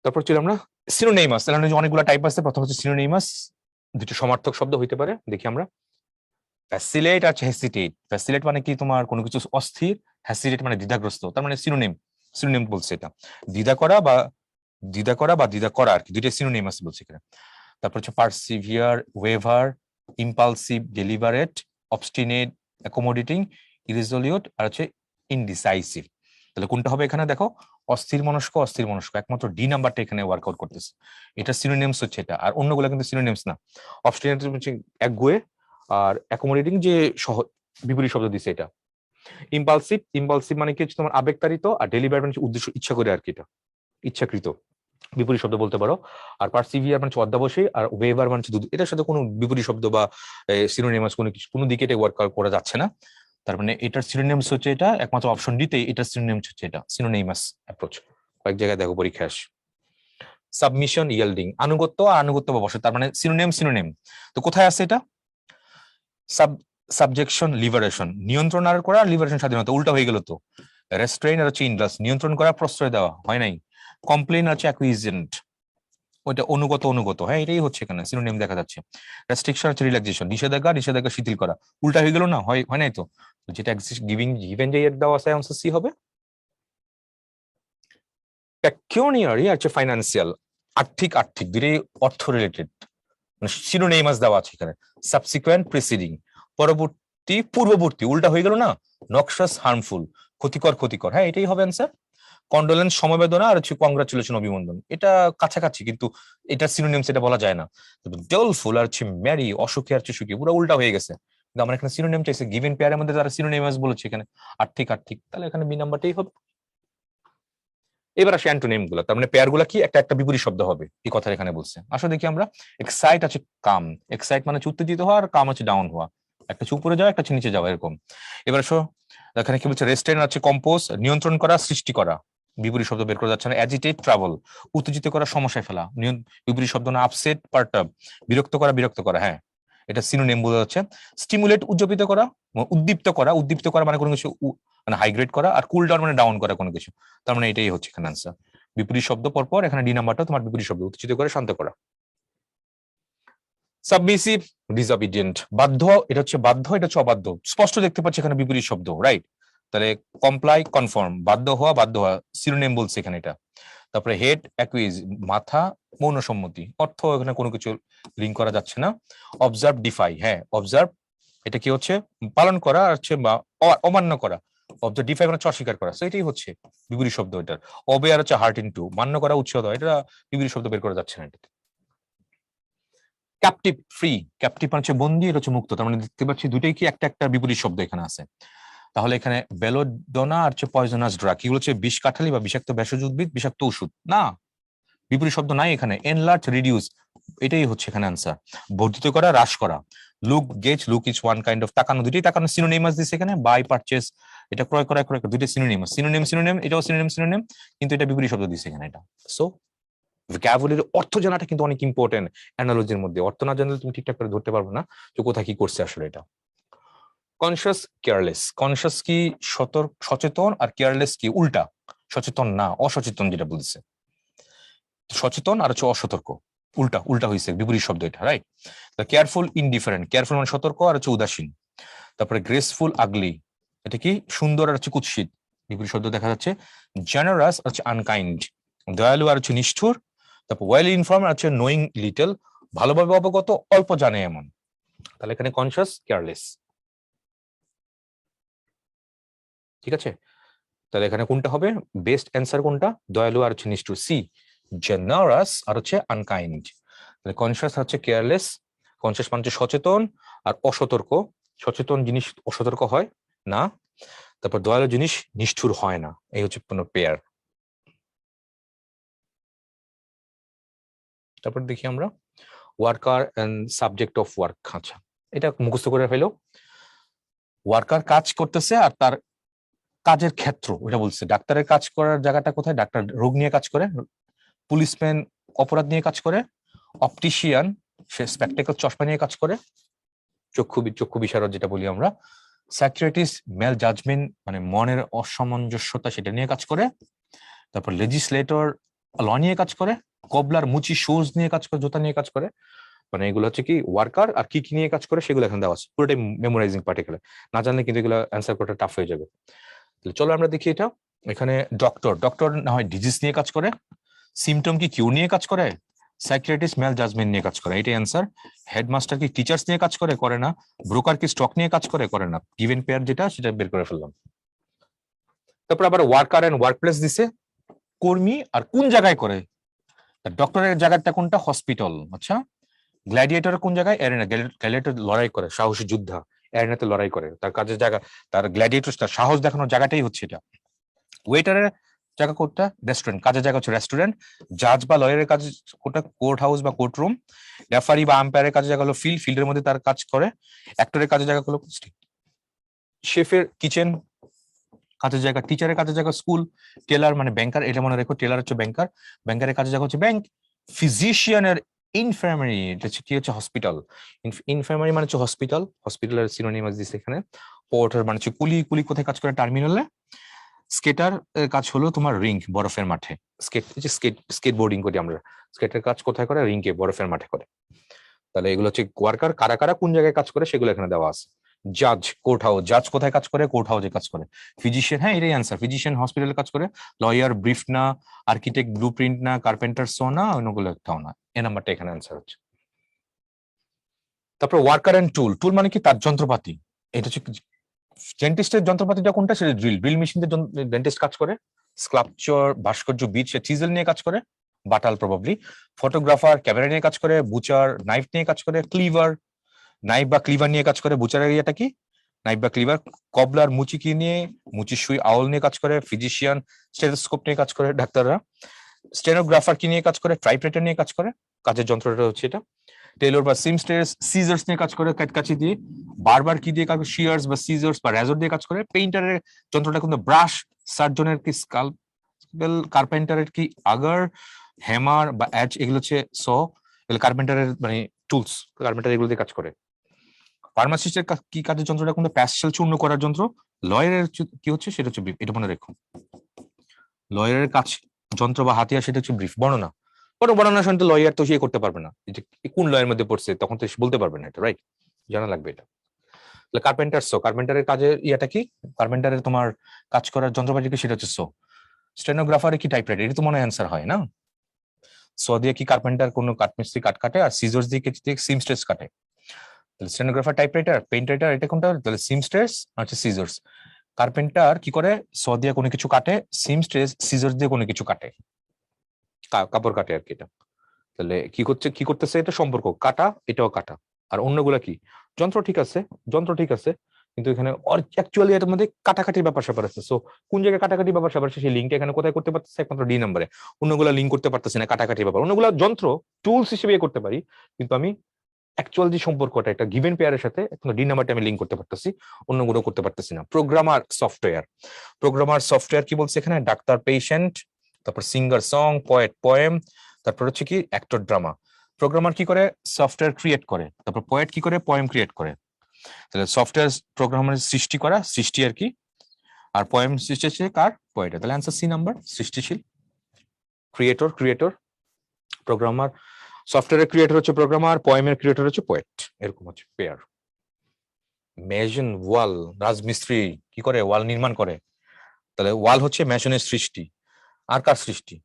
Speaker 1: তারপর ছিল আমরা সিনোনিমাস। অনেকগুলো টাইপ আছে। প্রথম হচ্ছে সিনোনিমাস, দুটো সমার্থক শব্দ হইতে পারে। দেখি আমরা ফ্যাসিলেট আর হেসিটেট। ফ্যাসিলেট মানে কি? তোমার কোনো কিছু অস্থির, হ্যাসিটেট মানে দ্বিধাগ্রস্ত। তার মানে সিনোনিম, সিনোনিম বলছে এটা। দ্বিধা করা বা দ্বিধা করা আর কি, দুইটা সিনোনিমাস বলছে এখানে। তারপর হচ্ছে পারসিভিয়ার, waiver, impulsive, delivered, obstinate, accommodating, ইরেজলিউট আর হচ্ছে ইনডিসাইসিভ। তাহলে কোনটা হবে এখানে? দেখো, অস্থির মনস্ক, অস্থির মনস্ক, একমাত্র ডি নাম্বারটা এখানে ওয়ার্কআউট করতেছে। এটা সিনোনিমস হচ্ছে এটা, আর অন্যগুলো কিন্তু সিনোনিমস না। অবস্টিনেট হচ্ছে একগুঁয়ে, আর অ্যাকোমোডেটিং যে বিপরীত শব্দ দিছে এটা। ইম্পালসিভ, ইম্পালসিভ মানে কি হচ্ছে তোমার আবেগতাড়িত, আর ডেলিভারেট মানে উদ্দেশ্য ইচ্ছা করে আর কি, এটা ইচ্ছাকৃত, বিপরীত শব্দ বলতে পারো। আর পারসিভিয়ার মানে অধ্যাবসায়ী, আর ওয়েভার মানে এটার সাথে কোনো বিপরীত শব্দ বা সিনোনিমাস কোনো দিকে এটা ওয়ার্ক করা যাচ্ছে না। তার মানে এটার সিনোনিমস হচ্ছে এটা, একমাত্র অপশন ডিতে এটার সিনোনিমস হচ্ছে এটা, সিনোনিমাস অ্যাপ্রোচ। কয়েক জায়গায় দেখো পরীক্ষা আসে। সাবমিশন, ইয়েল্ডিং, আনুগত্য আর আনুগত্য বা বসে, তার মানে সিনোনিম সিনোনিম। তো কোথায় আছে এটা? সাবজেকশন, লিবারেশন, নিয়ন্ত্রণ আর করা, লিবারেশন স্বাধীনতা, উল্টা হয়ে গেল তো। রেস্ট্রেইন আর হচ্ছে ইনডাস, নিয়ন্ত্রণ করা, প্রশ্রয় দেওয়া, হয় নাই। কমপ্লেন হচ্ছে অ্যাকুইজেন্ট, ওইটা অনুগত, অনুগত, হ্যাঁ এটাই হচ্ছে এখানে সিনোনিম দেখা যাচ্ছে। রেস্ট্রিকশন হচ্ছে রিল্যাক্সেশন, নিষেধাজ্ঞা, নিষেধাজ্ঞা শিথিল করা, উল্টা হয়ে গেল না, হয় হয় নাই তো। যেটা গিভেন যে দেওয়া আছে আনসার সি হবে। পেকিউনিয়ারি আর হচ্ছে ফাইন্যান্সিয়াল, আর্থিক, আর্থিক দুটোই অর্থ রিলেটেড, মানে সিনোনিমাস দেওয়া আছে এখানে। সাবসিকুয়েন্ট, প্রিসিডিং, পরবর্তী, পূর্ববর্তী, উল্টা হয়ে গেল না। নক্সাস, হার্মফুল, ক্ষতিকর, ক্ষতিকর, হ্যাঁ এটাই হবে অ্যান্সার। কন্ডোলেন্স, সমবেদনা, আর হচ্ছে কংগ্রাচুলেশন, অভিনন্দন, এটা কাছাকাছি কিন্তু এটা সিনোনিমস এটা বলা যায় না। ডলফুল আর হচ্ছে ম্যারি, অসুখী আর হচ্ছে সুখী, পুরো উল্টা হয়ে গেছে। কিন্তু আমরা এখানে সিনোনিম চাইছি, গিভেন পেয়ারের মধ্যে তারা সিনোনিমাস বলেছে এখানে আর্থিক, আর্থিক, তাহলে এখানে বি নাম্বারটাই হবে। এবার আসে অ্যান্টোনিম গুলা, তার মানে পেয়ার গুলা কি একটা একটা বিপরীত শব্দ হবে, এই কথা এখানে বলছে। আসলে দেখি আমরা, এক্সাইট আছে কাম, এক্সাইট মানে হচ্ছে উত্তেজিত হওয়া, আর কাম হচ্ছে ডাউন হওয়া, একটা হচ্ছে উপরে যাওয়া, একটা হচ্ছে নিচে যাওয়া, এরকম। এবার আসো, এখানে কি বলছে? রেস্টেন আছে কম্পোজ, নিয়ন্ত্রণ করা, সৃষ্টি করা, বিপরীত শব্দ বের করা যাচ্ছে না। অ্যাজিটেট, ট্রাভেল, উত্তেজিত করা, সমস্যায় ফেলা, বিপরীত শব্দ না। আপসেট, পার্টাব, বিরক্ত করা, বিরক্ত করা, হ্যাঁ এটা সিনোনিম বোঝা যাচ্ছে। স্টিমুলেট, উজ্জীবিত করা, উদ্দীপ্ত করা, উদ্দীপ্ত করা মানে কোনো কিছু মানে হাইগ্রেড করা, আর কুল ডাউন মানে ডাউন করা কোনো কিছু। তার মানে এটাই হচ্ছে এখানে আনসার। বিপরীত শব্দ পরপর, এখানে ডি নাম্বারটা তোমার বিপরীত শব্দ, উত্তেজিত করে, শান্ত করা। সাবমিসিভ, ডিসঅবিডিয়েন্ট, বাধ্য, এটা হচ্ছে বাধ্য, এটা হচ্ছে অবাধ্য, স্পষ্ট দেখতে পাচ্ছি এখানে বিপরীত শব্দ, রাইট। তাহলে কমপ্লাই, কনফার্ম, বাধ্য হওয়া, বাধ্য হওয়া, সিনোনিম বলছে এখানে এটা। তারপরে হেড, অ্যাকুইজ, মাথা, মৌন সম্মতি, অর্থ এখানে কোনো কিছু লিঙ্ক করা যাচ্ছে না। অবজার্ভ, ডিফাই, হ্যাঁ অবজার্ভ, এটা কি হচ্ছে? পালন করা, আর হচ্ছে অমান্য করা। অবজার্ভ, ডিফাই মানে অস্বীকার করা, তো এটাই হচ্ছে বিপরীত শব্দ এটার। অবে আর হচ্ছে হার্ট ইন টু, মান্য করা, উৎসাহ দেওয়া, এটা বিপরীত শব্দ বের করা যাচ্ছে না এটাতে। ক্যাপটিভ, ফ্রি, ক্যাপটিভ মানে হচ্ছে বন্দি, এটা হচ্ছে মুক্ত, তার মানে দেখতে পাচ্ছি দুইটাই কি একটা একটা বিপরীত শব্দ এখানে আছে। তাহলে এখানে বেলোডোনা আর হচ্ছে পয়জনাস ড্রাগ, এগুলো হচ্ছে বিষ কাঠালি বা বিষাক্ত ভেষজ উদ্ভিদ, বিষাক্ত ওষুধ না, বিপরীত শব্দ নাই এখানে। এনলার্জ, রিডিউস, এটাই হচ্ছে এখানে আনসার। বর্ধিত করা, হ্রাস করা। Look, gauge, look is one kind of, তাকানো, দুইটাই তাকানো, সিনোনিমাস দিছে এখানে। বাই, পারচেজ, এটা ক্রয় করা, ক্রয় করা, দুইটা সিনোনিমাস, সিনোনিম সিনোনিম, এটাও সিনোনিম সিনোনিম, কিন্তু এটা বিপরীত শব্দ দিছে এখানে এটা। সো ভোকাবুলারি অর্থ জানাটা কিন্তু অনেক ইম্পর্টেন্ট অ্যানালজির মধ্যে। অর্থ না জানলে তুমি ঠিকঠাক করে ধরতে পারবে না যে কোথায় কি করছে আসলে এটা। কনসিয়াস, কেয়ারলেস, কনসিয়াস কি সচেতন, আর কেয়ারলেস কি উল্টা, সচেতন না, অসচেতন যেটা বলছে। সচেতন আর হচ্ছে অসতর্ক, উল্টা উল্টা হয়েছে, বিপরীত শব্দ এটা, রাইট। কেয়ারফুল, ইনডিফারেন্ট, কেয়ারফুল মানে সতর্ক আর হচ্ছে উদাসীন। তারপরে গ্রেসফুল, আগলি, এটা কি সুন্দর আর হচ্ছে কুৎসিত, বিপরীত শব্দ দেখা যাচ্ছে। জেনারাস হচ্ছে আনকাইন্ড, দয়ালু আর হচ্ছে নিষ্ঠুর। তারপর ওয়েল ইনফর্ম আর হচ্ছে নোয়িং লিটল, ভালোভাবে অবগত, অল্প জানে এমন। তাহলে এখানে কনসিয়াস, কেয়ারলেস, ঠিক আছে। তাহলে এখানে কোনটা হবে? বেস্ট অ্যান্সার কোনটা? দয়ালু আর হচ্ছে নিষ্ঠুর, সি। জেনারাস আর হচ্ছে আনকাইন্ড। তাহলে কনসিয়াস হচ্ছে কেয়ারলেস, কনসিয়াস মানে সচেতন, আর অসতর্ক, সচেতন জিনিস অসতর্ক হয় না, তারপর দয়ালু জিনিস নিষ্ঠুর হয় না। এই হচ্ছে কোনো পেয়ার। তারপর দেখি আমরা worker and subject of work. আচ্ছা, এটা মুখস্থ করে ফেলো। ওয়ার্কার কাজ করতেছে আর তার কাজের ক্ষেত্র ওটা বলছে। ডাক্তারের কাজ করার জায়গাটা কোথায়? ডাক্তার রোগ নিয়ে কাজ করে, পুলিশম্যান অপরাধ নিয়ে কাজ করে, অপটিশিয়ান সে স্পেকটেকল চশমা নিয়ে কাজ করে, চক্ষু বিশারদ যেটা বলি আমরা, সাইকিয়াট্রিস্ট মেল জাজমেন্ট মানে মনের অসামঞ্জস্যতা সেটা নিয়ে কাজ করে, তারপর লেজিসলেটর ল নিয়ে কাজ করে, কবলার মুচি শুজ নিয়ে কাজ করে, জুতা নিয়ে কাজ করে। মানে এগুলো হচ্ছে কি ওয়ার্কার আর কি কি নিয়ে কাজ করে সেগুলো এখানে দেওয়া আছে, পুরোটাই মেমোরাইজিং পার্টিকুলার, না জানলে কিন্তু এগুলো অ্যান্সার করাটা টাফ হয়ে যাবে। চলো আমরা দেখি এটা। এখানে ডক্টর, ডক্টর না হয় ডিজিজ নিয়ে কাজ করে, সিমটম কি কিউ নিয়ে কাজ করে, সাইকিয়াট্রিস্ট মেল জাজমেন্ট নিয়ে কাজ করে, এটাই অ্যান্সার। হেডমাস্টার কি টিচার্স নিয়ে কাজ করে? করে না। ব্রোকার কি স্টক নিয়ে কাজ করে? করে না। গিভেন পেয়ার যেটা সেটা বের করে ফেললাম। তারপর আবার ওয়ার্কার এন্ড ওয়ার্ক প্লেস দিছে, কর্মী আর কোন জায়গায় করে। ডক্টরের জায়গাটা কোনটা? হসপিটাল। আচ্ছা, গ্ল্যাডিয়েটর কোন জায়গায়? এরিনা। গ্ল্যাডিয়েটর লড়াই করে, সাহসী যোদ্ধা, এরিনাতে লড়াই করে, তার কাজের জায়গা, তার গ্ল্যাডিয়েটর তার সাহস দেখানোর জায়গাটাই হচ্ছে এটা। ওয়েটারের জায়গা কোনটা? রেস্টুরেন্ট, কাজের জায়গা হচ্ছে রেস্টুরেন্ট। জাজ বা লয়ারের কাজ কোনটা? কোর্ট হাউস বা কোর্ট রুম। রেফারি বা আম্পায়ারের কাজের জায়গা হলো ফিল্ড, ফিল্ডের মধ্যে তার কাজ করে। অ্যাক্টরের কাজের জায়গা হলো শেফের কিচেন কাজের জায়গা, টিচারের কাজের জায়গা স্কুল, টেলার মানে ব্যাংকার, এটা মনে রেখো, টেলার হচ্ছে ব্যাংকার, ব্যাংকারের কাজের জায়গা হচ্ছে ব্যাংক। ফিজিশিয়ানের ইনফার্মারি, এটা হচ্ছে কি হচ্ছে হসপিটাল, ইনফার্মারি মানে হচ্ছে হসপিটাল, হসপিটালের সিনোনিমাস দিচ্ছে এখানে। পোর্টার মানে হচ্ছে কুলি, কুলি কোথায় কাজ করে? টার্মিনালে। স্কেটার কাজ হলো তোমার রিং, বরফের মাঠে। স্কেট বোর্ডিং করি আমরা, স্কেটের কাজ কোথায় করে? রিংকে, বরফের মাঠে করে। তাহলে এগুলো হচ্ছে ওয়ার্কার, কারা কারা কোন জায়গায় কাজ করে সেগুলো এখানে দেওয়া আছে। জাজ কোর্ট হাউস, জাজ কোথায় কাজ করে? কোর্ট হাউসে কাজ করে। ফিজিশিয়ান, হ্যাঁ এটাই অ্যান্সার, ফিজিশিয়ান হসপিটালে কাজ করে। লয়ার ব্রিফ না, আর্কিটেক্ট ব্লু প্রিন্ট না, কার্পেন্টার সো না, অন্যগুলো একটাও না। এ নাম্বারটা এখানে অ্যান্সার হচ্ছে। তারপর ওয়ার্কার এন্ড টুল, টুল মানে কি? তার যন্ত্রপাতি। এটা হচ্ছে ডেন্টিস্টের যন্ত্রপাতিটা কোনটা? সেটা ড্রিল, ড্রিল মেশিন দিয়ে ডেন্টিস্ট কাজ করে। স্কাল্পচার ভাস্কর্য বীজ, সে চিজেল নিয়ে কাজ করে, বাটাল প্রবাবলি। ফটোগ্রাফার ক্যামেরা নিয়ে কাজ করে, বুচার নাইফ নিয়ে কাজ করে, ক্লিভার নাইফ বা ক্লিভার নিয়ে কাজ করে, বুচার এরিয়াটা কি? নাইফ বা ক্লিভার। কবলার মুচি কি নিয়ে? মুচি সুই আউল নিয়ে কাজ করে। ফিজিশিয়ান স্টেথোস্কোপ নিয়ে কাজ করে ডাক্তাররা। স্টেনোগ্রাফার কি নিয়ে কাজ করে? টাইপরাইটার নিয়ে কাজ করে, কাজের যন্ত্রটা হচ্ছে এটা। টেলর বা সিমস্টার্স সিজার্স নিয়ে কাজ করে, কাটকাচি দিয়ে। বারবার কি দিয়ে কাজ করে? শিয়ার্স বা সিজার্স বা রেজর দিয়ে কাজ করে। পেইন্টারের যন্ত্রটা কিন্তু ব্রাশ, সার্জনের কি স্কালপেল, কার্পেন্টারের কি আগার, হ্যামার বা এজ, এগুলো হচ্ছে স, এগুলো কার্পেন্টারের মানে টুলস, কার্পেন্টার এগুলো দিয়ে কাজ করে। ফার্মাসিস্টের কি কাজের যন্ত্রটা কিন্তু? প্যাস্টেল চূর্ণ করার যন্ত্র। লয়ারের কি হচ্ছে? সেটা হচ্ছে ব্রিফ, এটা মনে রেখো। লয়ারের কাজ যন্ত্র বা হাতিয়ার সেটা হচ্ছে ব্রিফ, বর্ণনা। বর্ণনা শুনতে লয়ার তো সে করতে পারবে না, যে কোন লয়ের মধ্যে পড়ছে তখন তো সে বলতে পারবে না, এটা রাইট, জানা লাগবে এটা। কার্পেন্টার সো, কার্পেন্টারের কাজের ইয়াটা কি? কার্পেন্টারের তোমার কাজ করার যন্ত্রপাতি কি? সেটা হচ্ছে সো। স্টেনোগ্রাফারে কি? টাইপরাইটার, এটা তো মনে অ্যান্সার হয় না। সো দিয়ে কি কার্পেন্টার কোনো কাঠমিস্ত্রি কাট কাটে, আর সিজার্স দিয়ে কি সিমস্টেস কাটে। তাহলে স্টেনোগ্রাফার, টাইপরাইটার, পেইন্ট রাইটার, এটা কোনটা? তাহলে সিমস্টেস আর হচ্ছে সিজার্স। কার্পেন্টার কি করে? স দিয়ে কোনো কিছু কাটে, সিমস্টেস সিজার্স দিয়ে কোনো কিছু কাটে, কাপড় কাটে আর কি এটা। তাহলে কি করছে, কি করতেছে? এটা সম্পর্ক কাটা, এটাও কাটা। আর অন্যগুলা কি? যন্ত্র ঠিক আছে, যন্ত্র ঠিক আছে, কিন্তু এখানে অ্যাকচুয়ালি এটার মধ্যে কাটাকাটির ব্যাপার স্যাপার আছে। সো কোন জায়গায় কাটাকাটি ব্যাপার স্যাপার আছে সেই লিঙ্কটা এখানে কোথায় করতে পারতেছে? একমাত্র ডি নাম্বারে। অন্যগুলা লিঙ্ক করতে পারতেছে না কাটাকাটির ব্যাপার, অন্যগুলা যন্ত্র টুলস হিসেবে করতে পারি, কিন্তু আমি অ্যাকচুয়াল যে সম্পর্কটা একটা গিভেন পেয়ারের সাথে এখন ডি নাম্বারটা আমি লিঙ্ক করতে পারতেছি, অন্যগুলো করতে পারতেছি না। প্রোগ্রামার সফটওয়্যার, প্রোগ্রামার সফটওয়্যার কি বলছে এখানে? ডাক্তার পেশেন্ট, তারপর সিঙ্গার সং, পয়েট পোয়েম, তারপর হচ্ছে কি অ্যাক্টর ড্রামা। প্রোগ্রামার কি করে? সফটওয়্যার ক্রিয়েট করে। তারপর পয়েট কি করে? পোয়েম ক্রিয়েট করে। তাহলে সফটওয়্যার প্রোগ্রামার সৃষ্টি করা, সৃষ্টি আর কি। আর পোয়েম সৃষ্টি হচ্ছে কার? পয়েটের। তাহলে অ্যান্সার সি নাম্বার, সৃষ্টিশীল। ক্রিয়েটর, ক্রিয়েটর প্রোগ্রামার, সফটওয়্যারের ক্রিয়েটর হচ্ছে প্রোগ্রামার, পোয়েমের ক্রিয়েটর হচ্ছে পোয়েট, এরকম হচ্ছে পেয়ার। মেশন ওয়াল, রাজমিস্ত্রি কি করে? ওয়াল নির্মাণ করে। তাহলে ওয়াল হচ্ছে মেশনের সৃষ্টি। আর কার সৃষ্টি?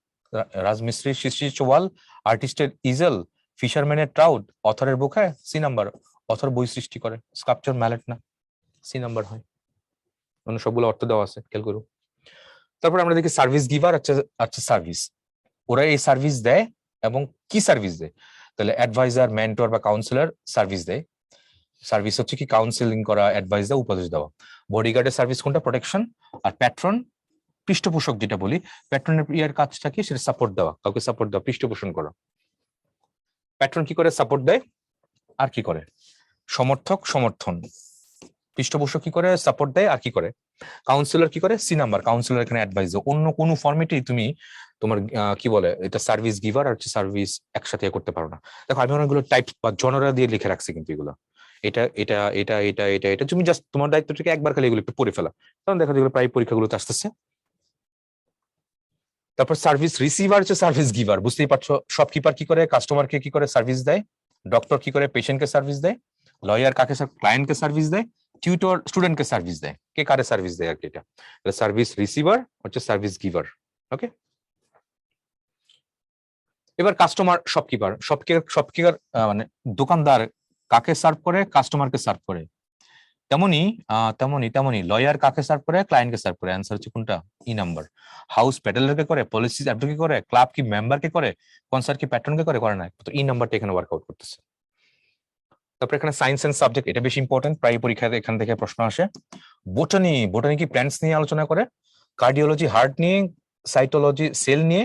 Speaker 1: রাজমিস্ত্রির সৃষ্টি হচ্ছে ওয়াল। আর্টিস্টের ইজেল, ফিশারম্যানের ট্রাউট, অথরের বুক, হ্যাঁ সি নাম্বার, অথর বই সৃষ্টি করে। স্কাল্পচার ম্যালেট না, সি নাম্বার হয়। অন্য সবগুলো অর্থ দেওয়া আছে, খেয়াল করুন। তারপর আমরা দেখি সার্ভিস গিভার আচ্ছা সার্ভিস, ওরা এই সার্ভিস দেয় এবং কি সার্ভিস দেয়, তাহলে অ্যাডভাইজার, মেন্টর বা কাউন্সিলর সার্ভিস দেয়। সার্ভিস হচ্ছে কি কাউন্সিলিং করা, অ্যাডভাইস দেওয়া, উপদেশ দেওয়া। বডিগার্ডের সার্ভিস কোনটা, প্রোটেকশন। আর প্যাট্রন, পৃষ্ঠপোষক যেটা বলি, প্যাট্রনের ইয়ার কাজটা কি, সেটা সাপোর্ট দেওয়া, কাউকে সাপোর্ট দেওয়া, পৃষ্ঠপোষণ করা। প্যাট্রন কি করে, সাপোর্ট দেয়। আর কি করে, সমর্থক, সমর্থন। পৃষ্ঠপোষক কি করে, সাপোর্ট দেয়। আর কি করে, কাউন্সিলর কি করে, সি নাম্বার, কাউন্সিলর এখানে অ্যাডভাইস দেয়। অন্য কোনো ফর্মেটেই তুমি তোমার কি বলে এটা সার্ভিস গিভার আর সার্ভিস একসাথে করতে পারো না। দেখো আমি অনেকগুলো টাইপ বা জনরা দিয়ে লিখে রাখছি, কিন্তু এগুলো এটা এটা এটা এটা এটা এটা তুমি জাস্ট তোমার দায়িত্বটাকে একবার খালি এগুলো একটু পড়ে ফেলা, কারণ দেখো যেগুলো প্রায় পরীক্ষাগুলোতে আসতেছে। তারপর সার্ভিস রিসিভার হচ্ছে সার্ভিস গিভার, বুঝতেই পারছো। শপকিপার কি করে, কাস্টমারকে কি করে সার্ভিস দেয়। ডক্টর কি করে, পেশেন্টকে সার্ভিস দেয়। লয়ার কাকে, ক্লায়েন্টকে সার্ভিস দেয়। টিউটর স্টুডেন্টকে সার্ভিস দেয়। কে কারে সার্ভিস দেয় আর কি, এটা সার্ভিস রিসিভার হচ্ছে সার্ভিস গিভার। ওকে, এবার কাস্টমার, শপকিপার। শপকিপার মানে দোকানদার কাকে সার্ভ করে, কাস্টমারকে সার্ভ করে। তেমনি তেমনি তেমনি লয়ার কাকে সার্ভ করে, ক্লায়েন্টকে সার্ভ করে। অ্যান্সার হচ্ছে কোনটা, ই নাম্বার। হাউস প্যাটেলারকে করে, পলিসি অ্যাডভোকেট করে, ক্লাব কি মেম্বারকে করে, কনসার্ট কি প্যাট্রনকে করে না। তো ই নাম্বারটা এখানে ওয়ার্কআউট করতেছে। তারপর এখানে সায়েন্স এন্ড সাবজেক্ট, এটা বেশি ইম্পর্টেন্ট, প্রায় পরীক্ষাতে এখান থেকে প্রশ্ন আসে। বোটানি, বোটানি কি প্ল্যান্টস নিয়ে আলোচনা করে। কার্ডিওলজি হার্ট নিয়ে, সাইটোলজি সেল নিয়ে,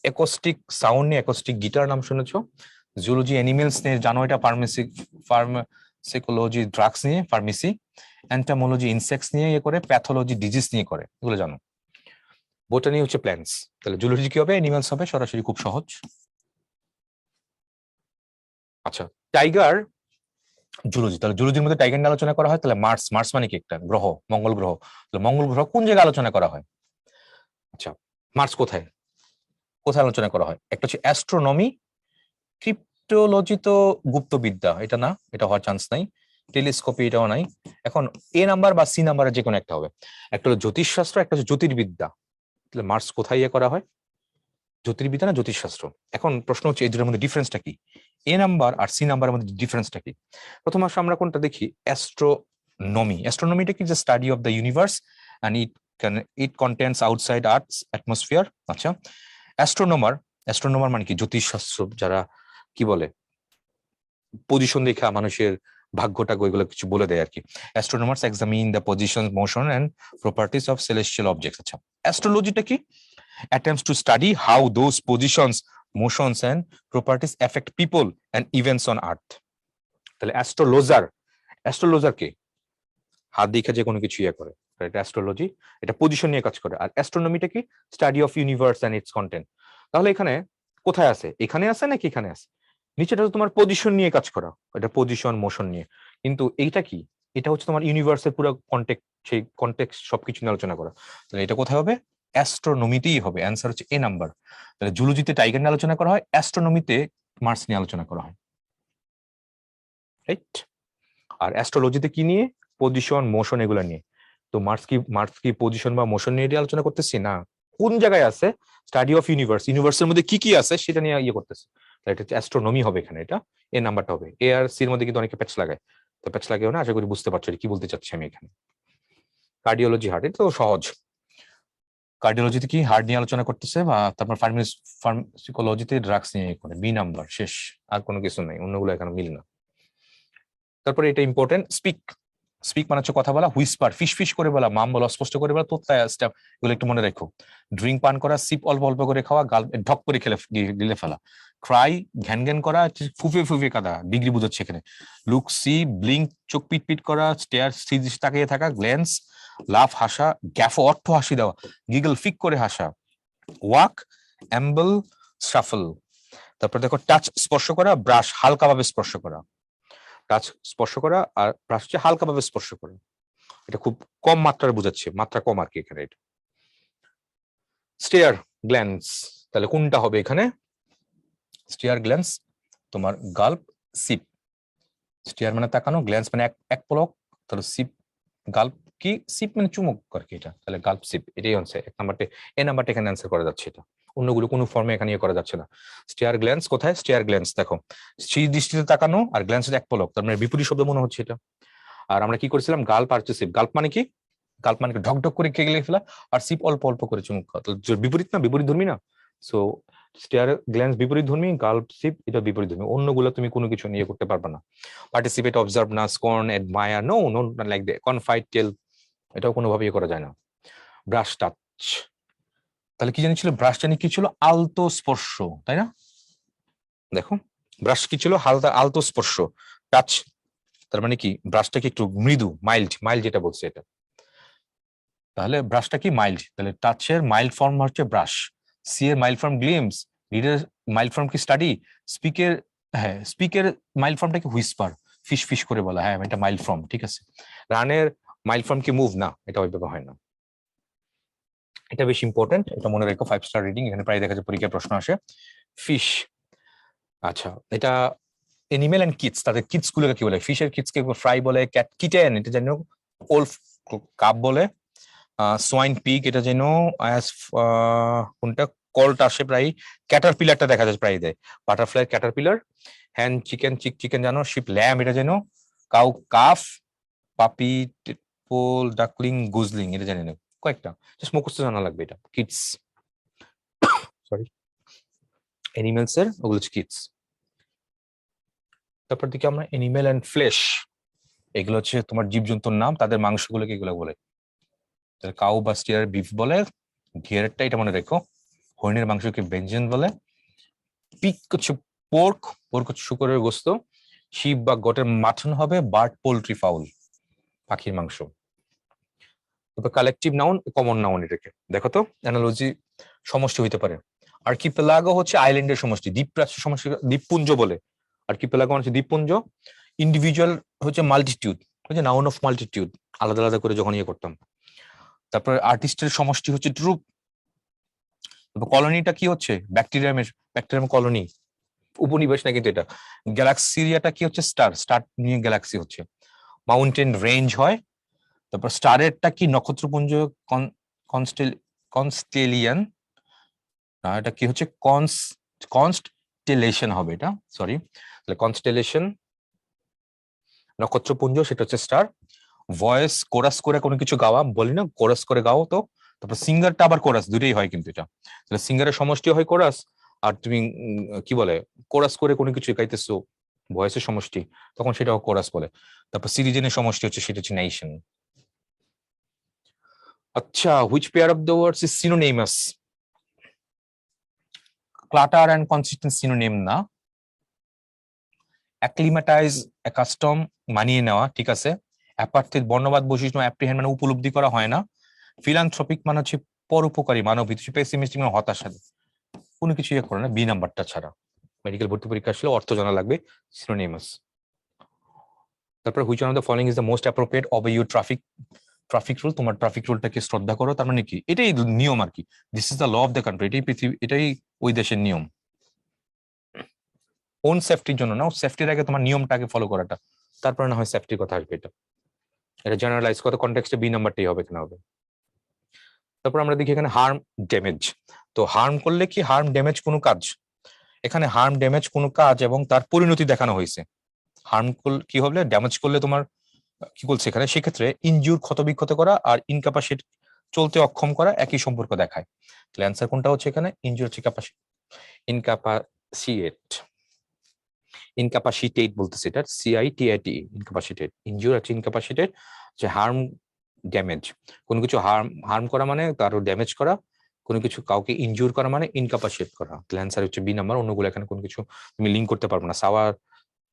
Speaker 1: অ্যাকোস্টিক সাউন্ড নিয়ে, অ্যাকোস্টিক গিটার নাম শুনেছো। জুলজি অ্যানিমেলস নিয়ে, জানো এটা। ফার্মাসিকোলজি ড্রাগস নিয়ে, ফার্মেসি। এন্টামোলজি ইনসেক্টস নিয়ে ইয়ে করে, প্যাথোলজি ডিজিজ নিয়ে করে, এগুলো জানো। বোটানি হচ্ছে প্ল্যান্টস, তাহলে জুলজি কি হবে, অ্যানিমেলস হবে, সরাসরি খুব সহজ। আচ্ছা, টাইগার জুলজি, তাহলে জুলজির মধ্যে টাইগার নিয়ে আলোচনা করা হয়, তাহলে মার্স, মার্স মানে কি একটা গ্রহ, মঙ্গল গ্রহ। তাহলে মঙ্গল গ্রহ কোন জায়গায় আলোচনা করা হয়। আচ্ছা, মার্স কোথায়, কোথায় আলোচনা করা হয়। একটা হচ্ছে অ্যাস্ট্রোনমি, ক্রিপ্টোলজি তো গুপ্তবিদ্যা, এটা না, এটা হওয়ার চান্স নাই। টেলিস্কোপি, এটাও নাই। এখন এ নাম্বার বা সি নাম্বারের যে কোনো একটা হবে। একটা হলো জ্যোতিষশাস্ত্র, একটা হচ্ছে জ্যোতির্বিদ্যা। তাহলে মার্স কোথায় ইয়ে করা হয়, জ্যোতির্বিদ্যা না জ্যোতিষশাস্ত্র। এখন প্রশ্ন হচ্ছে এই দুটোর মধ্যে ডিফারেন্সটা কি, এ নাম্বার আর সি নাম্বারের মধ্যে ডিফারেন্সটা কি। প্রথম আসলে আমরা কোনটা দেখি, অ্যাস্ট্রোনমি। অ্যাস্ট্রোনমিটা কি, যে study of the universe and it contents outside earth's atmosphere. আচ্ছা, অ্যাস্ট্রোনমার মানে কি, জ্যোতিষশাস্ত্র যারা কি বলে পজিশন দেখা মানুষের ভাগ্যটা ওইগুলো কিছু বলে দেয় আর কি। Astronomers examine the position, motion and properties of celestial objects. আচ্ছা, অ্যাস্ট্রোলজিটা কি, attempts to study how those positions, motions and properties affect people and events on earth. তাহলে অ্যাস্ট্রোলজার কে, হাত দেখে যে কোনো কিছু ইয়ে করে, এটা অ্যাস্ট্রোলজি, এটা পজিশন নিয়ে কাজ করে। আর অ্যাস্ট্রোনমিটা কি, study of universe and its content. তাহলে এখানে কোথায় আছে, এখানে আছে নাকি এখানে আছে, নিচেটা তো তোমার পজিশন নিয়ে কাজ করা, এটা পজিশন মোশন নিয়ে। কিন্তু এইটা কি, এটা হচ্ছে তোমার ইউনিভার্সের পুরো কন্টেক্ট, সেই কন্টেক্ট সবকিছু নিয়ে আলোচনা করা। তাহলে এটা কোথায় হবে, অ্যাস্ট্রোনমিতেই হবে। অ্যান্সার হচ্ছে এ নাম্বার। তাহলে জুলজিতে টাইগার নিয়ে আলোচনা করা হয়, অ্যাস্ট্রোনমিতে মার্স নিয়ে আলোচনা করা হয়, রাইট। আর অ্যাস্ট্রোলজিতে কি নিয়ে, পজিশন মোশন এগুলো নিয়ে। তো মার্স কি পজিশন বা মোশন নিয়ে আলোচনা করতেছি না, কোন জায়গায় আছে, স্টাডি অফ ইউনিভার্স, ইউনিভার্সের মধ্যে কি কি আছে সেটা নিয়ে ইয়ে করতেছে। এটা হচ্ছে অ্যাস্ট্রোনমি হবে এখানে, এটা এ নাম্বারটা হবে। এ আর সির মধ্যে কিন্তু অনেকে প্যাচ লাগায়, তো প্যাচ লাগেও না, আশা করি বুঝতে পারছো কি বলতে চাচ্ছি আমি এখানে। কার্ডিওলজি হার্ট, এটা তো সহজ। কার্ডিওলজিতে কি, হার্ট নিয়ে আলোচনা করতেছে, বা তারপর ফার্মাসিকোলজিতে ড্রাগস নিয়ে করে, বি নাম্বার, শেষ। আর কোনো কিছু নাই, অন্যগুলো এখানে মিল না। তারপরে এটা ইম্পর্টেন্ট, স্পিক মানে হচ্ছে কথা বলা, হুইসপার ফিস করে বলা, মাম বলা স্পষ্ট করে বলা, তোত্তা স্টেপ, এগুলো একটু মনে রাখো। ড্রিঙ্ক পান করা, সিপ অল্প অল্প করে খাওয়া, গাল ঢক করে গিলে ফেলা। ক্রাই ঘ্যান ঘ্যান করা, ফুফে কাদা, ডিগ্রি বুঝাচ্ছে এখানে। লুক সি ব্লিঙ্ক, চোখ পিট করা, স্টেয়ার তাকিয়ে থাকা, গ্ল্যান্স লাফ হাসা, গ্যাফো অর্থ হাসি দেওয়া, গিগল ফিক করে হাসা। Walk amble shuffle. তারপর দেখো টাচ স্পর্শ করা, ব্রাশ হালকাভাবে স্পর্শ করা। টাচ স্পর্শ করা আর ব্রাশ হচ্ছে হালকাভাবে স্পর্শ করা, এটা খুব কম মাত্রার বোঝাচ্ছে, মাত্রা কম আর কি এখানে এটা। স্টেয়ার গ্ল্যান্স, তাহলে কোনটা হবে এখানে, স্টেয়ার গ্ল্যান্স তোমার গাল্প সিপ। স্টেয়ার মানে তাকানো, গ্ল্যান্স মানে এক পলক, তাহলে সিপ গাল্প কি, সিপ মানে চুমুক আর কি, এটা তাহলে গাল্প সিপ, এটাই হচ্ছে এক নাম্বারটা। এ নাম্বারটা এখানে অ্যান্সার করা যাচ্ছে, এটা অন্যগুলো কোনো ফর্মে এখানে করা যাচ্ছে না। স্টেয়ার গ্ল্যান্স কোথায়, স্টেয়ার গ্ল্যান্স দেখো সেই দৃষ্টিতে তাকানো, আর গ্ল্যান্সের এক পলক, তার মানে বিপরীত শব্দ মনে হচ্ছে এটা। আর আমরা কি করেছিলাম, গাল্প আর সিপ। গাল্প মানে কি, কাল্প মানে ঢকঢক করে গেলে ফেলা, আর সিপ অল্প অল্প করে চুমুক খাওয়া। তো বিপরীত না, বিপরীত ধর্মী না। সো স্টেয়ার গ্ল্যান্স বিপরীত ধর্মী, গাল্প সিপ এটা বিপরীত ধর্মী। অন্যগুলো তুমি কোনো কিছু নিয়ে করতে পারবে না। পার্টিসিপেট, অবজার্ভ না, scorn, admire, no no like that, confide, tell, এটাও কোনোভাবেই করা যায় না। ব্রাশ টাচ, তাহলে কি জানি ছিল ব্রাশ জানি কি ছিল, আলতো স্পর্শ, তাই না? দেখো ব্রাশ কি ছিল, হালকা আলতো স্পর্শ। টাচ তার মানে কি ব্রাশটা কি একটু মৃদু, মাইল্ড, মাইল্ড যেটা বলছে এটা। তাহলে ব্রাশটা কি মাইল্ড, তাহলে টাচের মাইল্ড ফর্ম হচ্ছে ব্রাশ। সি এর মাইল্ড ফর্ম গ্লিমস, রিডের মাইল্ড ফর্ম কি স্টাডি, স্পিকের, হ্যাঁ স্পিকের মাইল্ড ফর্মটা কি হুইসপার, ফিস ফিস করে বলা, হ্যাঁ এটা মাইল্ড ফর্ম, ঠিক আছে। রানের মাইল্ড ফর্ম কি মুভ, না এটা ওইভাবে হয় না। এটা বেশি ইম্পর্টেন্ট, এটা মনে রেখো, 5 স্টার রিডিং, এখানে প্রায় দেখা যায় পরীক্ষায় প্রশ্ন আসে। ফিশ, আচ্ছা এটা এনিমেল এন্ড কিডস, তাদের কিডস গুলোকে কি বলে, ফিশের কিডস কে ফ্রাই বলে, ক্যাট কিটেন এটা জানো, ওলফ কাপ বলে, সোয়াইন পিগ এটা যেন, কোনটা কল্ট আসে প্রায়, ক্যাটারপিলারটা দেখা যায় প্রায় দেয়, বাটারফ্লাই ক্যাটারপিলার, হ্যান্ড চিকেন, চিক চিকেন জানো, শিপ ল্যাম এটা যেন, কাউ কাফ, পাপি, পোল, ডাকলিং, গুজলিং এটা জানি না, কয়েকটা জাস্ট মুখস্থ জানা লাগবে এটা। কিডস, সরি এনিমেলস এর ওগুলো হচ্ছে কিডস। তারপর দিকে আমরা এনিমেল এন্ড ফ্লেশ, এগুলো হচ্ছে তোমার জীবজন্তুর নাম, তাদের মাংসগুলোকে এগুলো বলে। কাউ বা স্টিয়ার বিফ বলে, ঘিয়ারেরটা এটা মনে রেখো, হরিণের মাংসকে বেঞ্জিন বলে, পিক হচ্ছে পোর্ক, পোর্ক হচ্ছে শুকরের গোস্ত, শিপ বা গটের মাটন হবে, বার্ড পোল্ট্রি ফাউল পাখির মাংস। তারপর কালেকটিভ নাউন, কমন নাউন, এটাকে দেখো তো অ্যানালজি সমষ্টি হইতে পারে। আর্কিপেলাগো হচ্ছে আইল্যান্ডের সমষ্টি, দ্বীপরাষ্ট্র সমষ্টি, দ্বীপপুঞ্জ বলে। আর্কিপেলাগো মানে হচ্ছে দ্বীপপুঞ্জ। ইন্ডিভিজুয়াল হচ্ছে মাল্টিটিউড, হচ্ছে নাউন অফ মাল্টিটিউড, আলাদা আলাদা করে যখন ইয়ে করতাম। তারপর আর্টিস্টের সমষ্টি হচ্ছে ট্রুপ। কলোনিটা কি হচ্ছে, ব্যাকটেরিয়ামের, ব্যাকটেরিয়াম কলোনি, উপনিবেশ না কিন্তু এটা। গ্যালাক্সিরিয়াটা কি হচ্ছে, স্টার, স্টার নিয়ে গ্যালাক্সি হচ্ছে। মাউন্টেন রেঞ্জ হয়। তারপর স্টারেরটা কি, নক্ষত্রপুঞ্জ, কনস্টেলিয়ান, এটা কি হচ্ছে, কনস্টেলেশন হবে এটা, সরি, তাহলে কনস্টেলেশন, নক্ষত্রপুঞ্জ সেটা হচ্ছে স্টার। ভয়েস, কোরাস করে কোনো কিছু গাওয়া, বলি না কোরাস করে গাও তো। তারপর সিঙ্গারটা আবার কোরাস, দুটোই হয় কিন্তু এটা। তাহলে সিঙ্গারের সমষ্টি হয় কোরাস, আর তুমি কি বলে কোরাস করে কোনো কিছু গাইতেছো, ভয়েসের সমষ্টি, তখন সেটাও কোরাস বলে। তারপর সিরিজেনের সমষ্টি হচ্ছে, সেটা হচ্ছে নেশন। আচ্ছা, which pair of the words is synonymous? Clutter and consistent synonym না। অ্যাক্লিমাটাইজ, অ্যাকাস্টম মানিয়ে নেওয়া, ঠিক আছে। অ্যাপার্থিত বর্ণবাদ বৈশিষ্ট্য, অ্যাপ্রিহেন্ড মানে উপলব্ধি করা হয় না। ফিলান্থ্রপিক মানে হচ্ছে পরোপকারী, মানবিক। পেসিমিস্টিক মানে হতাশা, কোনো কিছু ইয়ে করে না, বি নাম্বারটা ছাড়া। মেডিকেল ভর্তি পরীক্ষা আসলে অর্থ জানা লাগবে, সিনোনিমাস। তারপর which one of the following is the most appropriate of your traffic, traffic rule, তোমার ট্রাফিক রুলটাকে শ্রদ্ধা করো, তার মানে কি এটাই নিয়ম আর কি, this is the law of the country, এটাই পৃথিবী, এটাই ওই দেশের নিয়ম। ওন সেফটির জন্য না, সেফটির আগে তোমার নিয়মটাকে ফলো করাটা, তারপরে না হয় সেফটির কথা আসবে। এটা এটা জেনারেলাইজ কত কনটেক্সটে বি নাম্বারটাই হবে, কেন হবে। তারপর আমরা দেখি এখানে হার্ম, ড্যামেজ। তো হার্ম করলে কি, হার্ম ড্যামেজ কোনো কাজ, এখানে হার্ম ড্যামেজ কোনো কাজ এবং তার পরিণতি দেখানো হয়েছে। হার্ম কি হবে, ড্যামেজ করলে তোমার কি বলছে এখানে, সেক্ষেত্রে ইনজিউর, ক্ষত বিক্ষত করা, আর ইনক্যাপাসিট, চলতে অক্ষম করা, একই সম্পর্ক দেখায়। তাহলে অ্যান্সার কোনটা হচ্ছে এখানে, ইনজিউর হচ্ছে ইনক্যাপাসিয়েট, ইনক্যাপাসিটেট বলতেছে এটা, সিআইটিআইটি, ইনক্যাপাসিটেট। ইনজিউর আছে ইনক্যাপাসিটেট, যে হার্ম, ড্যামেজ, কোনো কিছু হার্ম, হার্ম করা মানে তারও ড্যামেজ করা, কোনো কিছু কাউকে ইনজিউর করা মানে ইনক্যাপাসিয়েট করা। তাহলে অ্যান্সার হচ্ছে বি নাম্বার, অন্যগুলো এখানে কোনো কিছু তুমি লিঙ্ক করতে পারবে না। সাওয়ার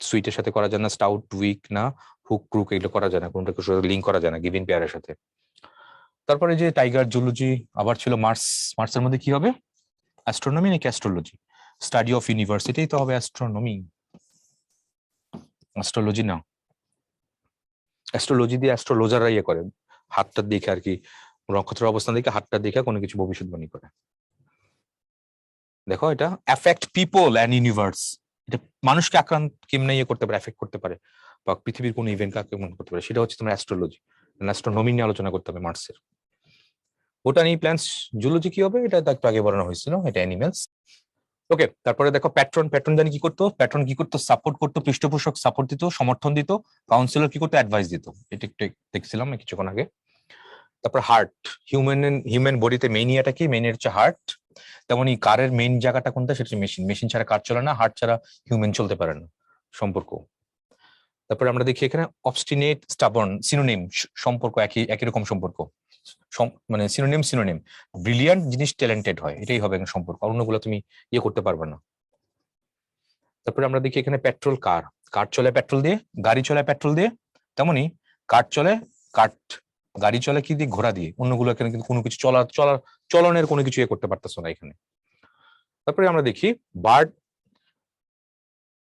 Speaker 1: সুইটের সাথে করা যায় না, স্টাউট উইক না, হুক ক্রুক এগুলো করা যায় না, কোনটা কিছু লিঙ্ক করা যায় না গিভেন পেয়ারের সাথে। তারপরে যে টাইগার, জুলজি, আবার ছিল মার্স, মার্সের মধ্যে কি হবে, অ্যাস্ট্রোনমি নাকি অ্যাস্ট্রোলজি, স্টাডি অফ ইউনিভার্সিটি তো হবে অ্যাস্ট্রোনমি, অ্যাস্ট্রোলজি না। অ্যাস্ট্রোলজি দিয়ে অ্যাস্ট্রোলজাররা ইয়ে করে, হাতটার দেখে আর কি, নক্ষত্রের অবস্থান দেখে, হাতটা দেখে কোনো কিছু ভবিষ্যৎবাণী করে। দেখো এটা এফেক্ট পিপল অ্যান্ড ইউনিভার্স, এটা মানুষকে আক্রান্ত কেমনে ইয়ে করতে পারে, এফেক্ট করতে পারে, বা পৃথিবীর কোন ইভেন্ট কাকে কেমন করতে পারে, সেটা হচ্ছে তোমার অ্যাস্ট্রোলজি। অ্যাস্ট্রোনমি নিয়ে আলোচনা করতে হবে মার্সের। বোটানি, প্ল্যান্টস, জুলজি কি হবে, এটা একটু আগে বলানো হয়েছিল, এটা অ্যানিমেলস। ওকে, তারপরে দেখো প্যাট্রন, প্যাট্রন জানি কি করতো, প্যাট্রন কি করতো, সাপোর্ট করতো, পৃষ্ঠপোষক সাপোর্ট দিত, সমর্থন দিত, কাউন্সিলর কি করতো, অ্যাডভাইস দিত। এটা একটু দেখছিলাম কিছুক্ষণ আগে। তারপর হার্ট, হিউম্যান বডিতে মেইনিয়াটা কি, মেইনিয়া হচ্ছে হার্ট। তেমনি কারের মেইন জায়গাটা কোনটা, সেটা হচ্ছে মেশিন। মেশিন ছাড়া কার চলে না, হার্ট ছাড়া হিউম্যান চলতে পারে না, সম্পর্ক। তারপরে আমরা দেখি এখানে অবস্টিনেট, স্টাবর্ন, সিনোনিম, সম্পর্ক একই রকম সম্পর্ক, মানে সিনোনিম ব্রিলিয়ান্ট জিনিস ট্যালেন্টেড হয়, এটাই হবে সম্পর্ক, অন্যগুলো তুমি ইয়ে করতে পারবে না। তারপরে আমরা দেখি এখানে পেট্রোল, কার চলে পেট্রোল দিয়ে, গাড়ি চলে পেট্রোল দিয়ে। তেমনি কার চলে, গাড়ি চলে কি দিয়ে, ঘোড়া দিয়ে। অন্যগুলো এখানে কিন্তু কোনো কিছু চলনের কোনো কিছু ইয়ে করতে পারতেছ না এখানে। তারপরে আমরা দেখি বার্ড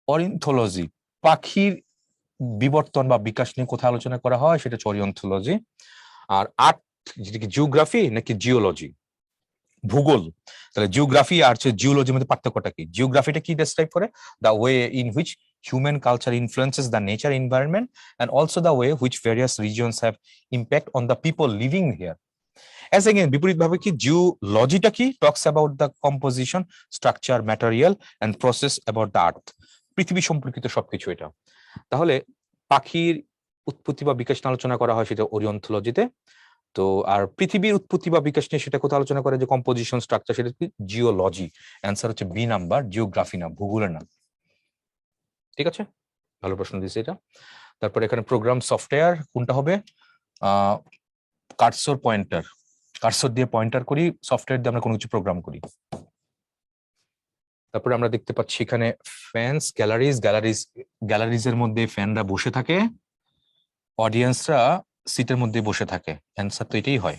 Speaker 1: অরিনথোলজি, পাখির বিবর্তন বা বিকাশ নিয়ে কোথায় আলোচনা করা হয়, সেটা হচ্ছে অরিনথোলজি। আর আর্ট, যেটা কি জিওগ্রাফি নাকি জিওলজি, ভূগোল। তাহলে জিওগ্রাফি আর জিওলজির মধ্যে পার্থক্যটা কি? জিওগ্রাফিটা কি ডেসক্রাইব করে? The way in which human culture influences the nature environment and also the way which various regions have impact on the people living here. As again, বিপরীত ভাবে কি জিওলজিটা কি, talks about the composition, structure, material and process about the earth, পৃথিবী সম্পর্কিত সবকিছু এটা। তাহলে পাখির উৎপত্তি বা বিকাশ নিয়ে আলোচনা করা হয় সেটা অরিনথোলজিতে। তো আর পৃথিবীর উৎপত্তি বা বিকাশ নিয়ে সেটা কোথাও আলোচনা করে, যে কম্পোজিশন, স্ট্রাকচার, সেটা কি জিওলজি। অ্যান্সার হচ্ছে বি নাম্বার, জিওগ্রাফি না, ভূগোলের না। ঠিক আছে, ভালো প্রশ্ন দিয়েছে এটা। তারপরে এখানে প্রোগ্রাম সফটওয়্যার কোনটা হবে? Cursor, pointer. কার্সর দিয়ে পয়েন্টার করি, সফটওয়্যার দিয়ে আমরা কোনো কিছু প্রোগ্রাম করি। তারপরে আমরা দেখতে পাচ্ছি এখানে ফ্যান্স, গ্যালারিজ এর মধ্যে ফ্যানরা বসে থাকে, অডিয়েন্সরা সিটের মধ্যে বসে থাকে। অ্যান্সার তো এটাই হয়।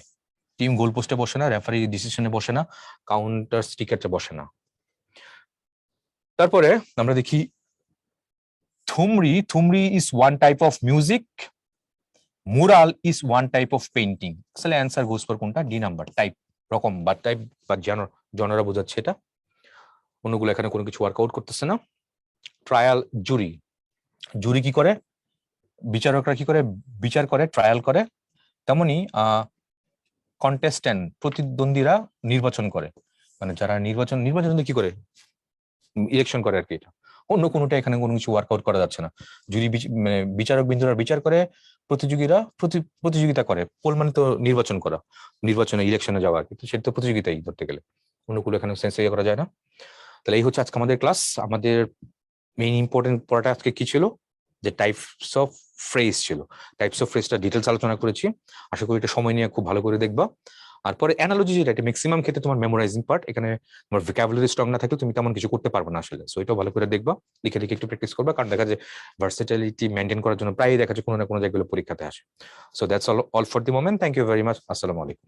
Speaker 1: টিম গোল পোস্টে বসে না, রেফারি ডিসিশনে বসে না, কাউন্টার স্টিকারে বসে না। তারপরে আমরা দেখি thumri is one type of music, mural is one type of painting. আসলে অ্যান্সার গোস ফর কোনটা? ডি নাম্বার, টাইপ, রকম বা টাইপ বা জনরা বোঝাচ্ছে এটা। অন্যগুলো এখানে কোনো কিছু ওয়ার্কআউট করতেছে না। ট্রায়াল, জুরি কি করে? বিচারকরা কি করে? বিচার করে, ট্রায়াল করে। তেমনি কন্টেস্ট্যান্ট, প্রতিদ্বন্দ্বীরা নির্বাচন করে, মানে যারা নির্বাচন কি করে, ইলেকশন করে আর কি। এটা অন্য কোনোটা এখানে কোনো কিছু ওয়ার্কআউট করা যাচ্ছে না। জুরি মানে বিচারক বিন্দুরা বিচার করে, প্রতিযোগীরা প্রতিযোগিতা করে। পোল মানে তো নির্বাচন করা, নির্বাচনে ইলেকশনে যাওয়া আর কি, তো সেটা তো প্রতিযোগিতাই ধরতে গেলে, অন্যগুলো এখানে সেন্স করা যায় না। তাহলে এই হচ্ছে আজকে আমাদের ক্লাস। আমাদের মেইন ইম্পর্টেন্ট পড়াটা আজকে কি ছিল, যে টাইপস অফ ফ্রেজ ছিল। টাইপস অফ ফ্রেজটা ডিটেলস আলোচনা করেছি, আশা করি এটা সময় নিয়ে খুব ভালো করে দেখবা। আর পরে অ্যানালজি, যেটা এটা ম্যাক্সিমাম ক্ষেত্রে তোমার মেমোরাইজিং পার্ট, এখানে তোমার ভোকাবুলারি স্ট্রং না থাকলে তুমি তেমন কিছু করতে পারবে না আসলে। সো এটা ভালো করে দেখবা, লিখে লিখে একটু প্র্যাকটিস করবা, কারণ দেখা যায় ভার্সেটিলিটি মেনটেন করার জন্য প্রায়ই দেখা যায় কোনো না কোনো জায়গায় পরীক্ষাতে আসে। So that's all for the moment. Thank you very much. আসসালামু আলাইকুম।